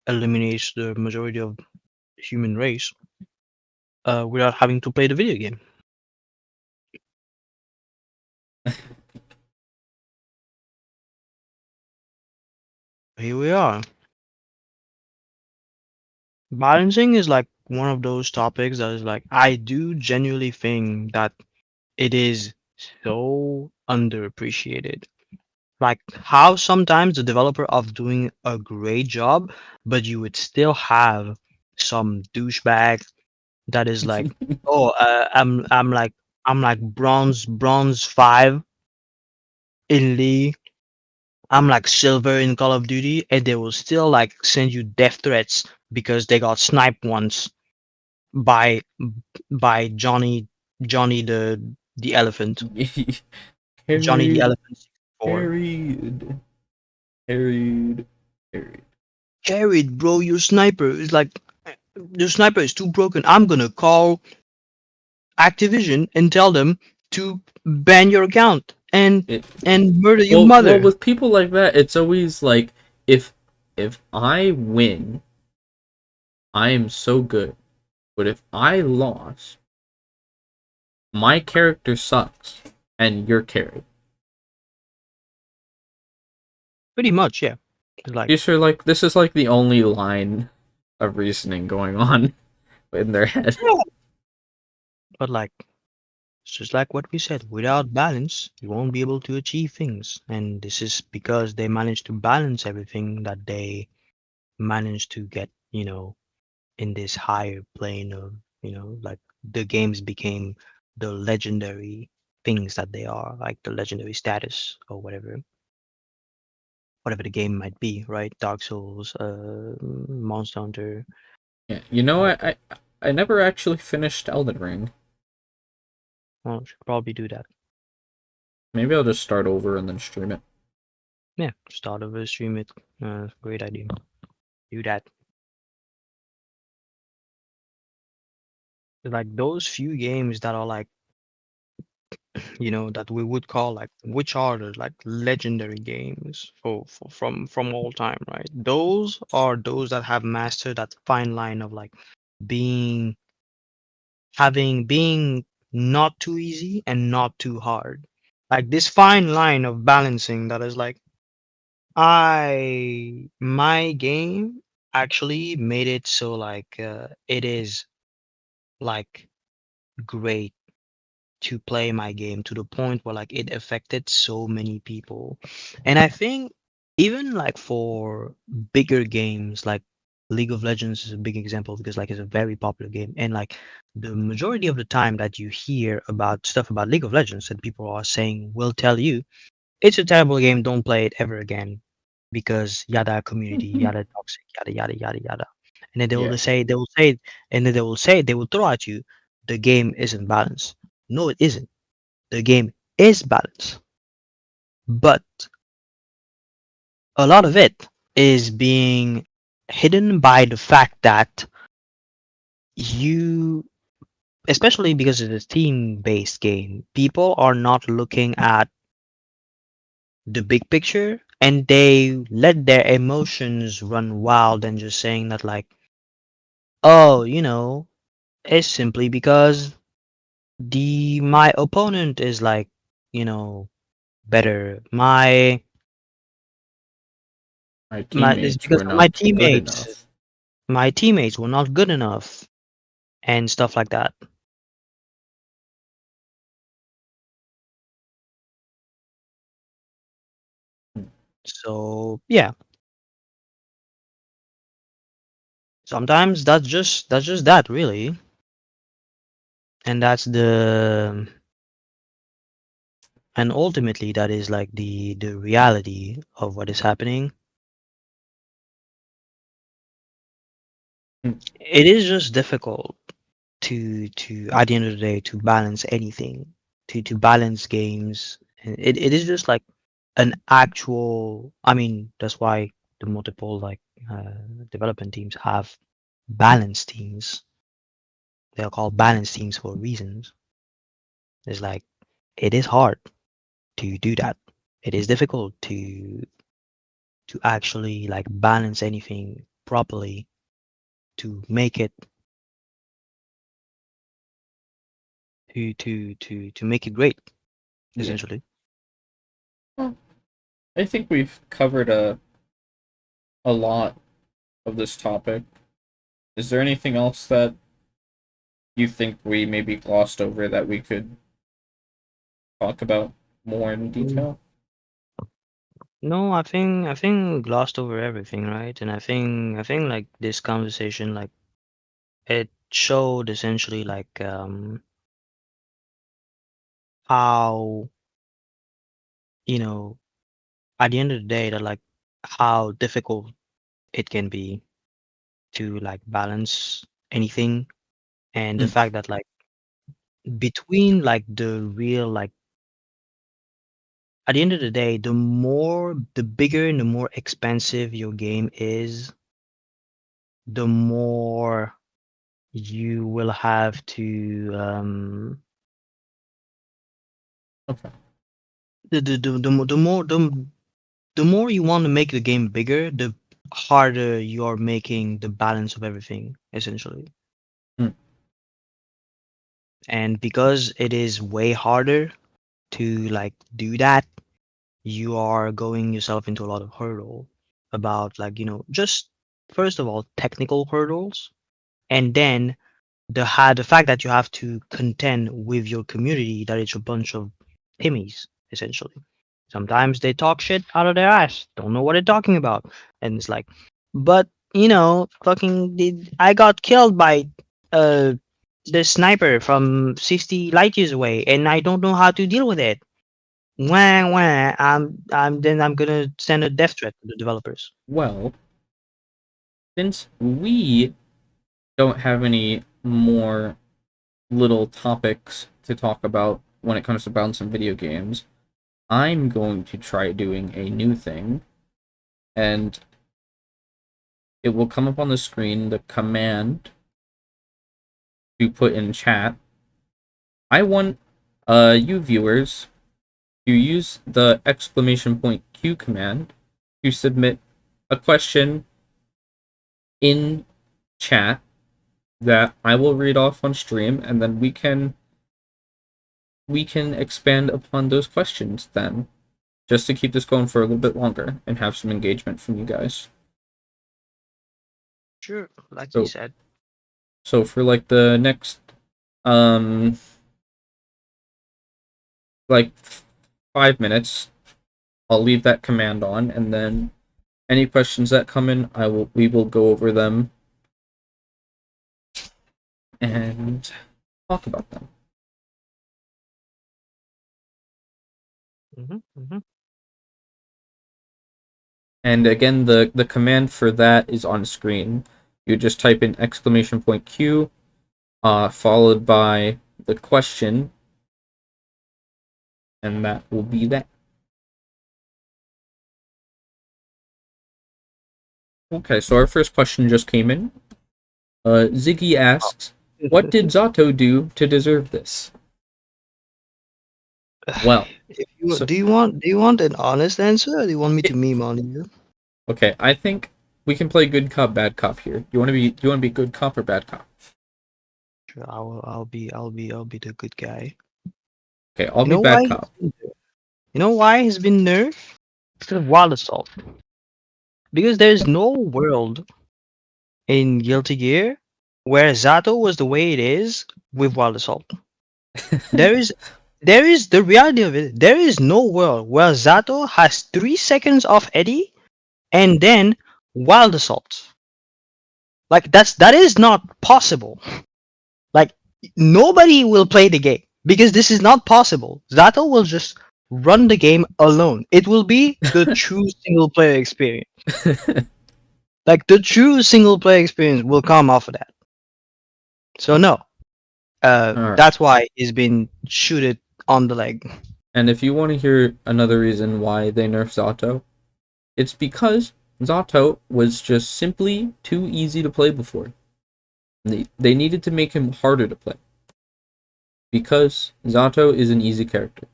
eliminates the majority of human race without having to play the video game. Here we are. Balancing is like one of those topics that is like I do genuinely think that it is so underappreciated. Like how sometimes the developer of doing a great job, but you would still have some douchebag that is like, oh, I'm like bronze 5 in League. I'm like silver in Call of Duty, and they will still like send you death threats because they got sniped once by Johnny the elephant, Johnny the carried, elephant 64. carried, carried, carried. Carried, bro, your sniper is like your sniper is too broken. I'm gonna call Activision and tell them to ban your account It and murder your well mother. with people like that, it's always like if if I win, I am so good. But if I lost, my character sucks and your carry. Pretty much, yeah. It's like, This is like the only line of reasoning going on in their head. yeah, but like it's just like what we said, without balance, you won't be able to achieve things. And this is because they managed to balance everything that they managed to get, in this higher plane of, like the games became the legendary things that they are, like the legendary status or whatever the game might be, right? Dark Souls, Monster Hunter. Yeah, you know Uh, what? I never actually finished Elden Ring. well, should probably do that. Maybe I'll just start over and then stream it. Yeah, start over, stream it. Great idea. Do that. Like those few games that are like, that we would call like, which are the like legendary games from all time, right? Those are those that have mastered that fine line of like being being not too easy and not too hard. Like this fine line of balancing that is like, my game actually made it so like it is like great to play my game to the point where like it affected so many people. And I think even like for bigger games like League of Legends is a big example because like it's a very popular game, and like the majority of the time that you hear about stuff about League of Legends and people are saying will tell you it's a terrible game, don't play it ever again because yada community, yada toxic, yada yada yada yada. And then Yeah. they will throw at you the game isn't balanced. No, it isn't. The game is balanced, but a lot of it is being hidden by the fact that you, especially because it's a team-based game, people are not looking at the big picture and they let their emotions run wild and just saying that like, oh, it's simply because the my opponent is like, you know, better. My My It's teammates because were of my not good teammates. enough. My teammates were not good enough and stuff like that. So yeah, sometimes that's just that really, and and ultimately that is like the reality of what is happening. Mm, It is just difficult to at the end of the day to balance anything, to balance games. And it is just like an actual. I mean, that's why the multiple like development teams have balance teams. They are called balance teams for reasons. It's like it is hard to do that. It is difficult to actually like balance anything properly to make it to make it great, yeah. essentially. Well, I think we've covered a lot of this topic. Is there anything else that you think we maybe glossed over that we could talk about more in Mm. detail? No, I think glossed over everything, right? And I think like this conversation, like it showed essentially like how, you know at the end of the day, that like how difficult it can be to like balance anything, and the Mm, fact that like between like the real like at the end of the day, the bigger and the more expensive your game is, the more you will have to okay. the more you want to make the game bigger, harder you're making the balance of everything, essentially. Mm. And because it is way harder to like do that, you are going yourself into a lot of hurdle about like, just first of all, technical hurdles, and then the fact that you have to contend with your community that it's a bunch of pimmies, essentially. Sometimes they talk shit out of their ass, don't know what they're talking about. And it's like, but fucking I got killed by uh the sniper from 60 light years away and I don't know how to deal with it. Wah, wah. I'm gonna send a death threat to the developers. Well, since we don't have any more little topics to talk about when it comes to bouncing video games, I'm going to try doing a new thing, and it will come up on the screen the command to put in chat. I want you viewers to use the exclamation point Q command to submit a question in chat that I will read off on stream, and then we can expand upon those questions then, just to keep this going for a little bit longer and have some engagement from you guys. Sure, like you So said. so for like the next um like 5 minutes, I'll leave that command on, and then any questions that come in, we will go over them and talk about them. Hmm. And again, the command for that is on screen. You just type in exclamation point Q, followed by the question, and that will be that. Okay, so our first question just came in. Ziggy asks, "What did Zato do to deserve this?" Well, If you so do you want an honest answer, or do you want me to it, meme on you? okay, I think we can play good cop, bad cop here. Do you want to be good cop or bad cop? Sure, I'll be the good guy. Okay, I'll You be know bad why? cop. You know why he's been nerfed? Because of Wild Assault. Because there's no world in Guilty Gear where Zato was the way it is with Wild Assault. There is there is the reality of it. There is no world where Zato has 3 seconds off Eddie and then Wild Assault. Like that is not possible. Like nobody will play the game because this is not possible. Zato will just run the game alone. It will be the true single player experience. Like the true single player experience will come off of that. So no, All right. that's why he's been shooted on the leg. And if you want to hear another reason why they nerfed Zato, it's because Zato was just simply too easy to play before. They needed to make him harder to play because Zato is an easy character.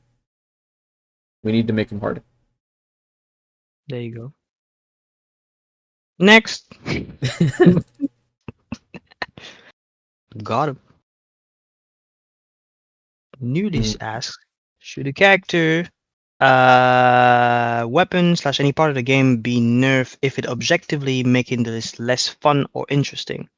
We need to make him harder. There you go. Next, got him. Nudis Mm, asks, should a character, weapon slash any part of the game be nerfed if it objectively making this less fun or interesting?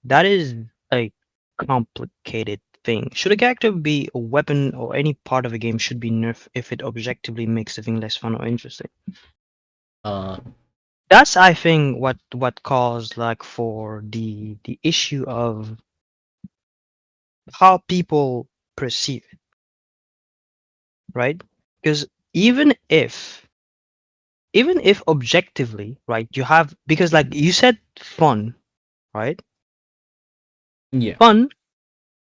That is a complicated thing. Should a character be a weapon or any part of a game should be nerfed if it objectively makes the thing less fun or interesting? uh, That's I think what caused like for the issue of how people perceive it, right? Because even if even if objectively, right, you have because like you said fun, right? yeah. Fun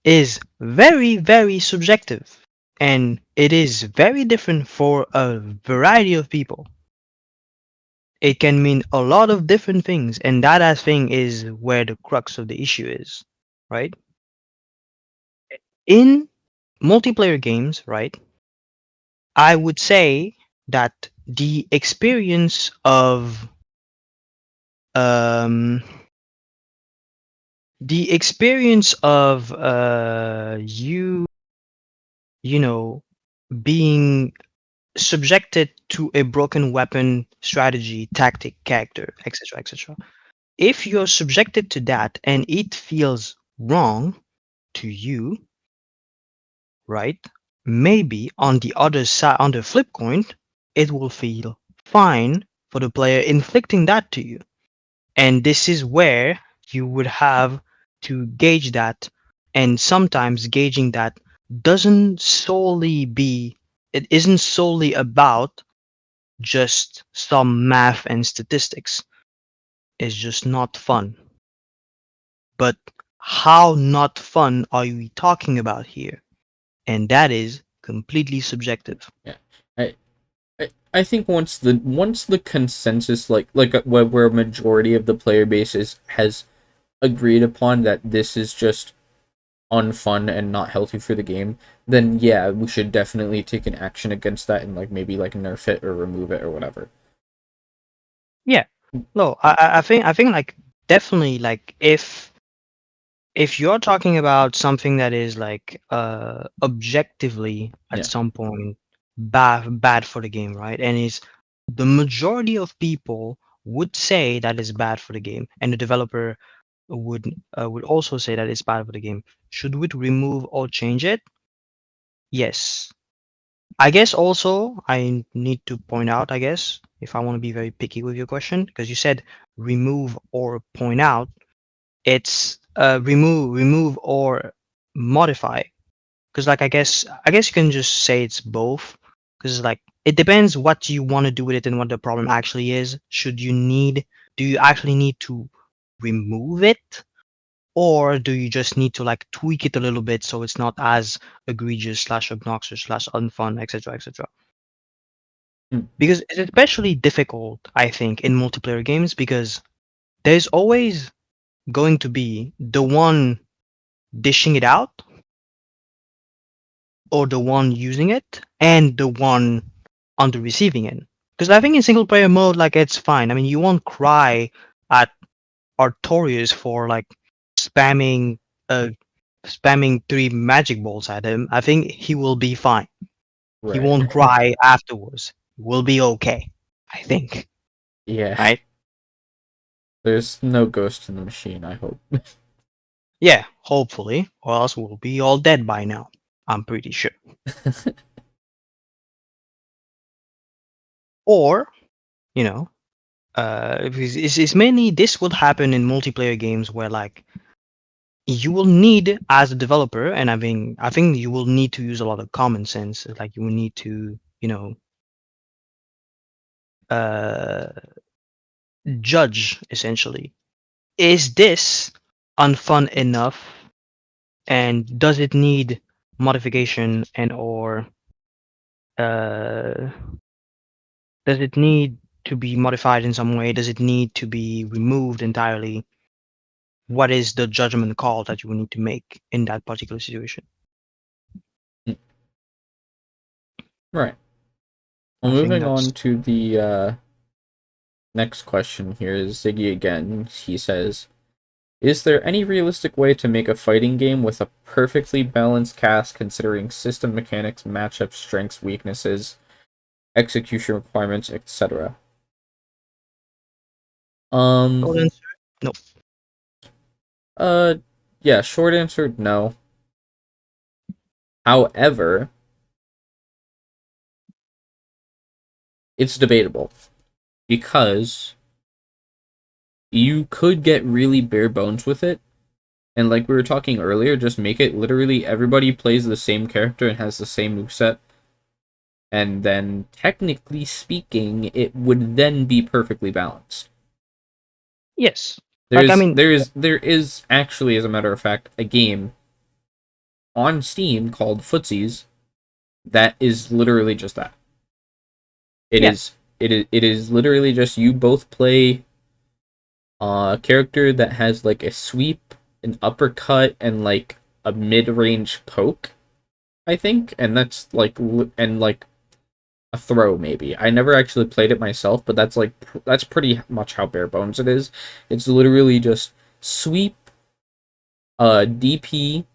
is very, very subjective. And it is very different for a variety of people. It can mean a lot of different things, and that I think is where the crux of the issue is, right? In multiplayer games, right, I would say that the experience of um, the experience of you know, being subjected to a broken weapon, strategy, tactic, character, etc., etc. If you're subjected to that and it feels wrong to you, right? Maybe on the other side, on the flip coin, it will feel fine for the player inflicting that to you. And this is where you would have to gauge that. And sometimes gauging that doesn't solely be, it isn't solely about just some math and statistics. It's just not fun. But how not fun are we talking about here? And that is completely subjective. Yeah. I, I think once the consensus where a majority of the player base has agreed upon that this is just unfun and not healthy for the game, then yeah, we should definitely take an action against that and like maybe like nerf it or remove it or whatever. Yeah. No, I think like definitely like if you're talking about something that is like objectively at Yeah. some point bad for the game, right? And is the majority of people would say that is bad for the game, and the developer would also say that it's bad for the game. Should we remove or change it? Yes. I guess also I need to point out, I guess, if I want to be very picky with your question, because you said remove or point out, it's remove or modify. Because like I guess you can just say it's both. Because like it depends what you want to do with it and what the problem actually is. Do you actually need to remove it? Or do you just need to like tweak it a little bit so it's not as egregious slash obnoxious slash unfun, etc., etc.? Mm. Because it's especially difficult, I think, in multiplayer games because there's always going to be the one dishing it out or the one using it and the one on the receiving end. Because I think in single player mode, like it's fine. I mean, you won't cry at Artorias for like spamming uh spamming three magic balls at him. I think he will be fine. He Right. won't cry afterwards. He will be okay. I think. Yeah. Right? There's no ghost in the machine, I hope. Yeah, hopefully, or else we'll be all dead by now. I'm pretty sure. Or, you know, it's mainly this would happen in multiplayer games where like you will need as a developer, and I think you will need to use a lot of common sense. Like you will need to, uh, judge essentially. Is this unfun enough, and does it need modification and or uh does it need to be modified in some way? Does it need to be removed entirely? What is the judgment call that you will need to make in that particular situation? Right. Well, I think moving that's on to the next question here is Ziggy again. He says, is there any realistic way to make a fighting game with a perfectly balanced cast considering system mechanics, matchup strengths, weaknesses, execution requirements, etc.? short Um, answer. No. uh, yeah, short answer, no. However, it's debatable because you could get really bare bones with it. And like we were talking earlier, just make it literally everybody plays the same character and has the same moveset. And then, technically speaking, it would then be perfectly balanced. Yes. There Like I is mean, there is there is actually, as a matter of fact, a game on Steam called Footsies that is literally just that. It yeah. is it is literally just you both play a character that has like a sweep, an uppercut, and like a mid-range poke, I think, and that's like and like a throw maybe. I never actually played it myself, but that's like that's pretty much how bare bones it is. It's literally just sweep, DP,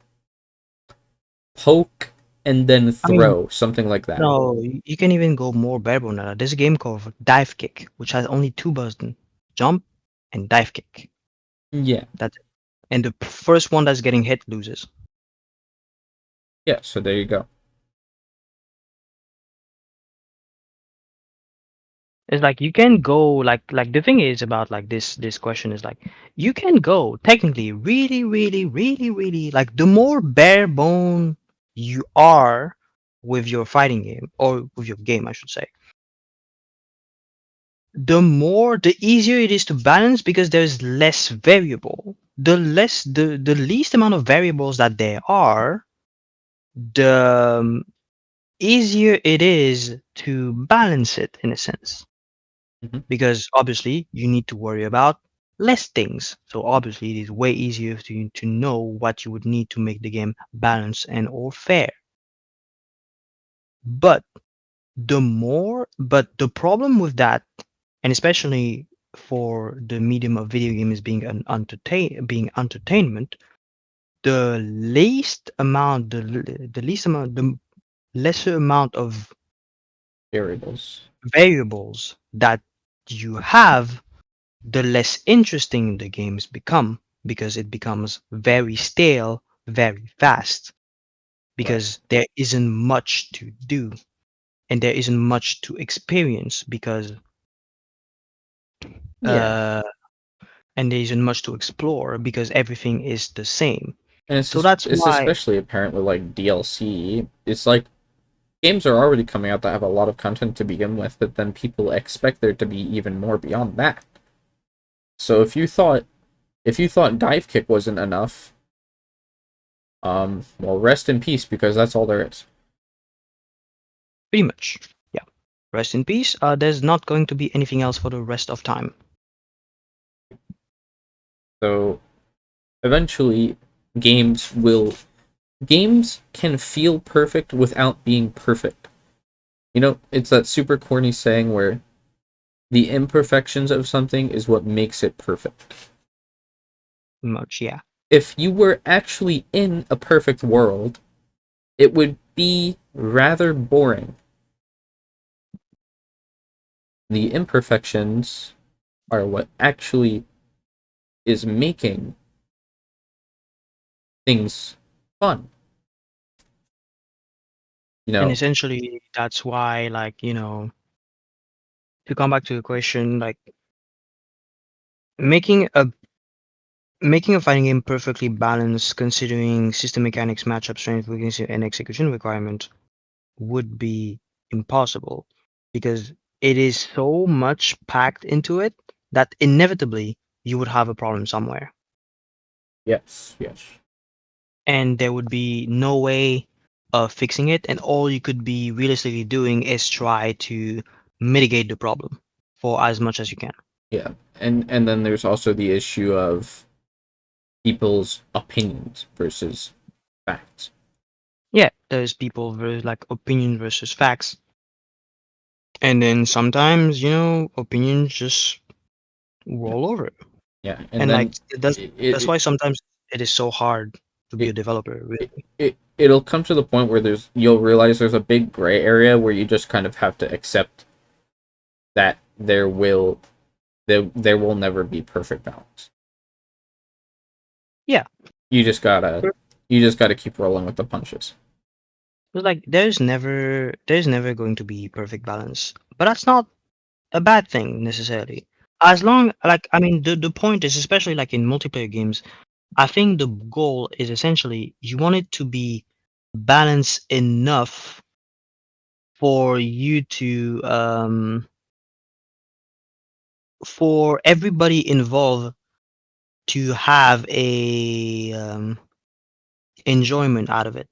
poke, and then I mean, throw, something like that. no, you can even go more bare bone than that. There's a game called Dive Kick, which has only two buttons: jump and dive kick. Yeah. That's it. And the first one that's getting hit loses. Yeah, so there you go. It's like you can go like the thing is about like this question is like you can go technically really like the more bare bone you are with your fighting game or with your game I should say, the easier it is to balance because there's less variable. The least amount of variables that there are, the easier it is to balance it in a sense. Mhm. Because obviously you need to worry about less things. So obviously it is way easier to know what you would need to make the game balanced and or fair. But but the problem with that, and especially for the medium of video games being being entertainment, the lesser amount of Variables. variables that you have, the less interesting the games become because it becomes very stale very fast Right. because there isn't much to do and there isn't much to experience because Yeah. uh and there isn't much to explore because everything is the same. And So that's it's why especially apparent with like DLC. It's like games are already coming out that have a lot of content to begin with, but then people expect there to be even more beyond that. So if you thought dive kick wasn't enough, well, rest in peace because that's all there is. pretty much, yeah, rest in peace. There's not going to be anything else for the rest of time. So eventually, games will games can feel perfect without being perfect. You know, it's that super corny saying where the imperfections of something is what makes it perfect. Much, yeah. If you were actually in a perfect world, it would be rather boring. The imperfections are what actually is making things fun. You And know, essentially that's why, like, to come back to the question, like making a making a fighting game perfectly balanced, considering system mechanics, matchup strength, weakness, and execution requirement, would be impossible because it is so much packed into it that inevitably you would have a problem somewhere, yes, yes. and there would be no way of fixing it. And all you could be realistically doing is try to mitigate the problem for as much as you can. Yeah. And then there's also the issue of people's opinions versus facts. Yeah, there's people versus like opinion versus facts. And then sometimes, opinions just roll over. Yeah, and And like then that's it that's it, why sometimes it is so hard to be a it, developer, really. it'll come to the point where you'll realize there's a big gray area where you just kind of have to accept that there will never be perfect balance. Yeah. You just gotta Sure. you just gotta keep rolling with the punches. It's like there's never going to be perfect balance. But that's not a bad thing necessarily. As long like I mean the point is, especially like in multiplayer games, I think the goal is essentially you want it to be balanced enough for you to for everybody involved to have a enjoyment out of it.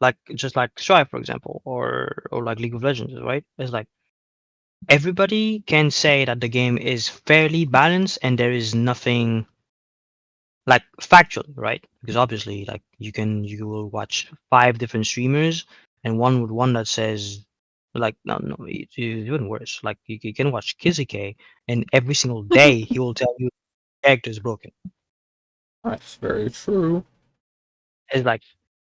Like just like Strive, for example, or like League of Legends, right? It's like everybody can say that the game is fairly balanced and there is nothing like factual, right? Because obviously, like you will watch 5 different streamers and one that says like no, it's even worse. Like you can watch Kizuke, and every single day he will tell you character is broken. That's very true. It's like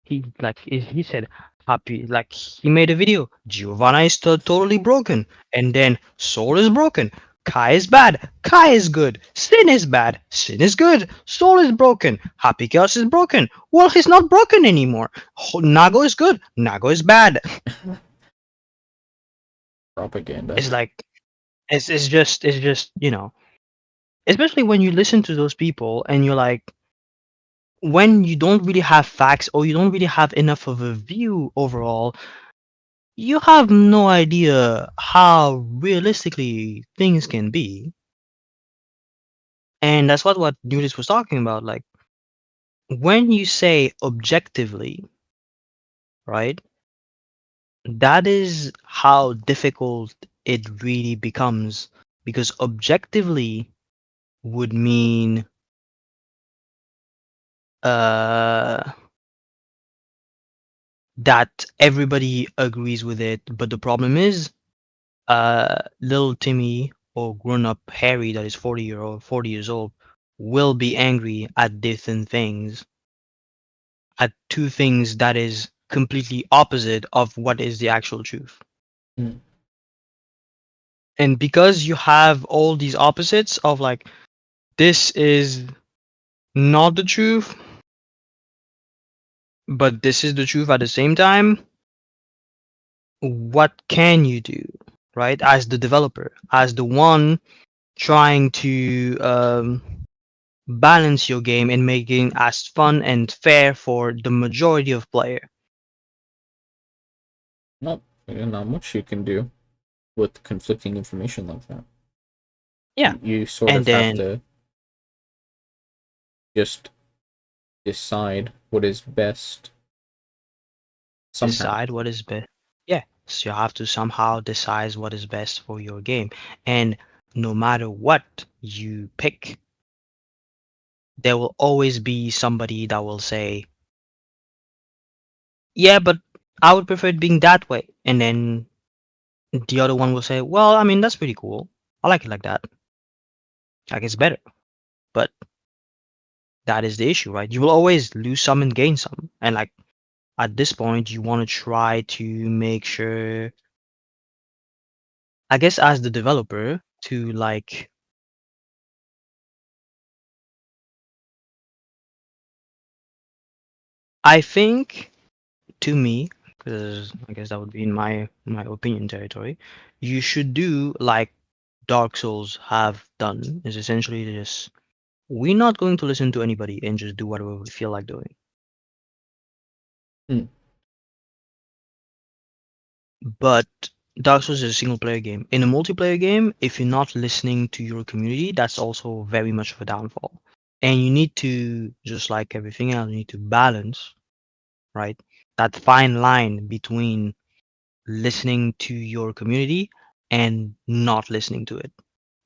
he said happy, like he made a video. Giovanna is totally broken, and then Soul is broken. Kai is bad. Kai is good. Sin is bad. Sin is good. Soul is broken. Happy Chaos is broken. Well, he's not broken anymore. Nago is good. Nago is bad. Propaganda. It's like it's just especially when you listen to those people and you're like, when you don't really have facts or you don't really have enough of a view overall, you have no idea how realistically things can be. And that's what Nudis was talking about. Like, when you say objectively, right, that is how difficult it really becomes. Because objectively would mean uh that everybody agrees with it. But the problem is, little Timmy or grown up Harry that is 40 years old will be angry at different things, at two things that is completely opposite of what is the actual truth. Mm. And because you have all these opposites of like, this is not the truth, but this is the truth at the same time, what can you do, right? As the developer, as the one trying to balance your game and making as fun and fair for the majority of player. Not much you can do with conflicting information like that. Yeah, You sort and of have then to just decide what is best somehow. decide what is best. Yeah, so you have to somehow decide what is best for your game, and no matter what you pick, there will always be somebody that will say, "Yeah, but I would prefer it being that way," and then the other one will say, "Well, I mean that's pretty cool. I like it like that. Like it's better." But that is the issue, right? You will always lose some and gain some, and like at this point you want to try to make sure, I guess, as the developer, to like I think, to me, because I guess that would be in my opinion territory, you should do like Dark Souls have done, is essentially just, we're not going to listen to anybody and just do whatever we feel like doing. Hmm. But Dark Souls is a single player game. In a multiplayer game, if you're not listening to your community, that's also very much of a downfall. And you need to, just like everything else, you need to balance, right? That fine line between listening to your community and not listening to it.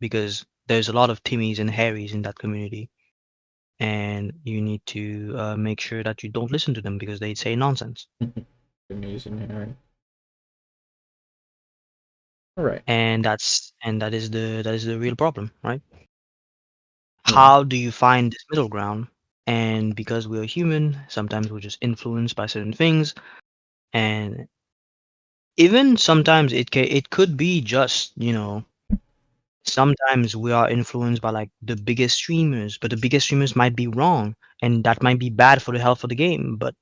Because there's a lot of Timmies and Harrys in that community. And you need to make sure that you don't listen to them because they say nonsense. Amazing, Harry. All right. And that is the real problem, right? Yeah. How do you find this middle ground? And because we're human, sometimes we're just influenced by certain things, and even sometimes it could be just, sometimes we are influenced by like the biggest streamers, but the biggest streamers might be wrong, and that might be bad for the health of the game. But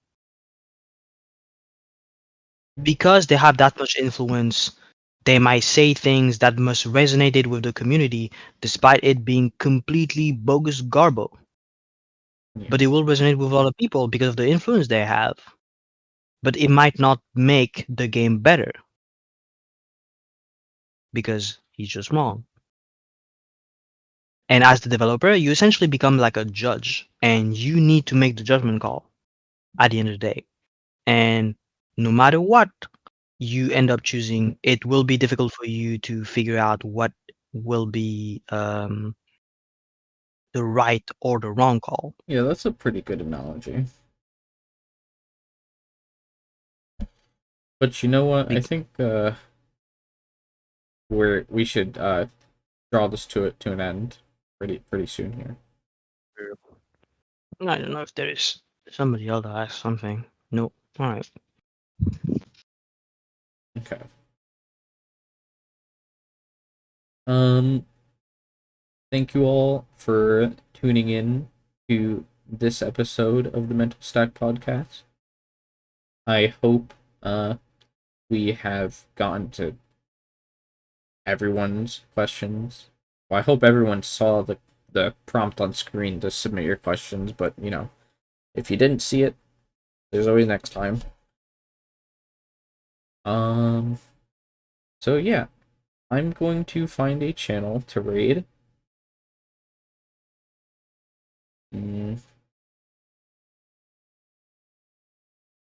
because they have that much influence, they might say things that must resonate with the community, despite it being completely bogus garbo. Yeah. But it will resonate with a lot of people because of the influence they have. But it might not make the game better because he's just wrong. And as the developer, you essentially become like a judge and you need to make the judgment call at the end of the day. And no matter what you end up choosing, it will be difficult for you to figure out what will be the right or the wrong call. Yeah, that's a pretty good analogy. But you know what? I Bec- think we should draw this to an end pretty soon here. I don't know if there is somebody else that has something. No. All right. Okay. Um, thank you all for tuning in to this episode of the Mental Stack podcast. I hope we have gotten to everyone's questions. Well, I hope everyone saw the prompt on screen to submit your questions, but if you didn't see it, there's always next time. Um, so yeah, I'm going to find a channel to raid. Hmm,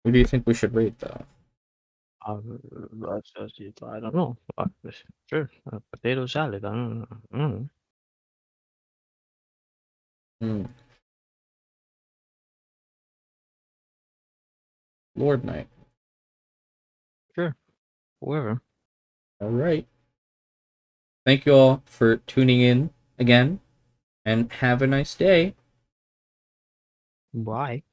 who do you think we should raid though? I don't know. Sure. Potato salad. I don't know. I don't know. Hmm, Lord Knight. Sure. Whoever. All right. Thank you all for tuning in again, and have a nice day. Bye.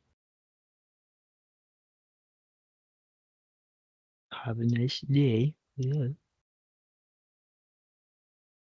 Have a nice day. Yeah.